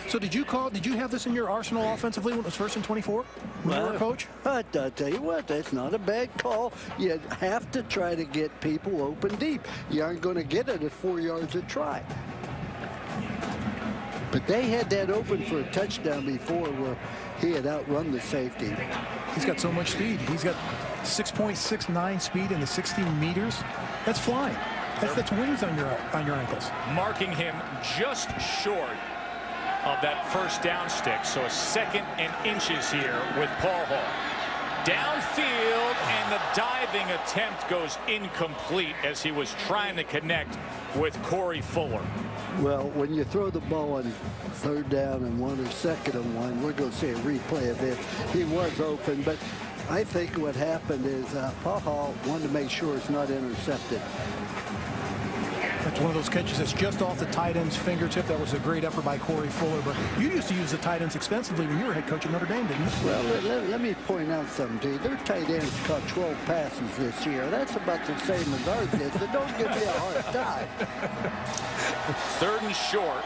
So did you have this in your arsenal offensively when it was first and 24? When you were a coach? I'll tell you what, that's not a bad call. You have to try to get people open deep. You aren't going to get it at 4 yards a try. But they had that open for a touchdown before where he had outrun the safety. He's got so much speed. He's got 6.69 speed in the 60 meters. That's flying. That's wings on your ankles. Marking him just short of that first down stick. So a second and inches here with Paul Hall. Downfield, and the diving attempt goes incomplete as he was trying to connect with Corey Fuller. Well, when you throw the ball on third down and 1 or second and 1, we're going to see a replay of this. He was open, but I think what happened is Paul Hall wanted to make sure it's not intercepted. That's one of those catches that's just off the tight end's fingertip. That was a great effort by Corey Fuller. But you used to use the tight ends extensively when you were head coach at Notre Dame, didn't you? Well, let me point out something to you. Their tight ends caught 12 passes this year. That's about the same as ours did, so don't give me a hard time. Third and short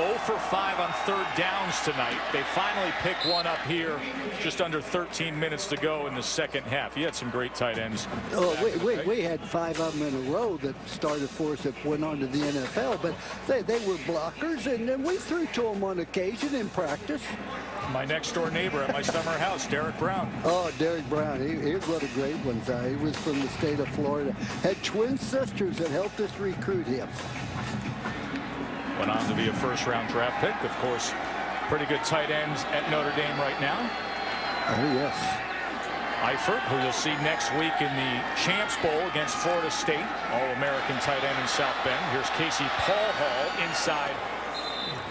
0 for 5 on third downs tonight. They finally pick one up here just under 13 minutes to go in the second half. He had some great tight ends. Oh, we had 5 of them in a row that started for us that went on to the NFL, but they were blockers, and then we threw to them on occasion in practice. My next door neighbor at my summer house, Derek Brown. Oh, Derek Brown. Here's what a great one. He was from the state of Florida. Had twin sisters that helped us recruit him. Went on to be a first-round draft pick. Of course, pretty good tight ends at Notre Dame right now. Oh, yes. Eifert, who you'll see next week in the Champs Bowl against Florida State. All-American tight end in South Bend. Here's Casey Paul Hall inside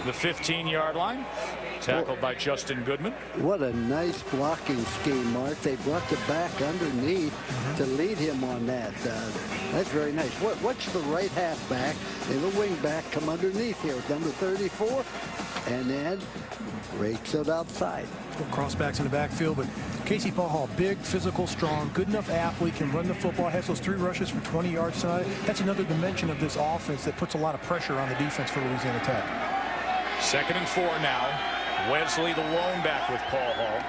the 15-yard line. Tackled by Justin Goodman. What a nice blocking scheme, Mark. They brought the back underneath to lead him on that. That's very nice. Watch the right halfback and the wing back come underneath here. Number 34, and then rakes it outside. Crossbacks in the backfield, but Casey Paul Hall, big, physical, strong, good enough athlete, can run the football, has those 3 rushes for 20 yards tonight. That's another dimension of this offense that puts a lot of pressure on the defense for Louisiana Tech. 2nd and 4 now. Wesley the lone back with Paul Hall.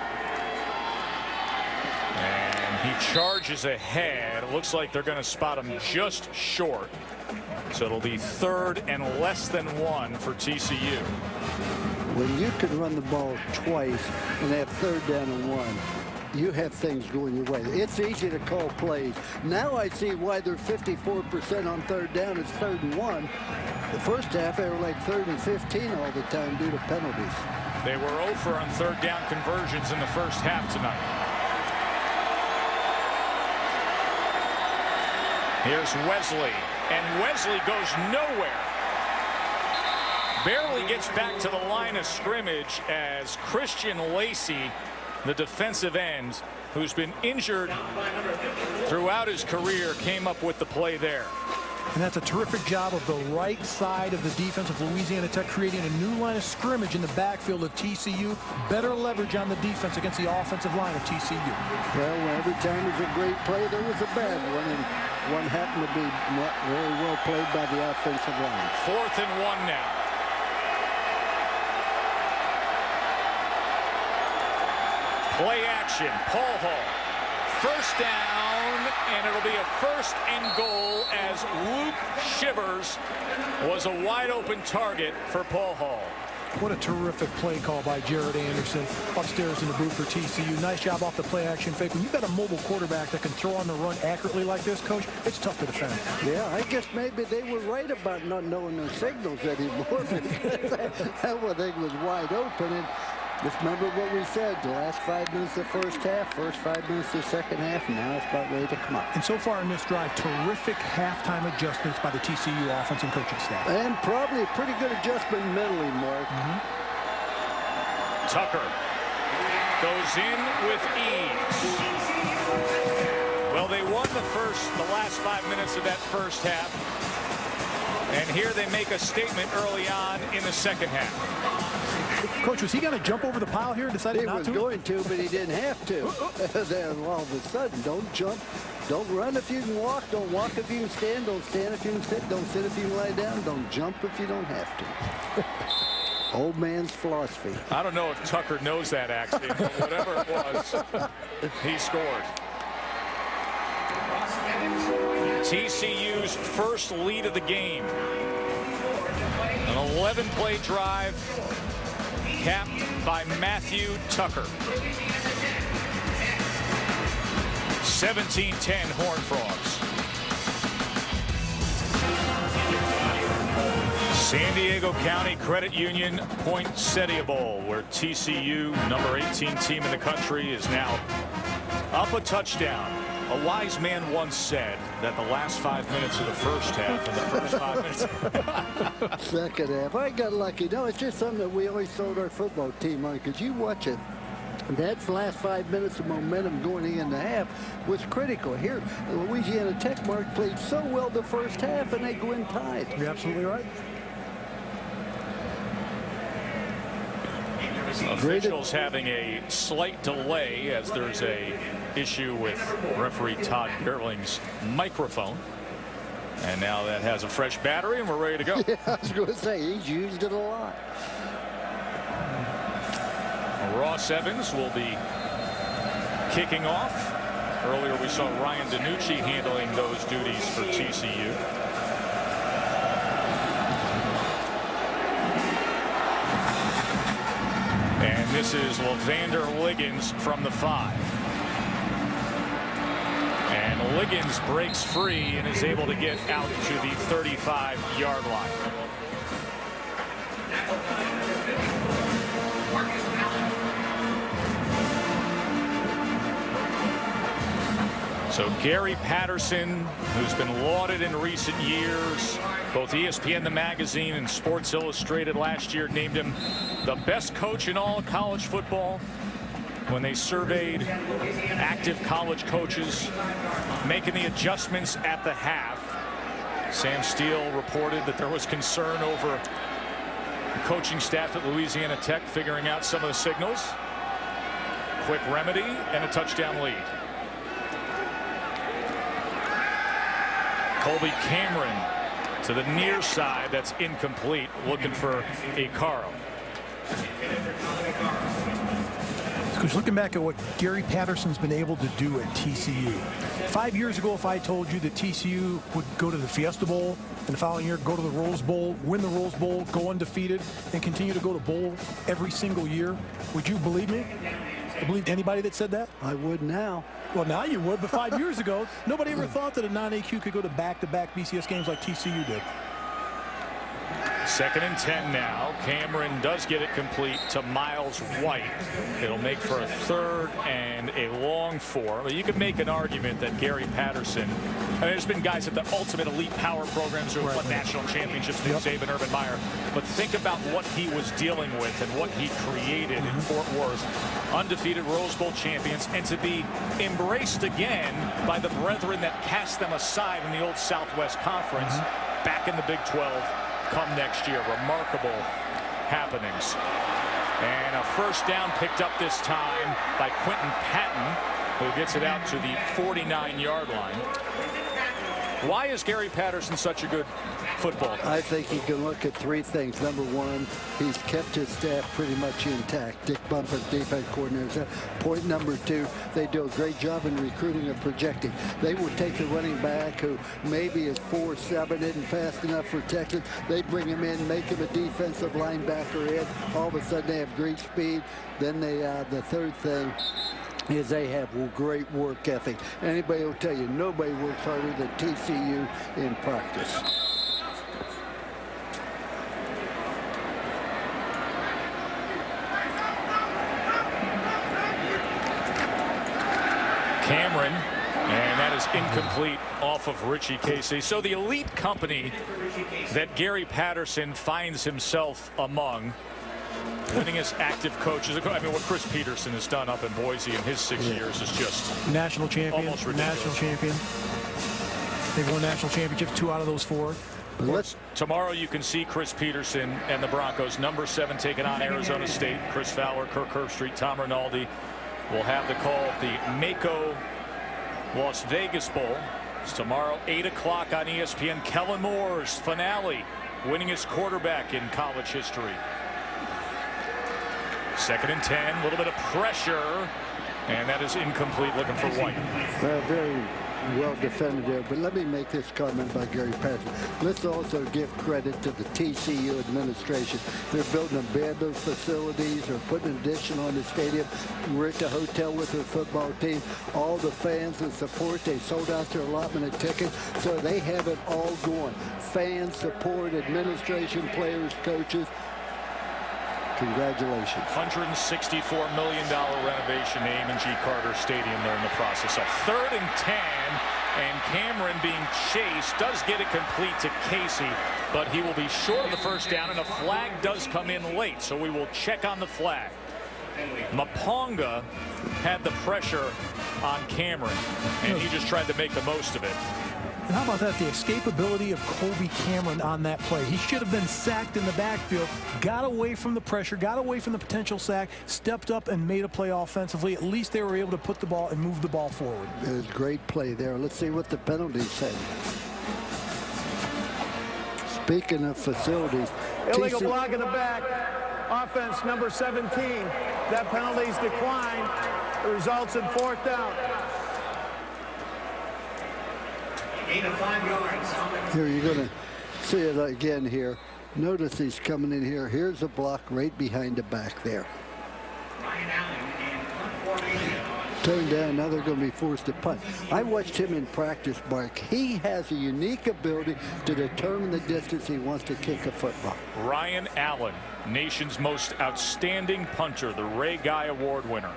And he charges ahead. It looks like they're going to spot him just short. So it'll be 3rd and less than 1 for TCU. When you can run the ball twice and have 3rd down and 1, you have things going your way. It's easy to call plays. Now I see why they're 54% on 3rd down. It's 3rd and 1. The first half, they were like 3rd and 15 all the time due to penalties. They were 0 for on 3rd down conversions in the first half tonight. Here's Wesley, and Wesley goes nowhere. Barely gets back to the line of scrimmage as Christian Lacey, the defensive end, who's been injured throughout his career, came up with the play there. And that's a terrific job of the right side of the defense of Louisiana Tech, creating a new line of scrimmage in the backfield of TCU. Better leverage on the defense against the offensive line of TCU. Well, every time there's a great play, there was a bad one, and one happened to be not very well played by the offensive line. 4th and 1 now. Play action. Paul Hall. 1st down, and it'll be a 1st and goal as Luke Shivers was a wide open target for Paul Hall. What a terrific play call by Jared Anderson upstairs in the booth for TCU. Nice job off the play action fake. When you've got a mobile quarterback that can throw on the run accurately like this, Coach, it's tough to defend. Yeah, I guess maybe they were right about not knowing the signals anymore. That one thing was wide open. And just remember what we said, the last 5 minutes of the first half, first 5 minutes of the second half, and now it's about ready to come up. And so far in this drive, terrific halftime adjustments by the TCU offense and coaching staff. And probably a pretty good adjustment mentally, Mark. Tucker goes in with ease. Well, they won the last 5 minutes of that first half. And here they make a statement early on in the second half. Coach, was he going to jump over the pile here and decided not to? He was going to, but he didn't have to. Then all of a sudden, don't jump. Don't run if you can walk. Don't walk if you can stand. Don't stand if you can sit. Don't sit if you can lie down. Don't jump if you don't have to. Old man's philosophy. I don't know if Tucker knows that actually, but whatever it was, he scored. TCU's first lead of the game. An 11-play drive capped by Matthew Tucker. 17-10 Horned Frogs. San Diego County Credit Union Poinsettia Bowl, where TCU, number 18 team in the country, is now up a touchdown. A wise man once said that the last 5 minutes of the first half and the first 5 minutes. Second half. I got lucky. No, it's just something that we always sold our football team on, because you watch it. That last 5 minutes of momentum going in the half was critical. Here, Louisiana Tech, Mark, played so well the first half, and they go in tied. You're absolutely right. Officials having a slight delay as there's a issue with referee Todd Gerling's microphone. And now that has a fresh battery, and we're ready to go. Yeah, I was going to say, he's used it a lot. Ross Evans will be kicking off. Earlier we saw Ryan DiNucci handling those duties for TCU. And this is Levander Liggins from the 5. And Liggins breaks free and is able to get out to the 35-yard line. So Gary Patterson, who's been lauded in recent years, both ESPN, the magazine, and Sports Illustrated last year named him the best coach in all of college football when they surveyed active college coaches making the adjustments at the half. Sam Steele reported that there was concern over the coaching staff at Louisiana Tech figuring out some of the signals. Quick remedy and a touchdown lead. Colby Cameron to the near side. That's incomplete. Looking for a Carl. Because looking back at what Gary Patterson's been able to do at TCU. 5 years ago, if I told you that TCU would go to the Fiesta Bowl and the following year go to the Rose Bowl, win the Rose Bowl, go undefeated, and continue to go to bowl every single year, would you believe me? I believe anybody that said that? I would now. Well, now you would, but 5 years ago, nobody ever thought that a non-AQ could go to back-to-back BCS games like TCU did. 2nd and 10 now. Cameron does get it complete to Miles White. It'll make for a 3rd and a long 4. But you could make an argument that Gary Patterson, I mean, there's been guys at the ultimate elite power programs who have won national championships, Nick Saban, Urban Meyer. But think about what he was dealing with and what he created in Fort Worth. Undefeated Rose Bowl champions, and to be embraced again by the brethren that cast them aside in the old Southwest Conference back in the Big 12 come next year. Remarkable happenings. And a 1st down picked up this time by Quentin Patton, who gets it out to the 49-yard line. Why is Gary Patterson such a good football coach? I think he can look at 3 things. Number 1, he's kept his staff pretty much intact. Dick Bumper, defense coordinator. Point number 2, they do a great job in recruiting and projecting. They will take a running back who maybe is 4'7", isn't fast enough for Texas. They bring him in, make him a defensive linebacker in. All of a sudden they have great speed. Then they, the 3rd thing is they have great work ethic. Anybody will tell you nobody works harder than TCU in practice. Cameron, and that is incomplete off of Richie Casey. So the elite company that Gary Patterson finds himself among, winningest active coaches. I mean, what Chris Peterson has done up in Boise in his 6 years is just national champion. Almost ridiculous. National champion. They've won national championships 2 out of those 4. Tomorrow you can see Chris Peterson and the Broncos, number 7, taking on Arizona State. Chris Fowler, Kirk Herbstreit, Tom Rinaldi will have the call of the Mako Las Vegas Bowl. It's tomorrow, 8 o'clock on ESPN. Kellen Moore's finale, winningest quarterback in college history. 2nd and 10, a little bit of pressure, and that is incomplete. Looking for White. Very well defended there, but let me make this comment about Gary Patterson. Let's also give credit to the TCU administration. They're building a brand new facilities. They're putting an addition on the stadium. We're at the hotel with their football team. All the fans and support, they sold out their allotment of tickets, so they have it all going. Fans, support, administration, players, coaches. Congratulations. $164 million renovation, A&G Carter Stadium. They're in the process. A 3rd and 10, and Cameron being chased does get it complete to Casey, but he will be short of the 1st down, and a flag does come in late, so we will check on the flag. Maponga had the pressure on Cameron, and he just tried to make the most of it. And how about that, the escapability of Colby Cameron on that play. He should have been sacked in the backfield, got away from the pressure, got away from the potential sack, stepped up and made a play offensively. At least they were able to put the ball and move the ball forward. It was a great play there. Let's see what the penalty said. Speaking of facilities, Illegal block in the back. Offense number 17. That penalty's declined. It results in 4th down. Gain of 5 yards. Here you're going to see it again here. Notice he's coming in here. Here's a block right behind the back there. Ryan Allen in punt formation. Turned down, now they're going to be forced to punt. I watched him in practice, Mark. He has a unique ability to determine the distance he wants to kick a football. Ryan Allen, nation's most outstanding punter, the Ray Guy Award winner.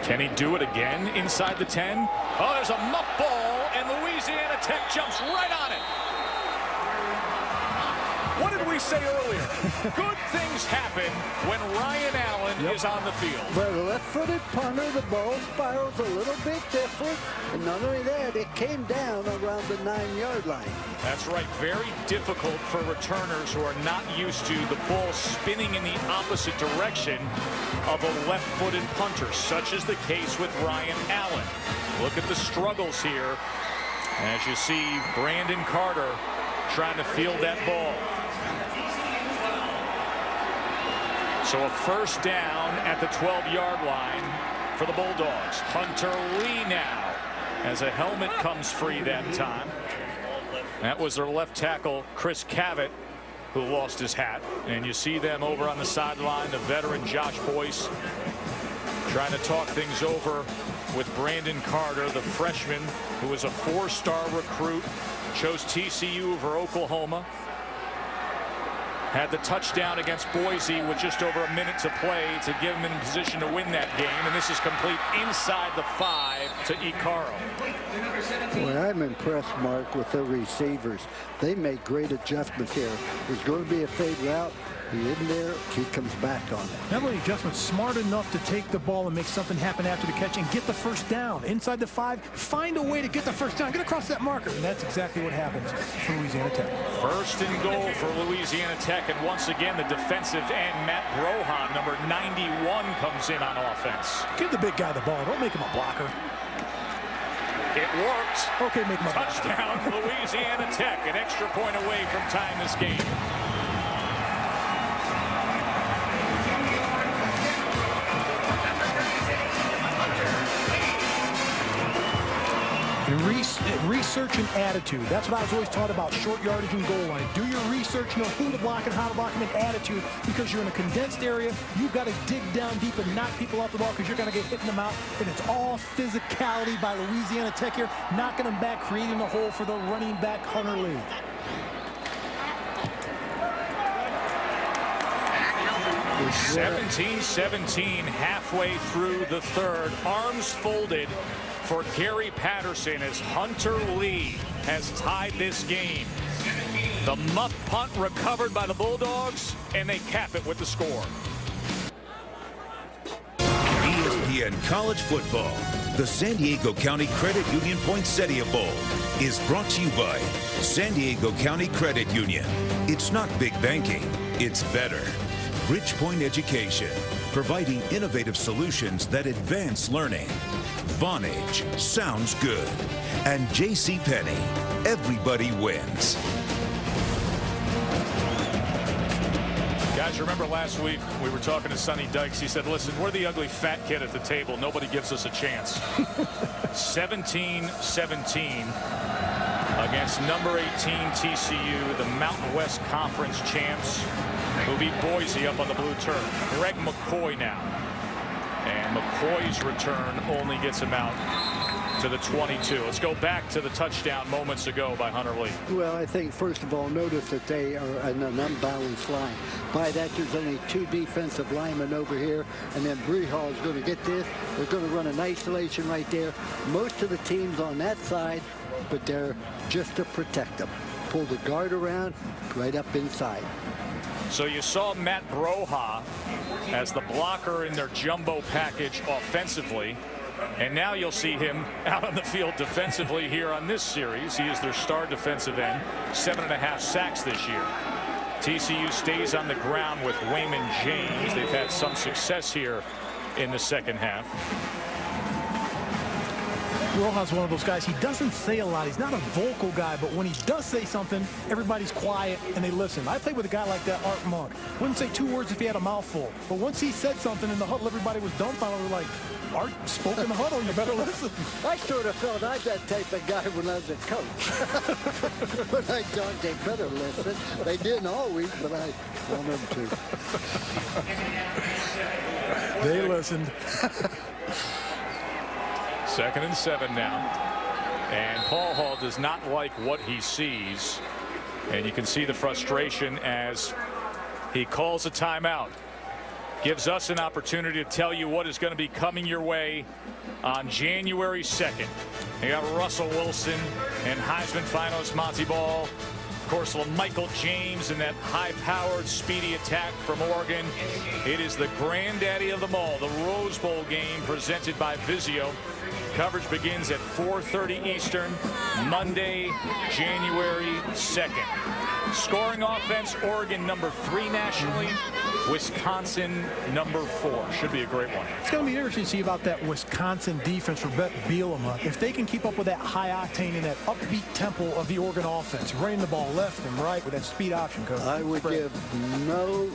Can he do it again inside the 10? Oh, there's a muff ball, and Louisiana Tech jumps right on it. What did we say earlier? Good things happen when Ryan Allen is on the field. But a left-footed punter, the ball spirals a little bit different. And not only that, it came down around the 9-yard line. That's right. Very difficult for returners who are not used to the ball spinning in the opposite direction of a left-footed punter, such is the case with Ryan Allen. Look at the struggles here as you see Brandon Carter trying to field that ball. So a first down at the 12-yard line for the Bulldogs. Hunter Lee now as a helmet comes free that time. That was their left tackle, Chris Cavett, who lost his hat. And you see them over on the sideline, the veteran Josh Boyce trying to talk things over with Brandon Carter, the freshman who was a 4-star recruit, chose TCU over Oklahoma. Had the touchdown against Boise with just over a minute to play to give him in position to win that game. And this is complete inside the 5 to Icaro. Boy, I'm impressed, Mark, with the receivers. They make great adjustments here. There's going to be a fade route. He's in there. He comes back on it. Not only adjustment, smart enough to take the ball and make something happen after the catch and get the first down. Inside the 5, find a way to get the first down. Get across that marker. And that's exactly what happens for Louisiana Tech. First and goal for Louisiana Tech. And once again, the defensive end, Matt Brohan, number 91, comes in on offense. Give the big guy the ball. Don't make him a blocker. It worked. Okay, make him a touchdown, Louisiana Tech. An extra point away from tying this game. Research and attitude. That's what I was always taught about short yardage and goal line. Do your research, know who to block and how to block them, and attitude, because you're in a condensed area. You've got to dig down deep and knock people off the ball because you're going to get hitting them out. And it's all physicality by Louisiana Tech here, knocking them back, creating a hole for the running back, Hunter Lee. It's 17-17 halfway through the third. Arms folded for Gary Patterson as Hunter Lee has tied this game. The muff punt recovered by the Bulldogs, and they cap it with the score. ESPN College Football, the San Diego County Credit Union Poinsettia Bowl, is brought to you by San Diego County Credit Union. It's not big banking, it's better. Bridgepoint Education, providing innovative solutions that advance learning. Vonage, sounds good. And JCPenney, everybody wins. Guys, remember last week we were talking to Sonny Dykes. He said, listen, we're the ugly fat kid at the table. Nobody gives us a chance. 17-17 against number 18 TCU, the Mountain West Conference champs, who beat Boise up on the blue turf. Greg McCoy now. And McCoy's return only gets him out to the 22. Let's go back to the touchdown moments ago by Hunter Lee. Well, I think, first of all, notice that they are in an unbalanced line. By that, there's only 2 defensive linemen over here, and then Brehall is going to get this. They're going to run an isolation right there. Most of the teams on that side, but they're just to protect them. Pull the guard around, right up inside. So you saw Matt Broha as the blocker in their jumbo package offensively. And now you'll see him out on the field defensively here on this series. He is their star defensive end, 7.5 sacks this year. TCU stays on the ground with Wayman James. They've had some success here in the second half. Rojas is one of those guys. He doesn't say a lot. He's not a vocal guy, but when he does say something, everybody's quiet and they listen. I played with a guy like that, Art Monk. Wouldn't say 2 words if he had a mouthful. But once he said something in the huddle, everybody was dumbfounded. We're like, Art spoke in the huddle, you better listen. I sort of felt I'm that type of guy when I was a coach. When I talked, they better listen. They didn't always, but I want them to. They listened. 2nd and 7 now. And Paul Hall does not like what he sees. And you can see the frustration as he calls a timeout. Gives us an opportunity to tell you what is going to be coming your way on January 2nd. You got Russell Wilson and Heisman finalist Monty Ball. Of course, Michael James in that high-powered, speedy attack from Oregon. It is the granddaddy of them all, the Rose Bowl game presented by Vizio. Coverage begins at 4:30 Eastern, Monday, January 2nd. Scoring offense, Oregon #3 nationally, Wisconsin #4. Should be a great one. It's going to be interesting to see about that Wisconsin defense for Brett Bielema. If they can keep up with that high octane and that upbeat tempo of the Oregon offense, running the ball left and right with that speed option, Coach. I would give no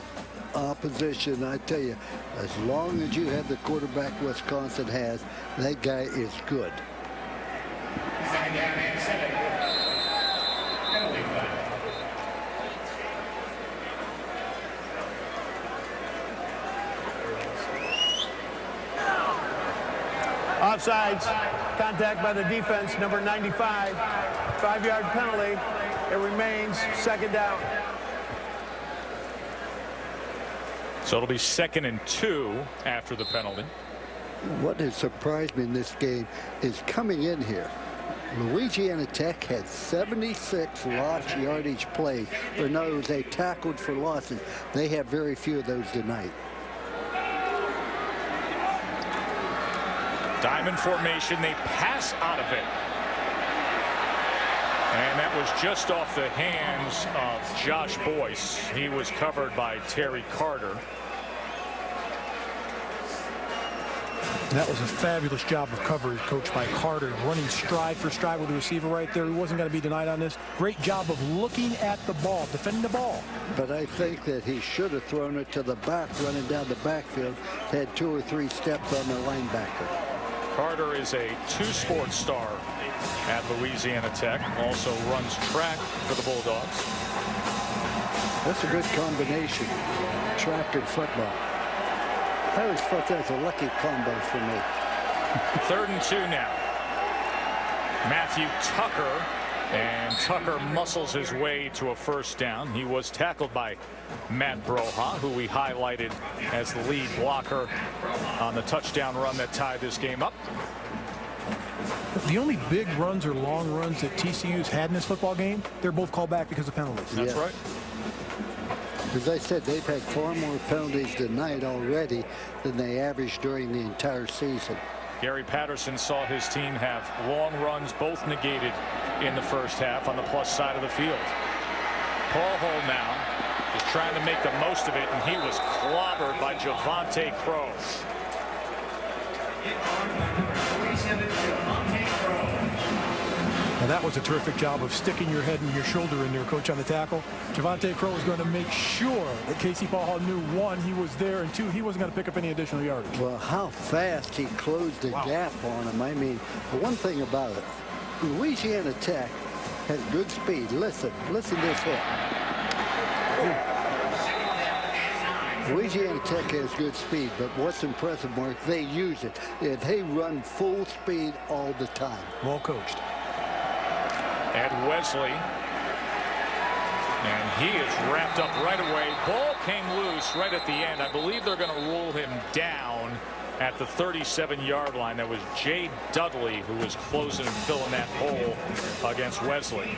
opposition. I tell you, as long as you have the quarterback Wisconsin has, that guy is good. Second down and 7. Penalty flag. Offsides, contact by the defense, number 95, 5-yard penalty. It remains 2nd down. So it'll be 2nd and 2 after the penalty. What has surprised me in this game is coming in here. Louisiana Tech had 76 lost yardage plays. Or in other words, they tackled for losses. They have very few of those tonight. Diamond formation, they pass out of it. And that was just off the hands of Josh Boyce. He was covered by Terry Carter. That was a fabulous job of coverage, coached by Carter, running stride for stride with the receiver right there. He wasn't going to be denied on this. Great job of looking at the ball, defending the ball. But I think that he should have thrown it to the back, running down the backfield. Had 2 or 3 steps on the linebacker. Carter is a 2-sport star at Louisiana Tech. Also runs track for the Bulldogs. That's a good combination, track and football. I always thought that was a lucky combo for me. 3rd and 2 now. Matthew Tucker. And Tucker muscles his way to a 1st down. He was tackled by Matt Broha, who we highlighted as the lead blocker on the touchdown run that tied this game up. The only big runs or long runs that TCU's had in this football game, they're both called back because of penalties. That's right. As I said, they've had far more penalties tonight already than they averaged during the entire season. Gary Patterson saw his team have long runs, both negated in the 1st half on the plus side of the field. Paul Hall now is trying to make the most of it, and he was clobbered by Javante Crowe. Now that was a terrific job of sticking your head and your shoulder in there, Coach, on the tackle. Javante Crowe was going to make sure that Casey Paul Hall knew, 1, he was there, and 2, he wasn't going to pick up any additional yardage. Well, how fast he closed the gap on him. I mean, the one thing about it, Louisiana Tech has good speed. Listen to this hit. Louisiana Tech has good speed, but what's impressive, Mark, they use it. They run full speed all the time. Well coached. Ed Wesley. And he is wrapped up right away. Ball came loose right at the end. I believe they're going to rule him down at the 37-yard line. That was Jay Dudley who was closing and filling that hole against Wesley.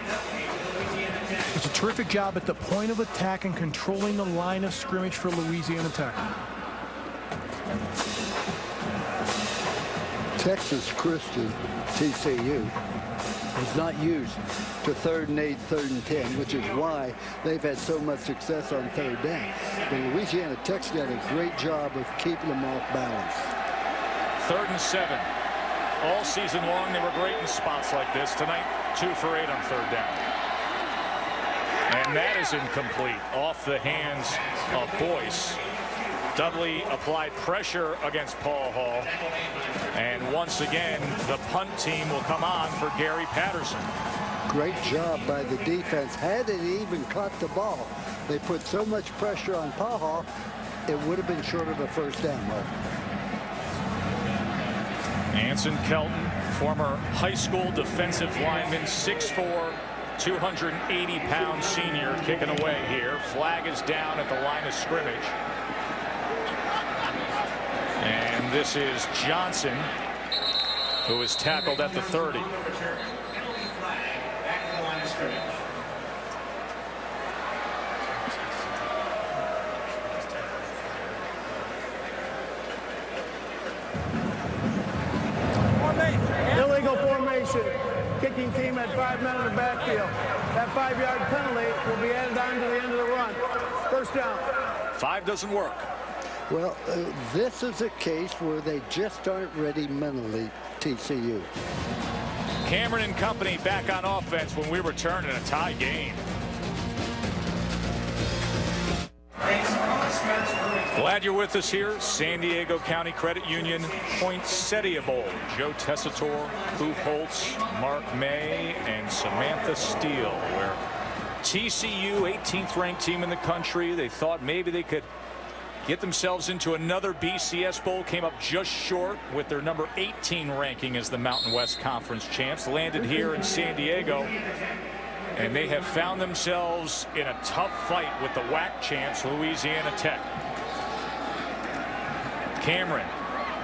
It's a terrific job at the point of attack and controlling the line of scrimmage for Louisiana Tech. Texas Christian, TCU, is not used to 3rd and 8, 3rd and 10, which is why they've had so much success on 3rd down. But Louisiana Tech's done a great job of keeping them off balance. 3rd and 7. All season long, they were great in spots like this. Tonight, 2 for 8 on 3rd down. And that is incomplete. Off the hands of Boyce. Dudley applied pressure against Paul Hall. And once again, the punt team will come on for Gary Patterson. Great job by the defense. Had it even caught the ball, they put so much pressure on Paul Hall, it would have been short of a 1st down mark. Anson Kelton, former high school defensive lineman, 6'4", 280-pound senior, kicking away here. Flag is down at the line of scrimmage. And this is Johnson, who is tackled at the 30. Illegal formation. Kicking team at 5 men in the backfield. That 5-yard penalty will be added on to the end of the run. 1st down. 5 doesn't work. Well, this is a case where they just aren't ready mentally, TCU. Cameron and company back on offense when we return in a tie game. Glad you're with us here. San Diego County Credit Union Poinsettia Bowl. Joe Tessitore, Pooh Holtz, Mark May, and Samantha Steele, where TCU, 18th ranked team in the country, they thought maybe they could get themselves into another BCS Bowl. Came up just short with their number 18 ranking as the Mountain West Conference champs. Landed here in San Diego, and they have found themselves in a tough fight with the WAC champs, Louisiana Tech. Cameron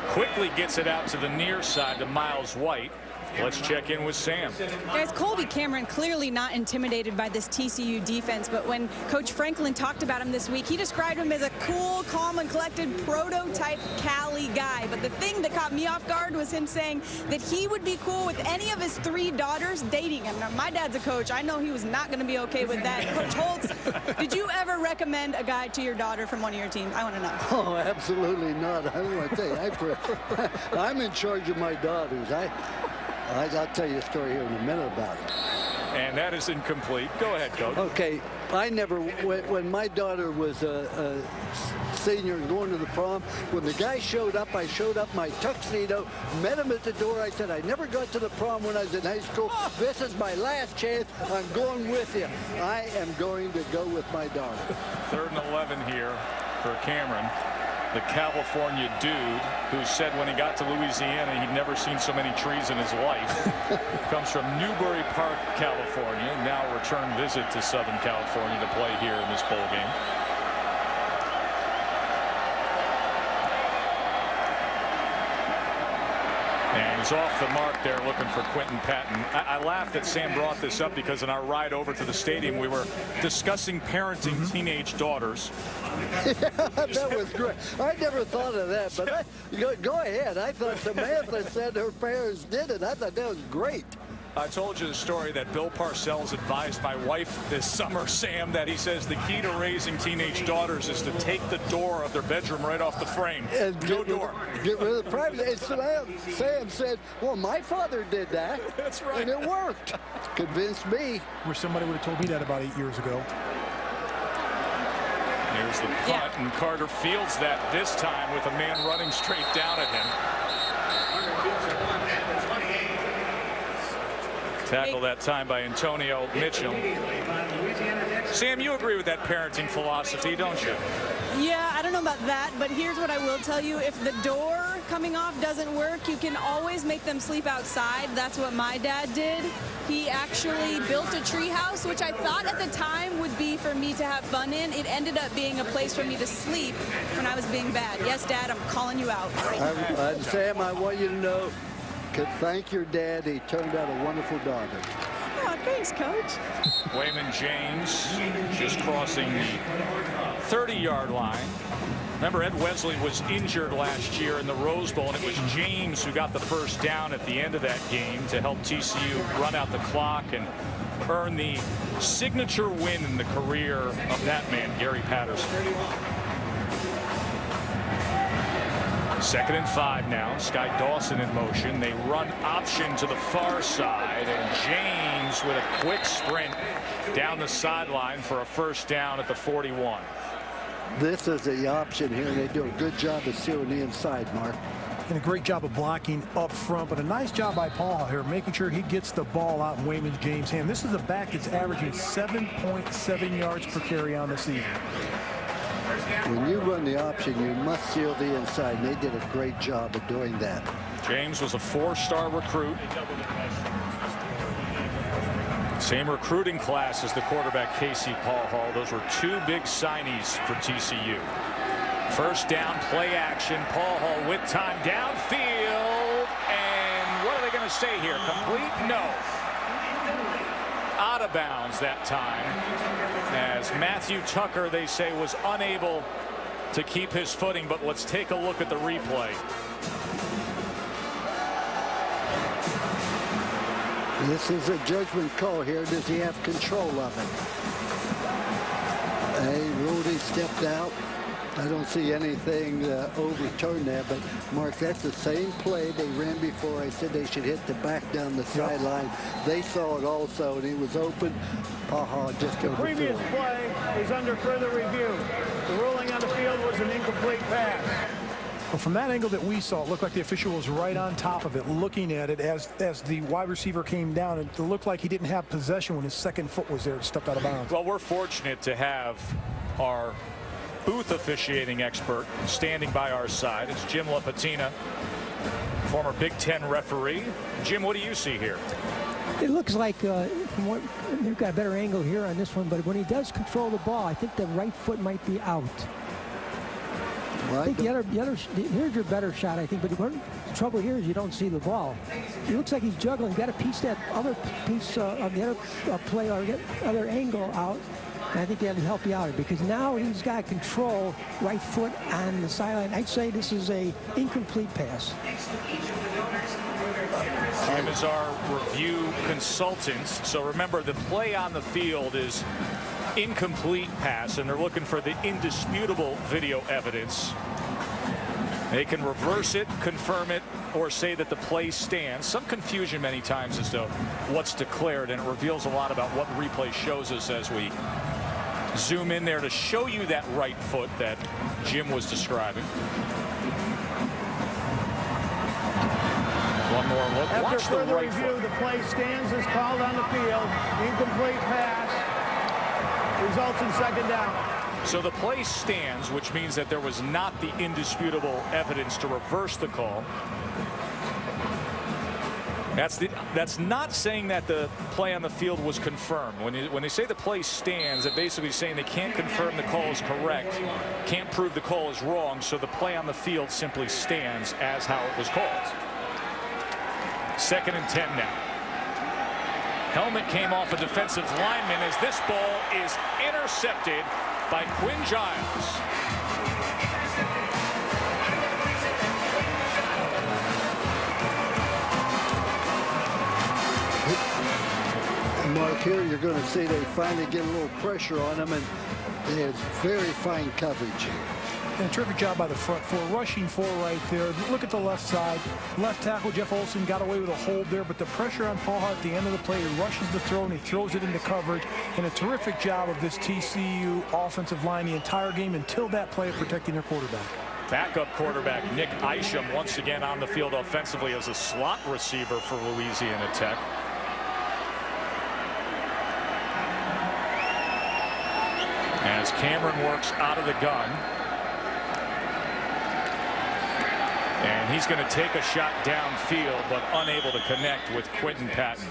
quickly gets it out to the near side to Miles White. Let's check in with Sam. Guys, Colby Cameron clearly not intimidated by this TCU defense, but when Coach Franklin talked about him this week, he described him as a cool, calm, and collected prototype Cali guy. But the thing that caught me off guard was him saying that he would be cool with any of his 3 daughters dating him. Now, my dad's a coach. I know he was not going to be okay with that. Coach Holtz, did you ever recommend a guy to your daughter from one of your teams? I want to know. Oh, absolutely not. I don't want to tell you. I'm in charge of my daughters. I'll tell you a story here in a minute about it. And that is incomplete. Go ahead, Coach. Okay, I never, when my daughter was a senior and going to the prom, when the guy showed up, I showed up my tuxedo, met him at the door. I said, I never got to the prom when I was in high school. This is my last chance. I'm going with you. I am going to go with my daughter. 3rd and 11 here for Cameron. The California dude who said when he got to Louisiana he'd never seen so many trees in his life. Comes from Newbury Park, California. Now return visit to Southern California to play here in this bowl game. And he's off the mark there looking for Quentin Patton. I laughed that Sam brought this up because in our ride over to the stadium we were discussing parenting teenage daughters. Yeah, that was great. I never thought of that, but go ahead. I thought Samantha said her parents did it. I thought that was great. I told you the story that Bill Parcells advised my wife this summer, Sam, that he says the key to raising teenage daughters is to take the door of their bedroom right off the frame. And no door. Get rid of the privacy. Sam said, well, my father did that. That's right. And it worked. Convinced me. Wish somebody would have told me that about 8 years ago. Here's the punt, and Carter fields that this time with a man running straight down at him. Tackle that time by Antonio Mitchell. Sam, you agree with that parenting philosophy, don't you? Yeah, I don't know about that, but here's what I will tell you. If the door coming off doesn't work, you can always make them sleep outside. That's what my dad did. He actually built a tree house, which I thought at the time would be for me to have fun in. It ended up being a place for me to sleep when I was being bad. Yes, Dad, I'm calling you out. Sam, I want you to know, thank your dad. He turned out a wonderful daughter. Oh, thanks, Coach. Wayman James just crossing the 30-yard line. Remember, Ed Wesley was injured last year in the Rose Bowl, and it was James who got the first down at the end of that game to help TCU run out the clock and earn the signature win in the career of that man, Gary Patterson. 2nd and 5 now. Sky Dawson in motion. They run option to the far side, and James with a quick sprint down the sideline for a first down at the 41. This is the option here, and they do a good job of sealing the inside, Mark. And a great job of blocking up front, but a nice job by Paul here, making sure he gets the ball out in Wayman James' hand. This is a back that's averaging 7.7 yards per carry on the season. When you run the option, you must seal the inside, and they did a great job of doing that. James was a 4-star recruit. Same recruiting class as the quarterback Casey Paul Hall. Those were 2 big signees for TCU. First down, play action. Paul Hall with time downfield. And what are they going to say here? Complete? No. Out of bounds that time, as Matthew Tucker, they say, was unable to keep his footing. But let's take a look at the replay. This is a judgment call here. Does he have control of it? Hey, Rudy stepped out. I don't see anything overturned there, but Mark, that's the same play they ran before. I said they should hit the back down the sideline. They saw it also, and he was open. Just go. The previous play is under further review. The ruling on the field was an incomplete pass. Well, from that angle that we saw, it looked like the official was right on top of it, looking at it as the wide receiver came down. It looked like he didn't have possession when his second foot was there and stepped out of bounds. Well, we're fortunate to have our booth officiating expert standing by our side. It's Jim Lapatina, former Big Ten referee. Jim, what do you see here? It looks like they've got a better angle here on this one, but when he does control the ball, I think the right foot might be out. Well, I think here's your better shot, I think, but the trouble here is you don't see the ball. It looks like he's juggling. Got to piece that other piece of the other play or get other angle out. And I think that'll help you out because now he's got control, right foot on the sideline. I'd say this is a incomplete pass. Jim is our review consultant. So remember, the play on the field is incomplete pass, and they're looking for the indisputable video evidence. They can reverse it, confirm it, or say that the play stands. Some confusion many times as to what's declared, and it reveals a lot about what replay shows us as we zoom in there to show you that right foot that Jim was describing. One more look. After Watch the further right review, foot. the play stands as called on the field. Incomplete pass results in second down. So the play stands, which means that there was not the indisputable evidence to reverse the call. That's not saying that the play on the field was confirmed. When they say the play stands, they're basically saying they can't confirm the call is correct, can't prove the call is wrong, so the play on the field simply stands as how it was called. 2nd and 10 now. Helmet came off a defensive lineman as this ball is intercepted by Quinn Giles. Mark, here you're going to see they finally get a little pressure on them, and there's very fine coverage. And a terrific job by the front four, rushing four right there. Look at the left side. Left tackle Jeff Olson got away with a hold there, but the pressure on Paul Hart at the end of the play, he rushes the throw and he throws it into coverage. And a terrific job of this TCU offensive line the entire game until that play of protecting their quarterback. Backup quarterback Nick Isham once again on the field offensively as a slot receiver for Louisiana Tech. As Cameron works out of the gun. And he's going to take a shot downfield, but unable to connect with Quinton Patton.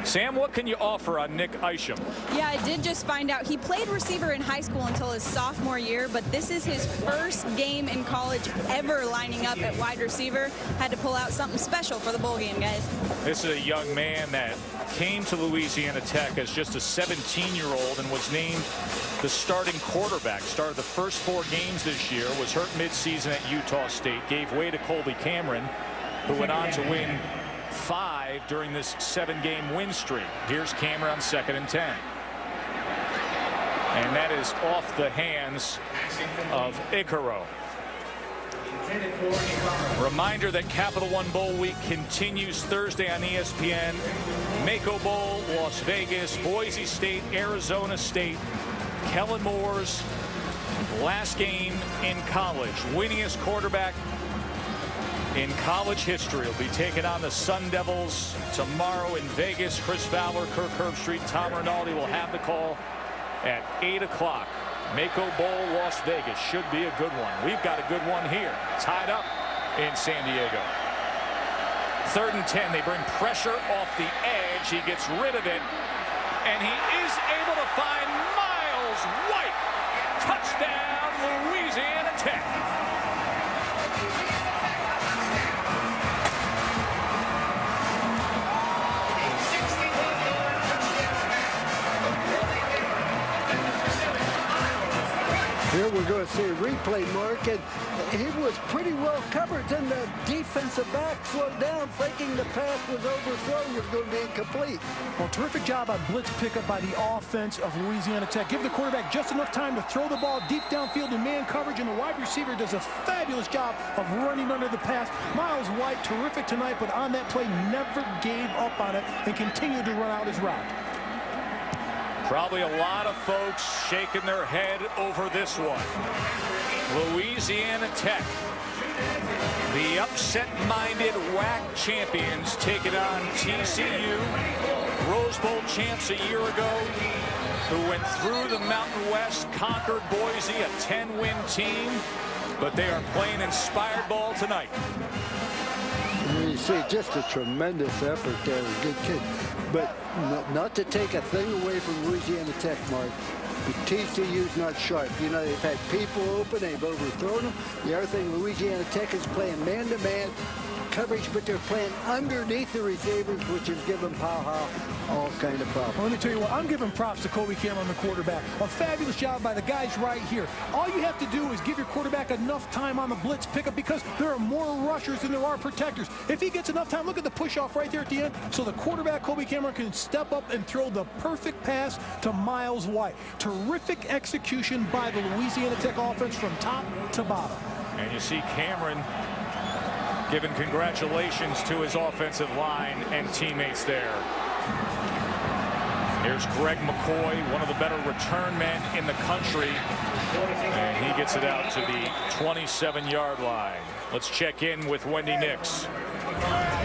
Sam, what can you offer on Nick Isham? Yeah, I did just find out he played receiver in high school until his sophomore year, but this is his first game in college ever lining up at wide receiver. Had to pull out something special for the bowl game, guys. This is a young man that came to Louisiana Tech as just a 17-year-old and was named the starting quarterback. Started the first 4 games this year, was hurt midseason at Utah State, gave way to Colby Cameron, who went on to win 5 during this 7-game win streak. Here's Cameron on 2nd and 10. And that is off the hands of Icaro. Reminder that Capital One Bowl week continues Thursday on ESPN. Mako Bowl, Las Vegas, Boise State, Arizona State. Kellen Moore's last game in college. Winningest quarterback in college history will be taking on the Sun Devils tomorrow in Vegas. Chris Fowler, Kirk Herbstreit, Tom Rinaldi will have the call at 8 o'clock. Mako Bowl, Las Vegas should be a good one. We've got a good one here, tied up in San Diego. 3rd and 10. They bring pressure off the edge. He gets rid of it, and he is able to find Miles White. Touchdown, Louisiana Tech. Here we're going to see a replay, Mark, and he was pretty well covered. Then the defensive back slowed down, thinking the pass was overthrown, was going to be incomplete. Well, terrific job on blitz pickup by the offense of Louisiana Tech. Give the quarterback just enough time to throw the ball deep downfield in man coverage, and the wide receiver does a fabulous job of running under the pass. Miles White, terrific tonight, but on that play, never gave up on it and continued to run out his route. Probably a lot of folks shaking their head over this one. Louisiana Tech, the upset-minded WAC champions, taking on TCU, Rose Bowl champs a year ago, who went through the Mountain West, conquered Boise, a 10-win team, but they are playing inspired ball tonight. You see just a tremendous effort there, a good kid. But not to take a thing away from Louisiana Tech, Mark, but TCU's not sharp. You know, they've had people open, they've overthrown them. The other thing, Louisiana Tech is playing man-to-man coverage, but they're playing underneath the receivers, which has given Powell all kind of problems. Well, let me tell you what, I'm giving props to Kobe Cameron, the quarterback. A fabulous job by the guys right here. All you have to do is give your quarterback enough time on the blitz pickup, because there are more rushers than there are protectors. If he gets enough time, look at the push-off right there at the end, so the quarterback, Kobe Cameron, can step up and throw the perfect pass to Miles White. Terrific execution by the Louisiana Tech offense from top to bottom. And you see Cameron giving congratulations to his offensive line and teammates there. Here's Greg McCoy, one of the better return men in the country, and he gets it out to the 27-yard line. Let's check in with Wendy Nix.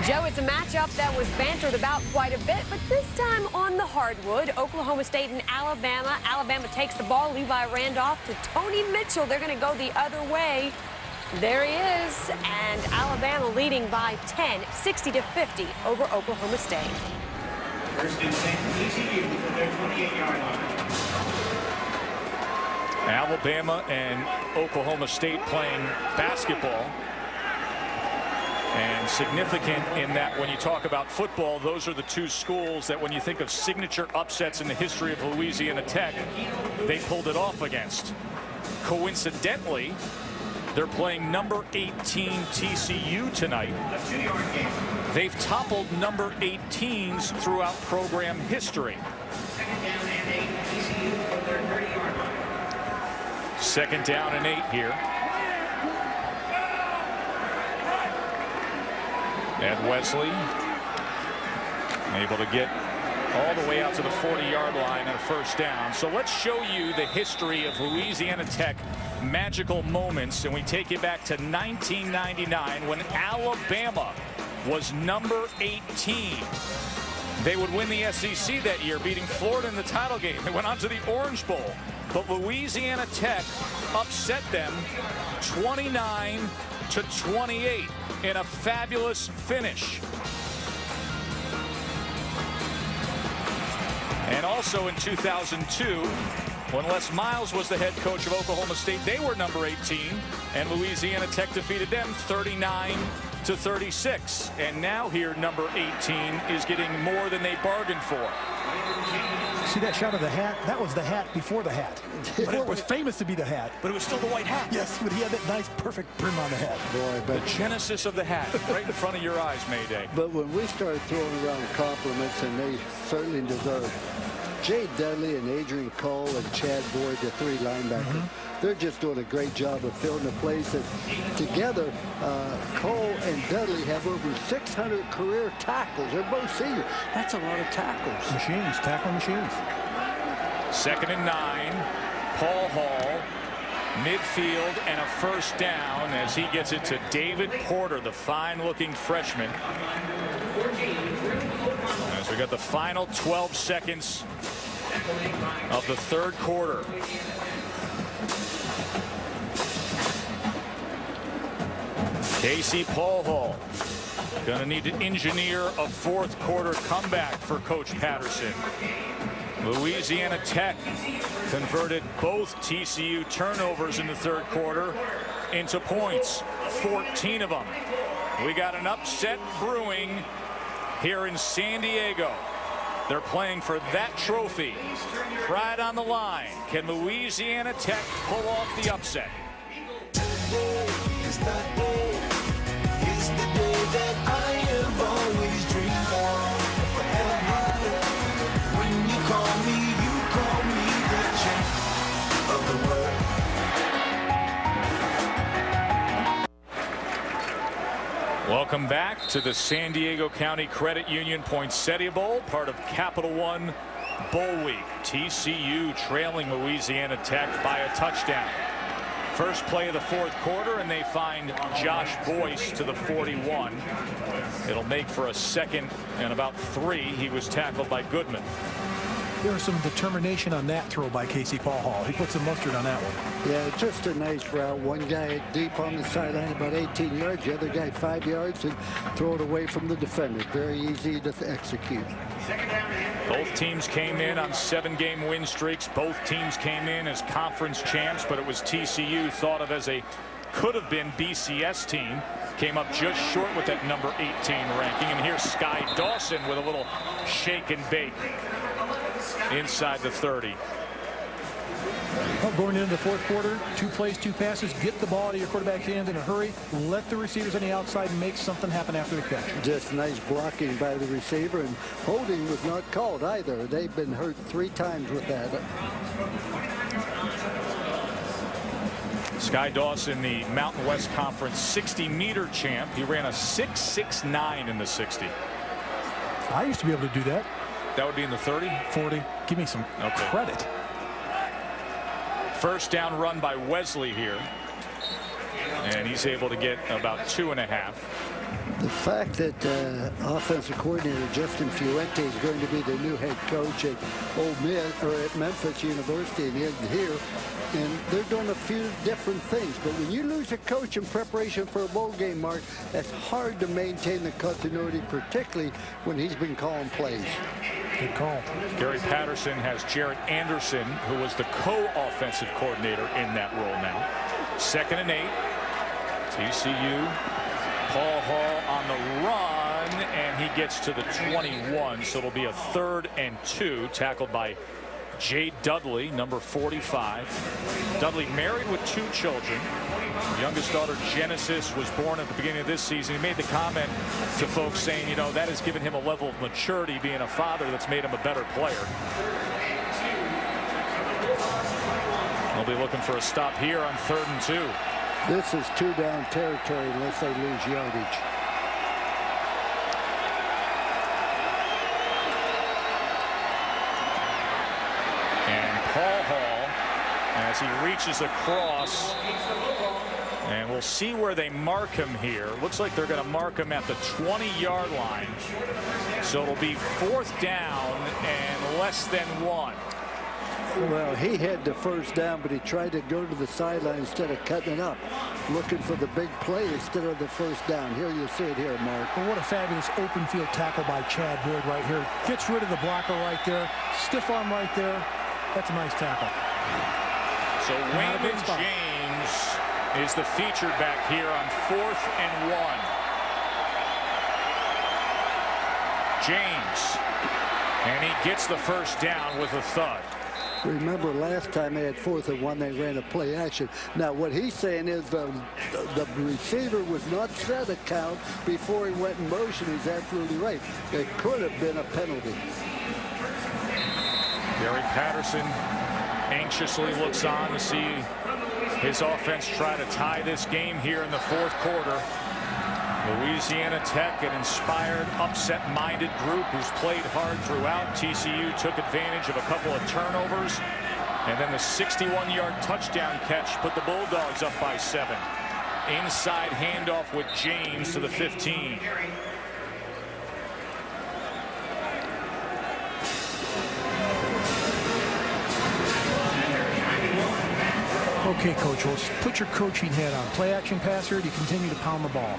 Joe, it's a matchup that was bantered about quite a bit, but this time on the hardwood. Oklahoma State and Alabama. Alabama takes the ball. Levi Randolph to Tony Mitchell. They're going to go the other way. There he is, and Alabama leading by 10, 60-50 over Oklahoma State. First and 10, TCU from their 28-yard line. Alabama and Oklahoma State playing basketball. And significant in that when you talk about football, those are the two schools that when you think of signature upsets in the history of Louisiana Tech, they pulled it off against. Coincidentally, they're playing number 18 TCU tonight. They've toppled number 18s throughout program history. Second down and 8 here. And Wesley able to get all the way out to the 40-yard line and a first down. So let's show you the history of Louisiana Tech magical moments, and we take you back to 1999 when Alabama was number 18. They would win the SEC that year, beating Florida in the title game. They went on to the Orange Bowl, but Louisiana Tech upset them 29-28 in a fabulous finish. And also in 2002, when Les Miles was the head coach of Oklahoma State, they were number 18, and Louisiana Tech defeated them 39-36. And now here, number 18 is getting more than they bargained for. See that shot of the hat? That was the hat before the hat. Before it was famous to be the hat. But it was still the white hat. Yes, but he had that nice, perfect brim on the hat. Boy, but the genesis of the hat, right in front of your eyes, Mayday. But when we started throwing around compliments, and they certainly deserve, Jay Dudley and Adrian Cole and Chad Boyd, the three linebackers. They're just doing a great job of filling the place. And together, Cole and Dudley have over 600 career tackles. They're both seniors. That's a lot of tackles. Machines, tackle machines. 2nd and 9. Paul Hall, midfield, and a first down as he gets it to David Porter, the fine-looking freshman. As we got the final 12 seconds of the 3rd quarter. Casey Paul Hall going to need to engineer a 4th quarter comeback for Coach Patterson. Louisiana Tech converted both TCU turnovers in the 3rd quarter into points, 14 of them. We got an upset brewing here in San Diego. They're playing for that trophy. Pride on the line. Can Louisiana Tech pull off the upset? It's the day that I have always dreamed of forever. When you call me the champ of the world. Welcome back to the San Diego County Credit Union Poinsettia Bowl, part of Capital One Bowl Week. TCU trailing Louisiana Tech by a touchdown. First play of the 4th quarter, and they find Josh Boyce to the 41. It'll make for a 2nd and about 3. He was tackled by Goodman. There was some determination on that throw by Casey Paul Hall. He put some mustard on that one. Yeah, just a nice route. One guy deep on the sideline, about 18 yards. The other guy 5 yards, and throw it away from the defender. Very easy to execute. Both teams came in on 7-game win streaks. Both teams came in as conference champs, but it was TCU, thought of as a could-have-been BCS team. Came up just short with that number 18 ranking. And here's Sky Dawson with a little shake and bake inside the 30. Well, going into the 4th quarter, 2 plays, 2 passes. Get the ball out of your quarterback's hands in a hurry. Let the receivers on the outside make something happen after the catch. Just nice blocking by the receiver, and holding was not called either. They've been hurt 3 times with that. Sky Dawson, the Mountain West Conference 60-meter champ. He ran a 6.69 in the 60. I used to be able to do that. That would be in the 30? 40. Give me some credit. First down run by Wesley here. And he's able to get about 2.5. The fact that offensive coordinator Justin Fuente is going to be the new head coach at at Memphis University and here, and they're doing a few different things. But when you lose a coach in preparation for a bowl game, Mark, that's hard to maintain the continuity, particularly when he's been calling plays. Good call. Gary Patterson has Jarrett Anderson, who was the co-offensive coordinator in that role now. 2nd and 8. TCU. Paul Hall on the run, and he gets to the 21, so it'll be a 3rd and 2, tackled by Jay Dudley, number 45. Dudley married with 2 children. Youngest daughter Genesis was born at the beginning of this season. He made the comment to folks saying, you know, that has given him a level of maturity being a father that's made him a better player. They'll be looking for a stop here on 3rd and 2. This is 2-down territory unless they lose yardage. And Paul Hall, as he reaches across, and we'll see where they mark him here. Looks like they're going to mark him at the 20-yard line. So it'll be 4th down and less than 1. Well, he had the first down, but he tried to go to the sideline instead of cutting it up, looking for the big play instead of the first down. Here you see it here, Mark. Well, what a fabulous open field tackle by Chad Boyd right here. Gets rid of the blocker right there. Stiff arm right there. That's a nice tackle. So Wayman James is the featured back here on 4th and 1. James, and he gets the first down with a thud. Remember last time they had 4th and 1, they ran a play action. Now what he's saying is the receiver was not set a count before he went in motion. He's absolutely right. It could have been a penalty. Gary Patterson anxiously looks on to see his offense try to tie this game here in the fourth quarter. Louisiana Tech, an inspired, upset-minded group who's played hard throughout. TCU took advantage of a couple of turnovers, and then the 61-yard touchdown catch put the Bulldogs up by 7. Inside handoff with James to the 15. Okay, Coach, well, put your coaching hat on. Play action passer, you continue to pound the ball.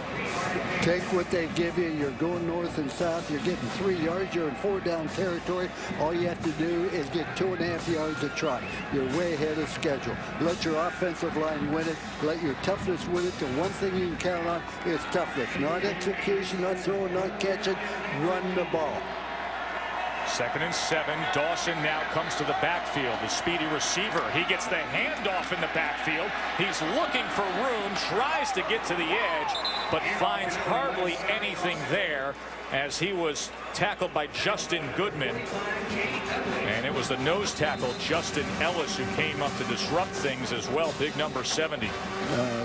Take what they give you. You're going north and south. You're getting 3 yards. You're in 4-down territory. All you have to do is get 2.5 yards a trot. You're way ahead of schedule. Let your offensive line win it. Let your toughness win it. The one thing you can count on is toughness. Not execution, not throwing, not catching. Run the ball. 2nd and 7. Dawson now comes to the backfield. The speedy receiver. He gets the handoff in the backfield. He's looking for room, tries to get to the edge, but finds hardly anything there as he was tackled by Justin Goodman. And it was the nose tackle, Justin Ellis, who came up to disrupt things as well. Big number 70.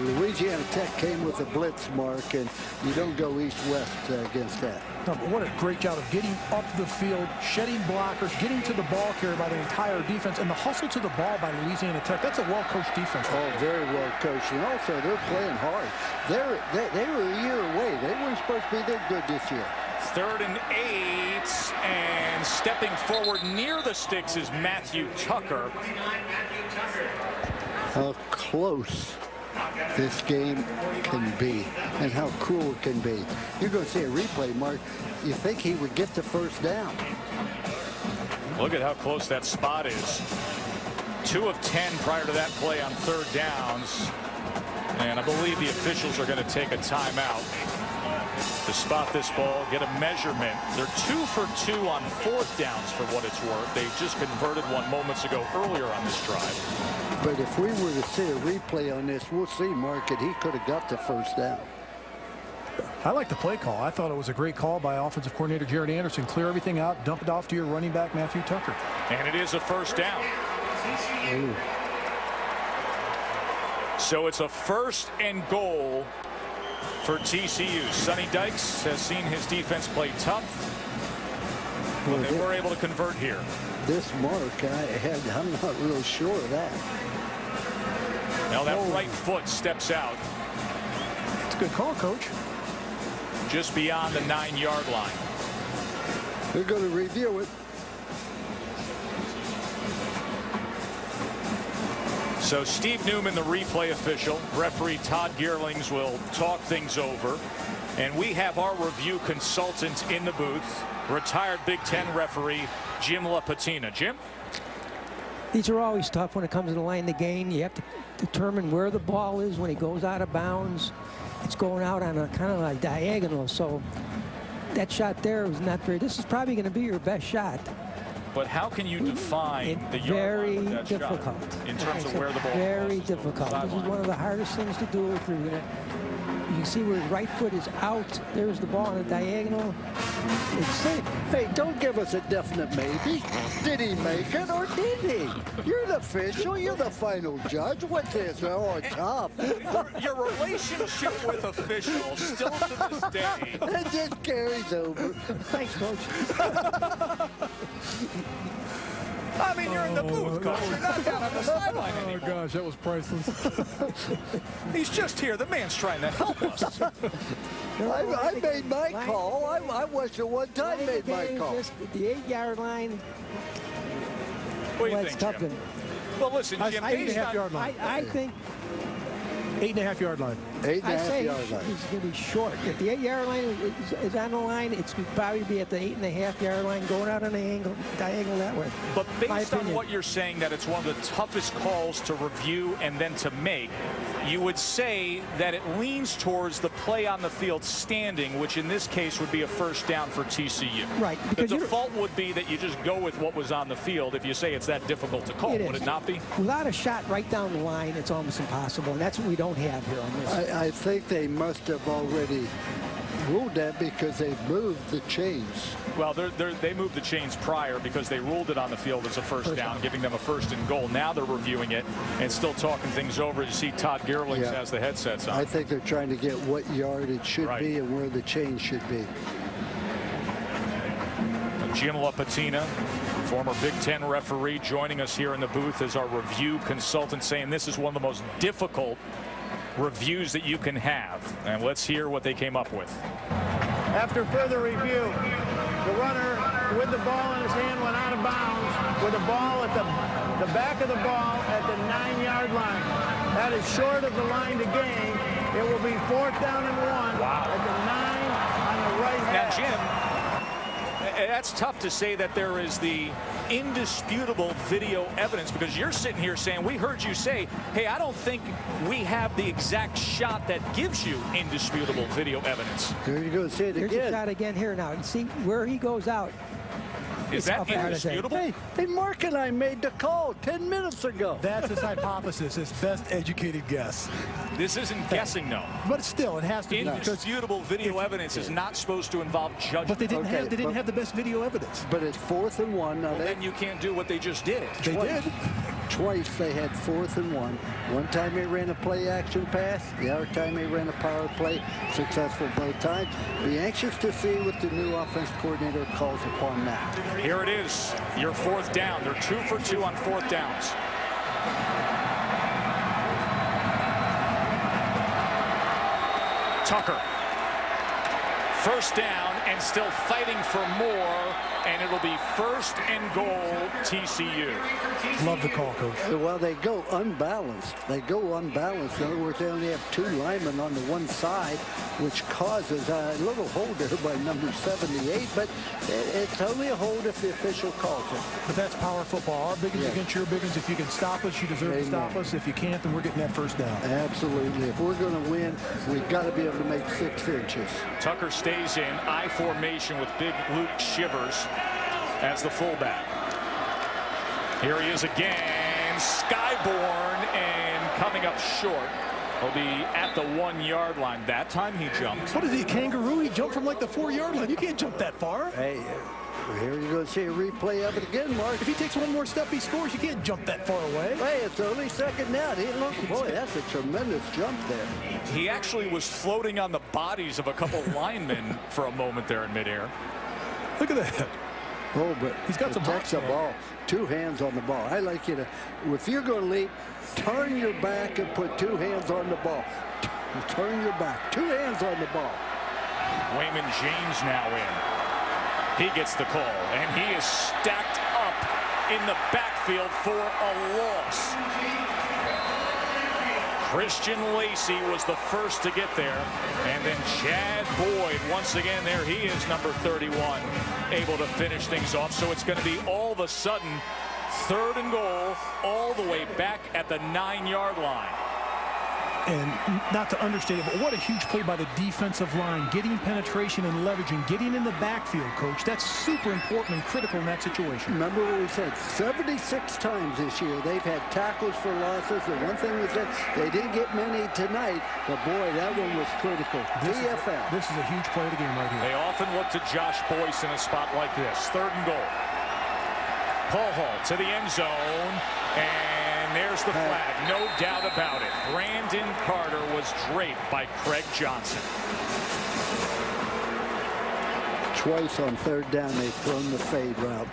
Louisiana Tech came with a blitz, Mark, and you don't go east-west against that. No, but what a great job of getting up the field, shedding blockers, getting to the ball carrier by the entire defense, and the hustle to the ball by Louisiana Tech. That's a well-coached defense. Oh, very well coached. And also, they're playing hard. They were a year away. They weren't supposed to be that good this year. 3rd and 8, and stepping forward near the sticks is Matthew Tucker. How close this game can be and how cruel it can be. You're going to see a replay, Mark. You think he would get the first down. Look at how close that spot is. 2 of 10 prior to that play on 3rd downs. And I believe the officials are going to take a timeout to spot this ball, get a measurement. They're 2 for 2 on 4th downs for what it's worth. They just converted one moments ago earlier on this drive. But if we were to see a replay on this, we'll see, Mark, that he could have got the first down. I like the play call. I thought it was a great call by offensive coordinator Jared Anderson. Clear everything out, dump it off to your running back, Matthew Tucker. And it is a first down. Ooh. So it's a 1st and goal for TCU. Sonny Dykes has seen his defense play tough, but they were able to convert here. This Mark, I'm not real sure of that. Now that right foot steps out. It's a good call, Coach. Just beyond the 9-yard line. They're going to review it. So Steve Newman, the replay official, referee Todd Gearlings will talk things over. And we have our review consultant in the booth, retired Big Ten referee Jim LaPatina. Jim? These are always tough when it comes to the line to gain. You have to determine where the ball is when he goes out of bounds. It's going out on a kind of a diagonal, so that shot there was not very. This is probably going to be your best shot. But how can you define the yard line of that difficult shot in terms of where the ball very difficult. This is one of the hardest things to do. If you're gonna, you can see where his right foot is out. There's the ball on the diagonal. It's safe. Hey, don't give us a definite maybe. Did he make it or did he? You're the official. You're the final judge. What's this? Oh, tough. Your relationship with officials still to this day. It just carries over. Thanks, Coach. I mean, you're in the booth, Coach. You're not down on the sideline anymore. Oh, gosh, that was priceless. He's just here. The man's trying to help us. I made my call. I watched it one time, made my call. The 8-yard line. What do you Well, think, it's tough Jim? to- Well, listen, Jim, based on- 8.5-yard line. I think 8.5-yard line. 8.5-yard line. He's going to be short. If the 8-yard line is on the line, it's going to probably be at the 8.5-yard line, going out on the angle, diagonal that way. But My based on opinion. what you're saying, that it's one of the toughest calls to review and then to make, you would say that it leans towards the play on the field standing, which in this case would be a first down for TCU. Right. The Because default would be that you just go with what was on the field if you say it's that difficult to call. Would it not be? Without a shot right down the line, it's almost impossible, and that's what we don't have here on this. I think they must have already ruled that because they moved the chains. Well, they moved the chains prior because they ruled it on the field as a first down, giving them a 1st and goal. Now they're reviewing it and still talking things over. You see Todd Gerlings has the headsets on. I think they're trying to get what yard it should be and where the chains should be. Jim LaPatina, former Big Ten referee, joining us here in the booth as our review consultant, saying this is one of the most difficult reviews that you can have. And let's hear what they came up with. After further review, the runner with the ball in his hand went out of bounds with the ball at the back of the ball at the 9-yard line. That is short of the line to gain. It will be 4th down and 1 at the 9 on the right now, half. Jim, that's tough to say that there is the indisputable video evidence, because you're sitting here saying, we heard you say, hey, I don't think we have the exact shot that gives you indisputable video evidence. There you go. Say it Here's again. the shot again here now. You see where he goes out. Is that indisputable? Hey, Mark and I made the call 10 minutes ago. That's his hypothesis, his best educated guess. This isn't guessing, though. But still, it has to be. Indisputable video evidence is not supposed to involve judgment. But they didn't have the best video evidence. But it's 4th and 1. Now then you can't do what they just did. They did. Twice they had 4th and 1. One time they ran a play action pass. The other time they ran a power play. Successful both times. Be anxious to see what the new offense coordinator calls upon now. Here it is, your 4th down. They're 2 for 2 on 4th downs. Tucker. 1st down and still fighting for more, and it'll be 1st and goal TCU. Love the call, Coach. Well, they go unbalanced. They go unbalanced. In other words, they only have 2 linemen on the one side, which causes a little hold there by number 78, but it's only a hold if the official calls it. But that's power football. Our big ones against your big ones. If you can stop us, you deserve to stop us. If you can't, then we're getting that 1st down. Absolutely. If we're going to win, we've got to be able to make 6 inches. Tucker stays in I formation with big Luke Shivers as the fullback. Here he is again, skyborne, and coming up short. He'll be at the 1-yard line. That time he jumped. What is he, a kangaroo? He jumped from like the 4-yard line. You can't jump that far. Hey, here you're going to see a replay of it again, Mark. If he takes one more step, he scores. You can't jump that far away. Hey, it's only 2nd down. Boy, that's a tremendous jump there. He actually was floating on the bodies of a couple linemen for a moment there in midair. Look at that. Oh, but he's got some protects the ball. 2 hands on the ball. I like you to, if you're going to leap, turn your back and put 2 hands on the ball. Turn your back. 2 hands on the ball. Wayman James now in. He gets the call, and he is stacked up in the backfield for a loss. Christian Lacey was the first to get there, and then Chad Boyd, once again there he is, number 31, able to finish things off. So it's going to be all of a sudden 3rd and goal all the way back at the 9-yard line. And not to understate it, but what a huge play by the defensive line, getting penetration and leverage and getting in the backfield, Coach. That's super important and critical in that situation. Remember what we said, 76 times this year they've had tackles for losses. The one thing we said, they didn't get many tonight, but boy, that one was critical. This is a huge play of the game right here. They often look to Josh Boyce in a spot like this. 3rd and goal. Paul Hall to the end zone, and there's the flag, no doubt about it. Brandon Carter was draped by Craig Johnson. Twice on 3rd down, they've thrown the fade route.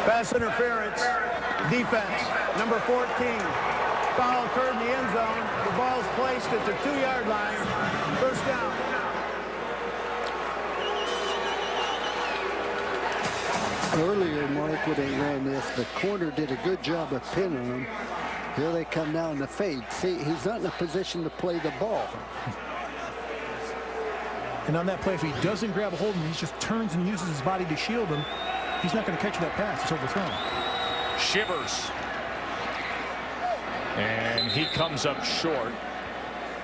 Pass interference. Defense. Number 14. Foul occurred in the end zone. The ball's placed at the 2-yard line. 1st down. Earlier, Mark, when they ran this, the corner did a good job of pinning him. Here they come down the fade. See, he's not in a position to play the ball. And on that play, if he doesn't grab a hold of him, he just turns and uses his body to shield him. He's not going to catch that pass. It's overthrown. Shivers. And he comes up short.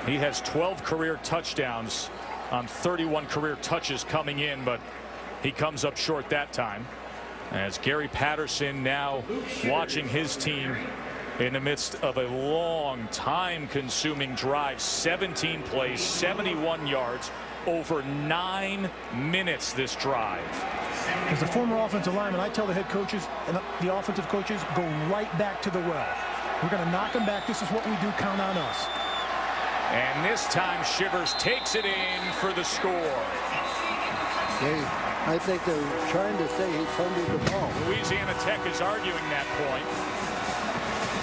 He has 12 career touchdowns on 31 career touches coming in, but he comes up short that time. As Gary Patterson now watching his team in the midst of a long time-consuming drive. 17 plays, 71 yards, over 9 minutes this drive. As a former offensive lineman, I tell the head coaches and the offensive coaches, go right back to the well. We're going to knock them back. This is what we do. Count on us. And this time Shivers takes it in for the score. I think they're trying to say he fumbled the ball. Louisiana Tech is arguing that point.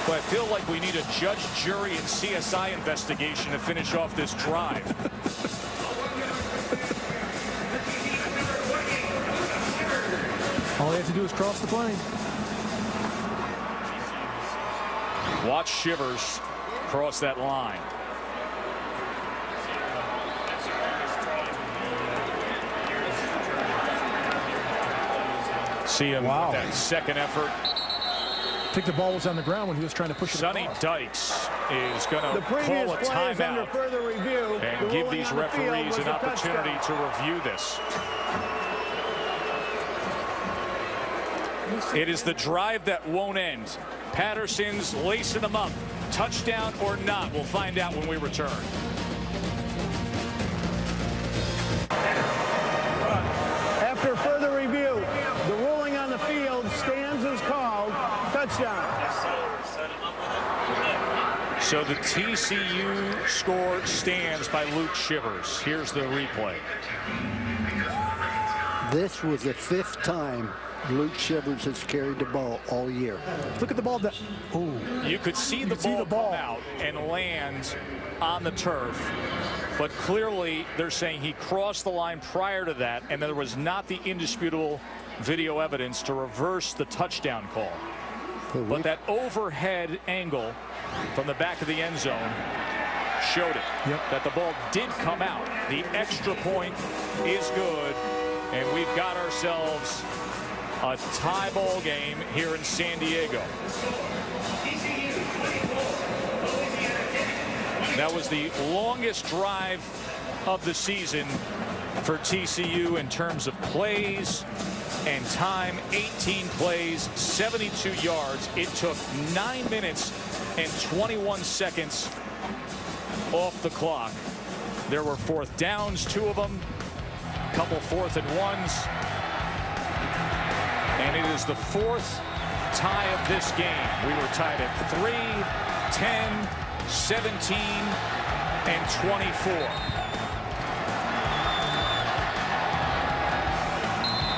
But I feel like we need a judge, jury, and CSI investigation to finish off this drive. All they have to do is cross the plane. Watch Shivers cross that line. See him with that second effort. I think the ball was on the ground when he was trying to push it. Sonny Dykes is going to call a timeout and give these referees an opportunity to review this. It is the drive that won't end. Patterson's lacing them up. Touchdown or not, we'll find out when we return. After further review, the ruling on the field stands as called. Touchdown. So the TCU score stands by Luke Shivers. Here's the replay. This was the 5th time Luke Shivers has carried the ball all year. Look at the ball. You could see the ball come out and land on the turf. But clearly, they're saying he crossed the line prior to that, and there was not the indisputable video evidence to reverse the touchdown call. But that overhead angle from the back of the end zone showed it, that the ball did come out. The extra point is good, and we've got ourselves a tie ball game here in San Diego. That was the longest drive of the season for TCU in terms of plays and time. 18 plays, 72 yards. It took 9 minutes and 21 seconds off the clock. There were 4th downs, 2 of them, a couple 4th and 1s. And it is the 4th tie of this game. We were tied at 3, 10, 17, and 24.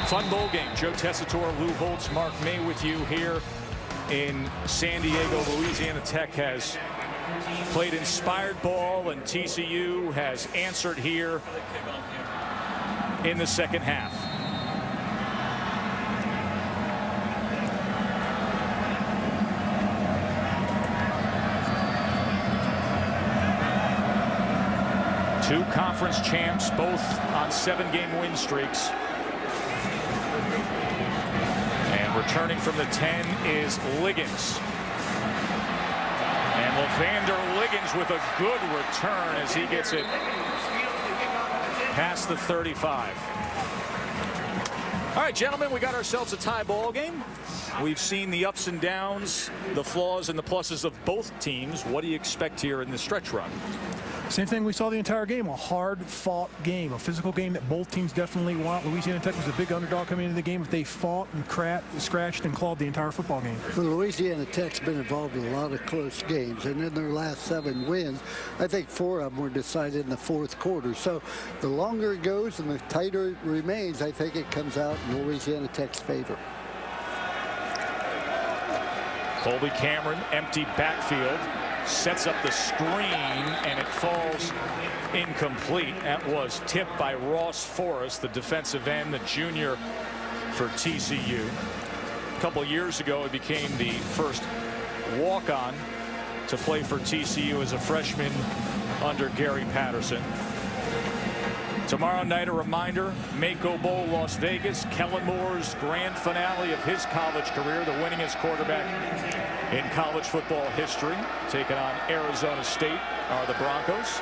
Fun bowl game. Joe Tessitore, Lou Holtz, Mark May with you here in San Diego. Louisiana Tech has played inspired ball, and TCU has answered here in the second half. Two conference champs, both on 7-game win streaks. And returning from the 10 is Liggins. And Levander Liggins with a good return as he gets it past the 35. All right, gentlemen, we got ourselves a tie ball game. We've seen the ups and downs, the flaws and the pluses of both teams. What do you expect here in the stretch run? Same thing we saw the entire game, a hard-fought game, a physical game that both teams definitely want. Louisiana Tech was a big underdog coming into the game, but they fought and scratched and clawed the entire football game. Well, Louisiana Tech's been involved in a lot of close games, and in their last 7 wins, I think 4 of them were decided in the 4th quarter. So the longer it goes and the tighter it remains, I think it comes out in Louisiana Tech's favor. Colby Cameron, empty backfield, sets up the screen, and it falls incomplete. That was tipped by Ross Forrest, the defensive end, the junior for TCU. A couple years ago, he became the first walk-on to play for TCU as a freshman under Gary Patterson. Tomorrow night, a reminder, Mako Bowl, Las Vegas, Kellen Moore's grand finale of his college career, the winningest quarterback in college football history. Taking on Arizona State are the Broncos.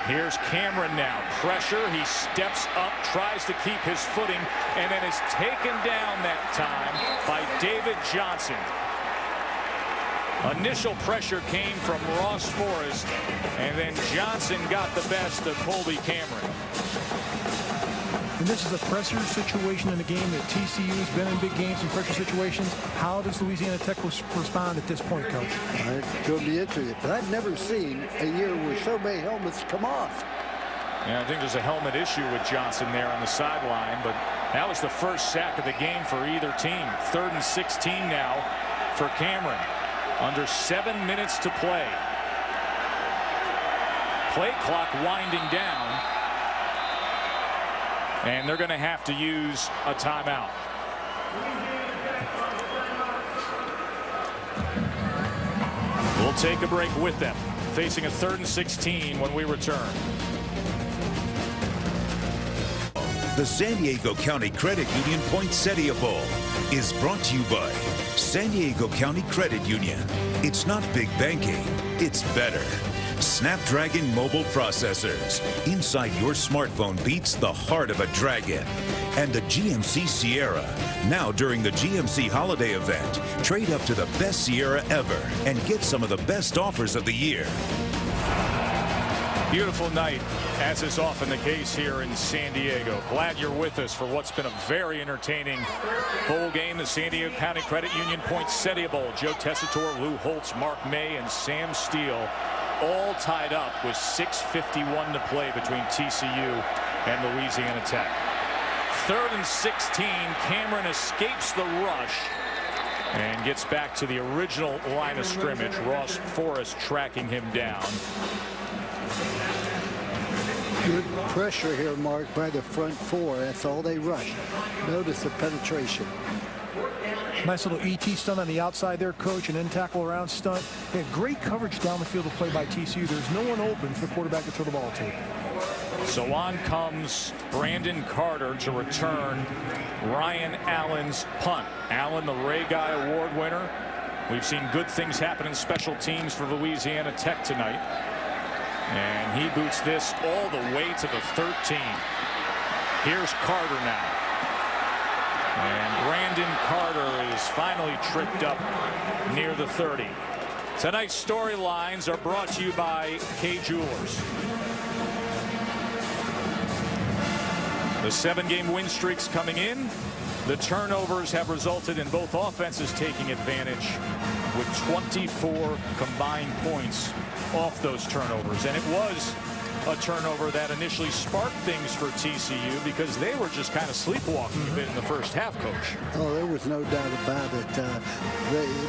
Here's Cameron now. Pressure. He steps up, tries to keep his footing, and then is taken down that time by David Johnson. Initial pressure came from Ross Forrest, and then Johnson got the best of Colby Cameron. And this is a pressure situation in a game that TCU has been in big games in pressure situations. How does Louisiana Tech respond at this point, Coach? It's going to be interesting. But I've never seen a year where so many helmets come off. Yeah, I think there's a helmet issue with Johnson there on the sideline, but that was the first sack of the game for either team. 3rd and 16 now for Cameron. Under 7 minutes to play. Play clock winding down. And they're going to have to use a timeout. We'll take a break with them, facing a 3rd and 16 when we return. The San Diego County Credit Union Poinsettia Bowl is brought to you by San Diego County Credit Union. It's not big banking, it's better. Snapdragon mobile processors. Inside your smartphone beats the heart of a dragon. And the GMC Sierra. Now during the GMC holiday event, trade up to the best Sierra ever and get some of the best offers of the year. Beautiful night, as is often the case here in San Diego. Glad you're with us for what's been a very entertaining bowl game. The San Diego County Credit Union Poinsettia Bowl. Joe Tessitore, Lou Holtz, Mark May, and Sam Steele all tied up with 6:51 to play between TCU and Louisiana Tech. 3rd and 16. Cameron escapes the rush and gets back to the original line of scrimmage. Ross Forrest tracking him down. Good pressure here, Mark, by the front four. That's all they rush. Notice the penetration. Nice little ET stunt on the outside there, Coach, and in tackle around stunt. They had great coverage down the field of play by TCU. There's no one open for the quarterback to throw the ball to. So on comes Brandon Carter to return Ryan Allen's punt. Allen, the Ray Guy Award winner. We've seen good things happen in special teams for Louisiana Tech tonight. And he boots this all the way to the 13. Here's Carter now. And Brandon Carter is finally tripped up near the 30. Tonight's storylines are brought to you by Kay Jewelers. The 7-game win streaks coming in. The turnovers have resulted in both offenses taking advantage with 24 combined points off those turnovers. And it was a turnover that initially sparked things for TCU because they were just kind of sleepwalking a bit in the first half, Coach. Oh, there was no doubt about it.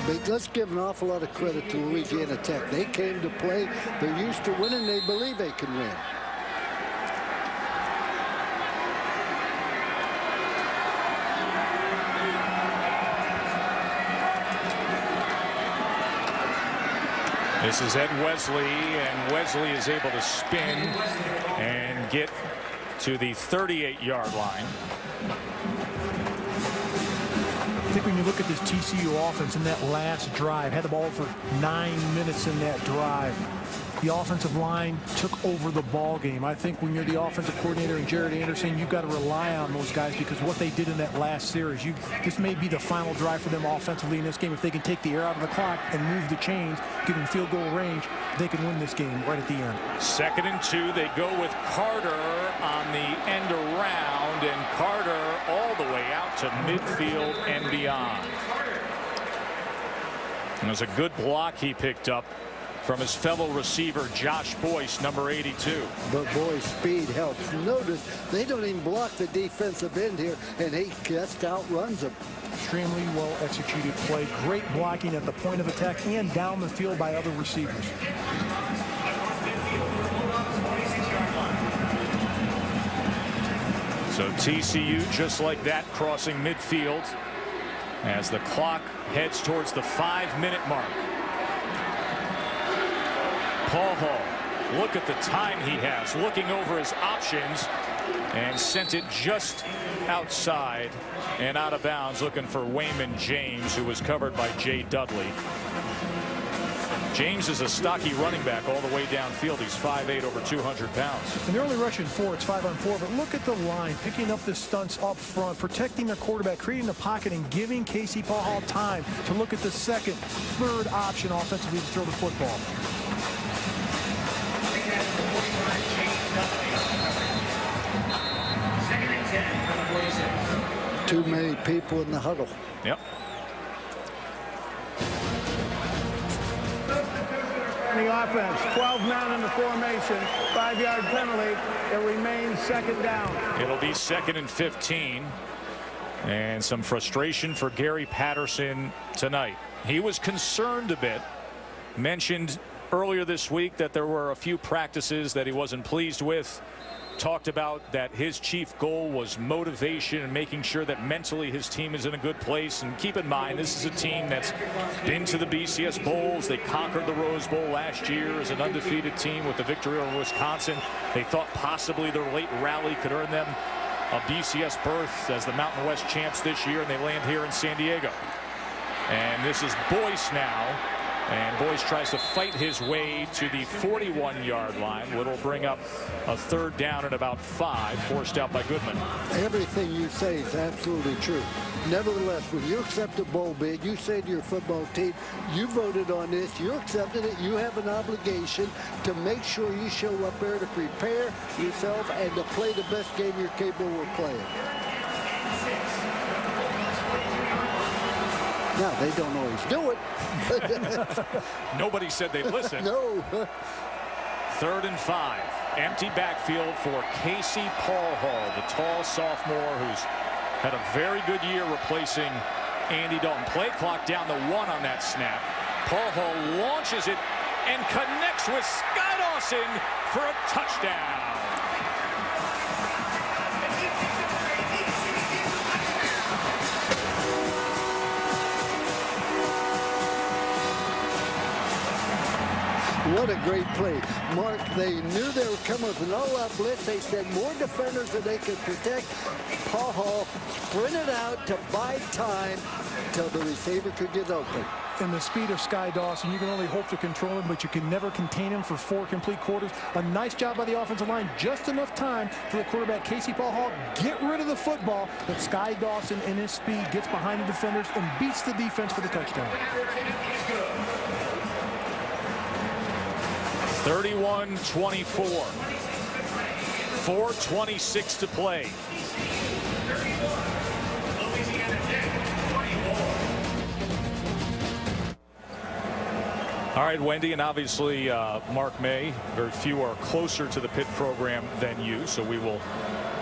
But let's give an awful lot of credit to Louisiana Tech. They came to play. They're used to winning. They believe they can win. This is Ed Wesley, and Wesley is able to spin and get to the 38-yard line. I think when you look at this TCU offense in that last drive, had the ball for 9 minutes in that drive. The offensive line took over the ball game. I think when you're the offensive coordinator and Jared Anderson, you've got to rely on those guys because what they did in that last series, this may be the final drive for them offensively in this game. If they can take the air out of the clock and move the chains, give them field goal range, they can win this game right at the end. 2nd and 2, they go with Carter on the end around, and Carter all the way out to midfield and beyond. And there's a good block he picked up from his fellow receiver, Josh Boyce, number 82. But Boy's speed helps. Notice they don't even block the defensive end here, and he just outruns them. Extremely well executed play. Great blocking at the point of attack and down the field by other receivers. So TCU, just like that, crossing midfield as the clock heads towards the 5-minute mark. Paul Hall, look at the time he has, looking over his options, and sent it just outside and out of bounds, looking for Wayman James, who was covered by Jay Dudley. James is a stocky running back all the way downfield. He's 5'8", over 200 pounds. And they're only rushing 4. It's 5-on-4. But look at the line, picking up the stunts up front, protecting their quarterback, creating the pocket, and giving Casey Paul Hall time to look at the second, third option offensively to throw the football. Too many people in the huddle. Yep. The offense, 12 men in the formation, 5-yard penalty. It remains second down. It'll be 2nd and 15. And some frustration for Gary Patterson tonight. He was concerned a bit. Mentioned earlier this week that there were a few practices that he wasn't pleased with. Talked about that his chief goal was motivation and making sure that mentally his team is in a good place. And keep in mind, this is a team that's been to the BCS Bowls. They conquered the Rose Bowl last year as an undefeated team with the victory over Wisconsin. They thought possibly their late rally could earn them a BCS berth as the Mountain West champs this year, and they land here in San Diego. And this is Boyce now. And Boyce tries to fight his way to the 41-yard line, which will bring up a 3rd down and about 5, forced out by Goodman. Everything you say is absolutely true. Nevertheless, when you accept a bowl bid, you say to your football team, you voted on this, you accepted it, you have an obligation to make sure you show up there to prepare yourself and to play the best game you're capable of playing. Now, they don't always do it. Nobody said they'd listen. No. 3rd and 5. Empty backfield for Casey Paul Hall, the tall sophomore who's had a very good year replacing Andy Dalton. Play clock down to 1 on that snap. Paul Hall launches it and connects with Sky Dawson for a touchdown. What a great play. Mark, they knew they were coming with an all-out blitz. They sent more defenders than they could protect. Paul Hall sprinted out to buy time until the receiver could get open. And the speed of Sky Dawson, you can only hope to control him, but you can never contain him for 4 complete quarters. A nice job by the offensive line. Just enough time for the quarterback, Casey Paul Hall, get rid of the football. But Sky Dawson, in his speed, gets behind the defenders and beats the defense for the touchdown. 31-24. 4:26 to play. All right, Wendy, and obviously Mark May, very few are closer to the Pitt program than you, so we will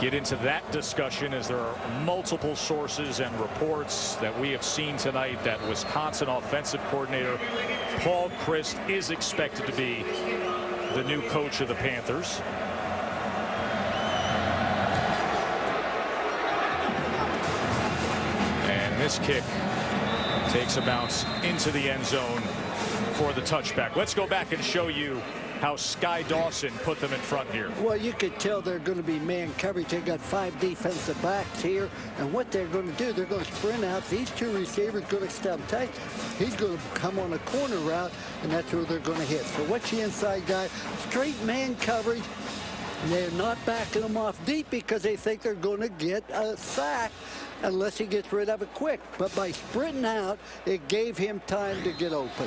get into that discussion as there are multiple sources and reports that we have seen tonight that Wisconsin offensive coordinator Paul Chryst is expected to be the new coach of the Panthers. And this kick takes a bounce into the end zone for the touchback. Let's go back and show you how Sky Dawson put them in front here. Well, you could tell they're going to be man coverage. They got 5 defensive backs here, and what they're going to do, they're going to sprint out. These 2 receivers going to stop tight. He's going to come on a corner route, and that's where they're going to hit. So watch the inside guy, straight man coverage. And they're not backing him off deep because they think they're going to get a sack unless he gets rid of it quick. But by sprinting out, it gave him time to get open.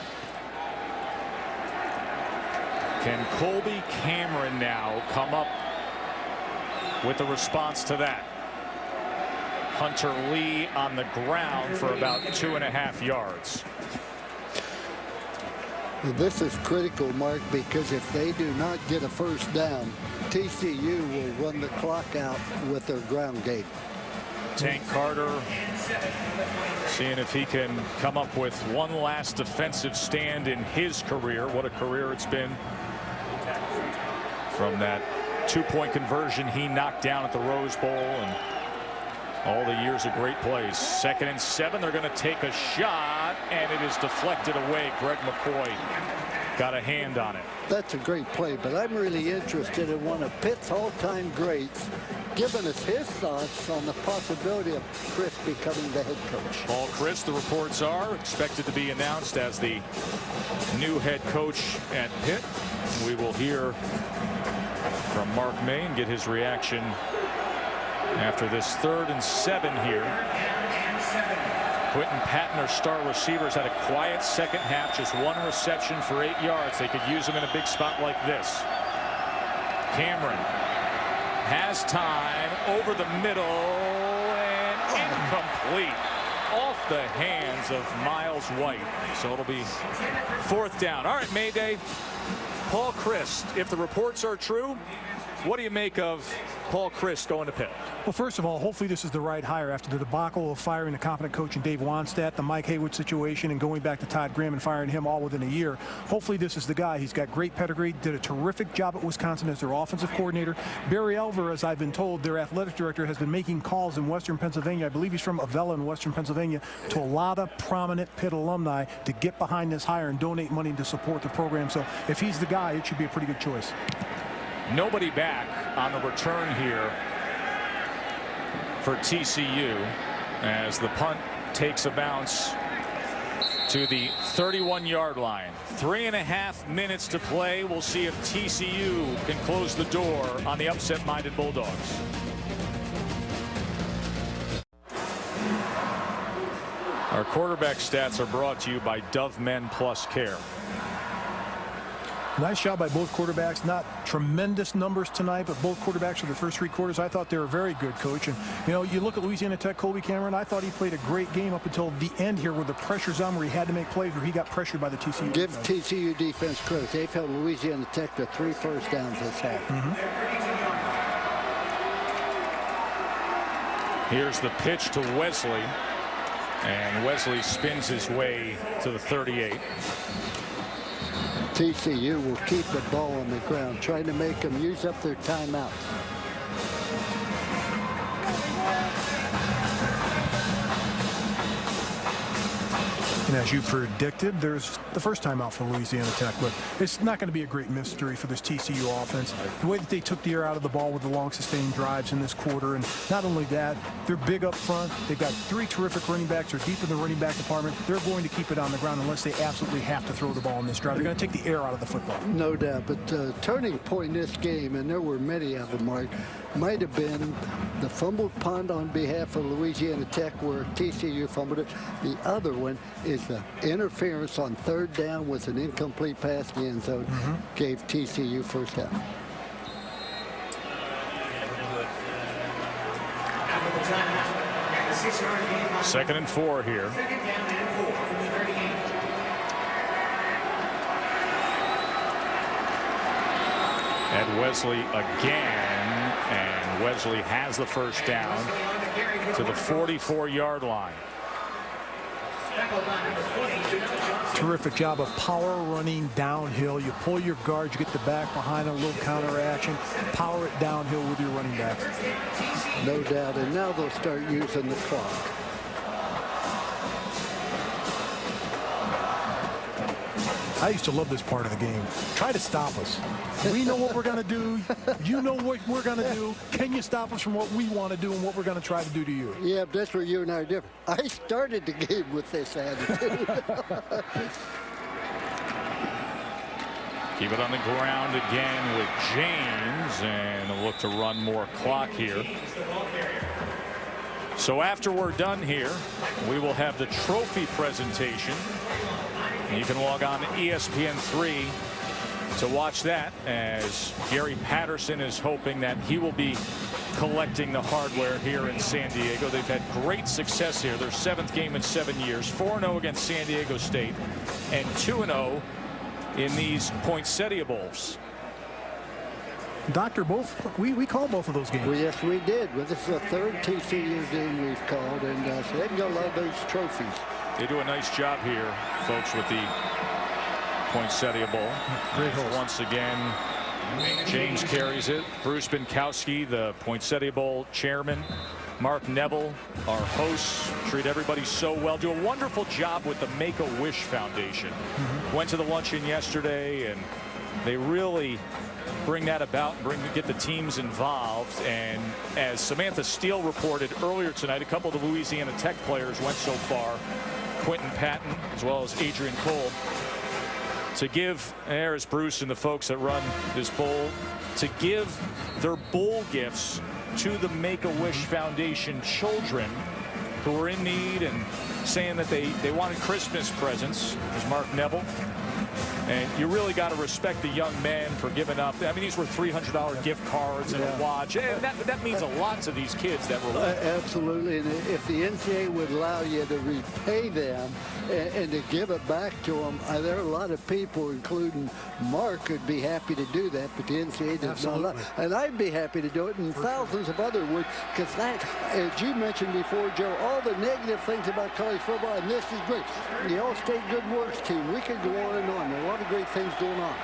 Can Colby Cameron now come up with a response to that? Hunter Lee on the ground for about 2.5 yards. This is critical, Mark, because if they do not get a first down, TCU will run the clock out with their ground game. Tank Carter seeing if he can come up with one last defensive stand in his career. What a career it's been. From that 2-point conversion he knocked down at the Rose Bowl and all the years of great plays. 2nd and 7. They're going to take a shot, and it is deflected away. Greg McCoy got a hand on it. That's a great play, but I'm really interested in one of Pitt's all-time greats, giving us his thoughts on the possibility of Chris becoming the head coach. Paul Chryst, the reports are, expected to be announced as the new head coach at Pitt. We will hear from Mark May and get his reaction after this 3rd and 7 here. Quinton Patton, our star receivers, had a quiet second half, just 1 reception for 8 yards. They could use him in a big spot like this. Cameron has time over the middle and incomplete off the hands of Miles White. So it'll be 4th down. All right, Mayday. Paul Chryst, if the reports are true, what do you make of Paul Chryst going to Pitt? Well, first of all, hopefully this is the right hire after the debacle of firing a competent coach in Dave Wanstatt, the Mike Haywood situation, and going back to Todd Graham and firing him all within a year. Hopefully this is the guy. He's got great pedigree, did a terrific job at Wisconsin as their offensive coordinator. Barry Elver, as I've been told, their athletic director, has been making calls in Western Pennsylvania. I believe he's from Avella in Western Pennsylvania, to a lot of prominent Pitt alumni to get behind this hire and donate money to support the program. So if he's the guy, it should be a pretty good choice. Nobody back on the return here for TCU as the punt takes a bounce to the 31-yard line. 3.5 minutes to play. We'll see if TCU can close the door on the upset-minded Bulldogs. Our quarterback stats are brought to you by Dove Men Plus Care. Nice job by both quarterbacks. Not tremendous numbers tonight, but both quarterbacks for the first 3 quarters, I thought they were very good, Coach. And, you know, you look at Louisiana Tech, Colby Cameron, I thought he played a great game up until the end here where the pressure's on, where he had to make plays, where he got pressured by the TCU Give defense. TCU defense credit. They've held Louisiana Tech to 3 first downs this half. Here's the pitch to Wesley, and Wesley spins his way to the 38. TCU will keep the ball on the ground, trying to make them use up their timeout. And as you predicted, there's the first time out for Louisiana Tech, but it's not going to be a great mystery for this TCU offense. The way that they took the air out of the ball with the long sustained drives in this quarter, and not only that, they're big up front. They've got 3 terrific running backs. They're deep in the running back department. They're going to keep it on the ground unless they absolutely have to throw the ball in this drive. They're going to take the air out of the football. No doubt, but turning point in this game, and there were many of them, Mark, might have been the fumbled punt on behalf of Louisiana Tech where TCU fumbled it. The other one is the interference on 3rd down with an incomplete pass in the end zone, gave TCU first down. Second and 4 here. At Wesley again, and Wesley has the first down to the 44-yard line. Terrific job of power running downhill. You pull your guard, you get the back behind a little counter action, power it downhill with your running back. No doubt, and now they'll start using the clock. I used to love this part of the game. Try to stop us. We know what we're going to do. You know what we're going to do. Can you stop us from what we want to do and what we're going to try to do to you? Yeah, that's where you and I are different. I started the game with this attitude. Keep it on the ground again with James, and a look to run more clock here. So after we're done here, we will have the trophy presentation. You can log on to ESPN3 to watch that, as Gary Patterson is hoping that he will be collecting the hardware here in San Diego. They've had great success here. Their 7th game in 7 years, 4-0 against San Diego State, and 2-0 in these Poinsettia Bowls. Doctor, we called both of those games. Well, yes, we did. Well, this is the 3rd TCU game we've called, and so they've got a lot of those trophies. They do a nice job here, folks, with the Poinsettia Bowl. Great host. Once again, James carries it. Bruce Binkowski, the Poinsettia Bowl chairman. Mark Neville, our hosts, treat everybody so well. Do a wonderful job with the Make-A-Wish Foundation. Went to the luncheon yesterday, and they really bring that about and get the teams involved. And as Samantha Steele reported earlier tonight, a couple of the Louisiana Tech players went so far, Quentin Patton as well as Adrian Cole, to give, there's Bruce and the folks that run this bowl, to give their bowl gifts to the Make-A-Wish Foundation children who were in need and saying that they wanted Christmas presents. There's Mark Neville. And you really got to respect the young men for giving up. I mean, these were $300 gift cards and a watch. And that means a lot to these kids that were absolutely. And if the NCAA would allow you to repay them and to give it back to them, there are a lot of people, including Mark, who'd be happy to do that, but the NCAA does not allow. And I'd be happy to do it, and thousands of others would, because that, as you mentioned before, Joe, all the negative things about college football, and this is great. The All-State Good Works team, we could go on and on. There are a lot of great things going on.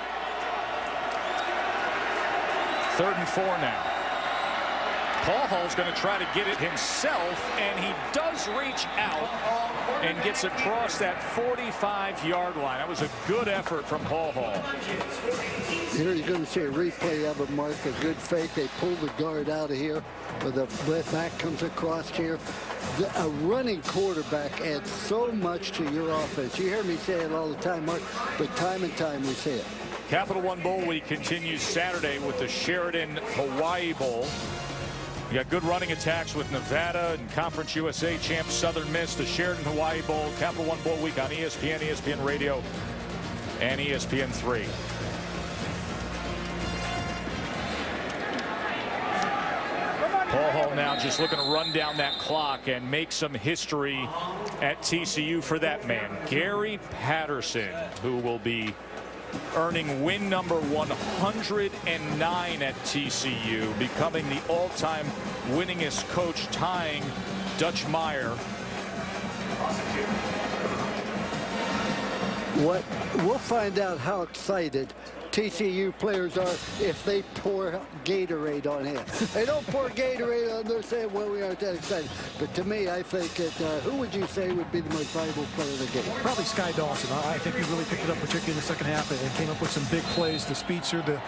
3rd and 4 now. Paul Hall's going to try to get it himself, and he does reach out and gets across that 45-yard line. That was a good effort from Paul Hall. Here you're going to see a replay of it, Mark. A good fake. They pull the guard out of here, but the back comes across here. A running quarterback adds so much to your offense. You hear me say it all the time, Mark, but time and time we say it. Capital One Bowl Week continues Saturday with the Sheridan Hawaii Bowl. You got good running attacks with Nevada and Conference USA champ Southern Miss. The Sheridan Hawaii Bowl, Capital One Bowl Week on ESPN, ESPN Radio, and ESPN3. Paul Hall now just looking to run down that clock and make some history at TCU for that man, Gary Patterson, who will be earning win number 109 at TCU, becoming the all-time winningest coach, tying Dutch Meyer. We'll find out how excited TCU players are if they pour Gatorade on him. They don't pour Gatorade on them, saying, well, we aren't that excited. But to me, I think that who would you say would be the most valuable player of the game? Probably Sky Dawson. I think he really picked it up, particularly in the second half, and came up with some big plays. The speedster, the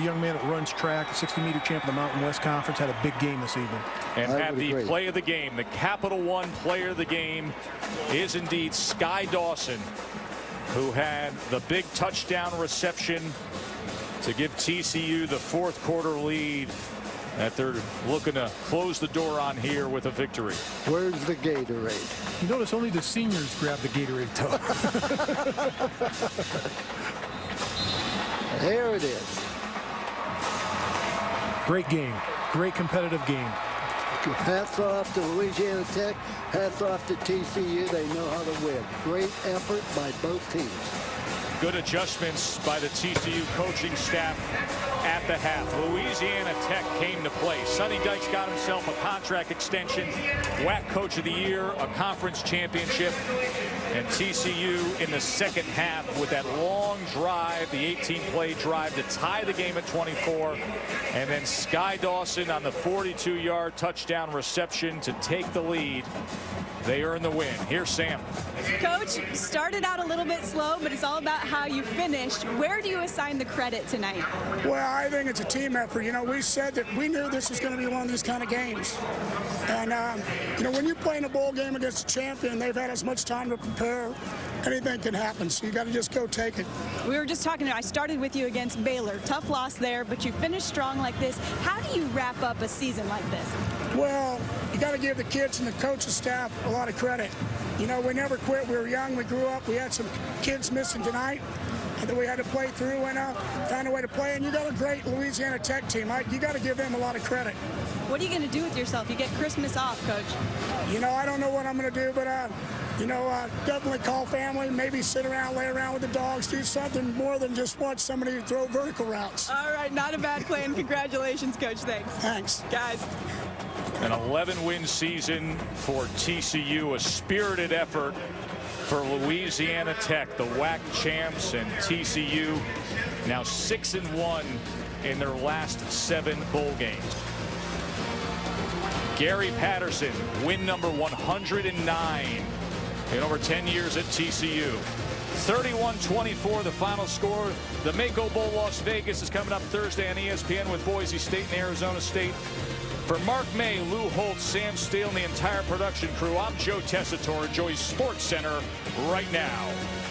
young man that runs track, the 60-meter champ of the Mountain West Conference, had a big game this evening. And had the play of the game, the Capital One player of the game is indeed Sky Dawson, who had the big touchdown reception to give TCU the 4th quarter lead that they're looking to close the door on here with a victory. Where's the Gatorade? You notice only the seniors grab the Gatorade tub. There it is. Great game. Great competitive game. Hats off to Louisiana Tech. Hats off to TCU. They know how to win. Great effort by both teams. Good adjustments by the TCU coaching staff at the half. Louisiana Tech came to play. Sonny Dykes got himself a contract extension, WAC Coach of the Year, a conference championship, and TCU in the second half with that long drive, the 18-play drive to tie the game at 24, and then Sky Dawson on the 42-yard touchdown reception to take the lead. They earn the win. Here's Sam. Coach, started out a little bit slow, but it's all about how you finished. Where do you assign the credit tonight? Well, I think it's a team effort. You know, we said that we knew this was going to be one of these kind of games. And, you know, when you play in a bowl game against a champion, they've had as much time to prepare. Anything can happen, so you got to just go take it. We were just talking, I started with you against Baylor. Tough loss there, but you finished strong like this. How do you wrap up a season like this? Well, you got to give the kids and the coaching staff a lot of credit. You know, we never quit. We were young. We grew up. We had some kids missing tonight that we had to play through and find a way to play. And you got a great Louisiana Tech team. You got to give them a lot of credit. What are you going to do with yourself? You get Christmas off, Coach. You know, I don't know what I'm going to do, but you know, definitely call family, maybe sit around, lay around with the dogs, do something more than just watch somebody throw vertical routes. All right, not a bad plan. Congratulations, Coach. Thanks. Thanks. Guys. An 11-win season for TCU, a spirited effort for Louisiana Tech, the WAC champs, and TCU now 6-1 in their last 7 bowl games. Gary Patterson, win number 109 in over 10 years at TCU. 31-24 the final score. The Mako Bowl Las Vegas is coming up Thursday on ESPN with Boise State and Arizona State. For Mark May, Lou Holtz, Sam Steele, and the entire production crew, I'm Joe Tessitore. Enjoy Sports Center right now.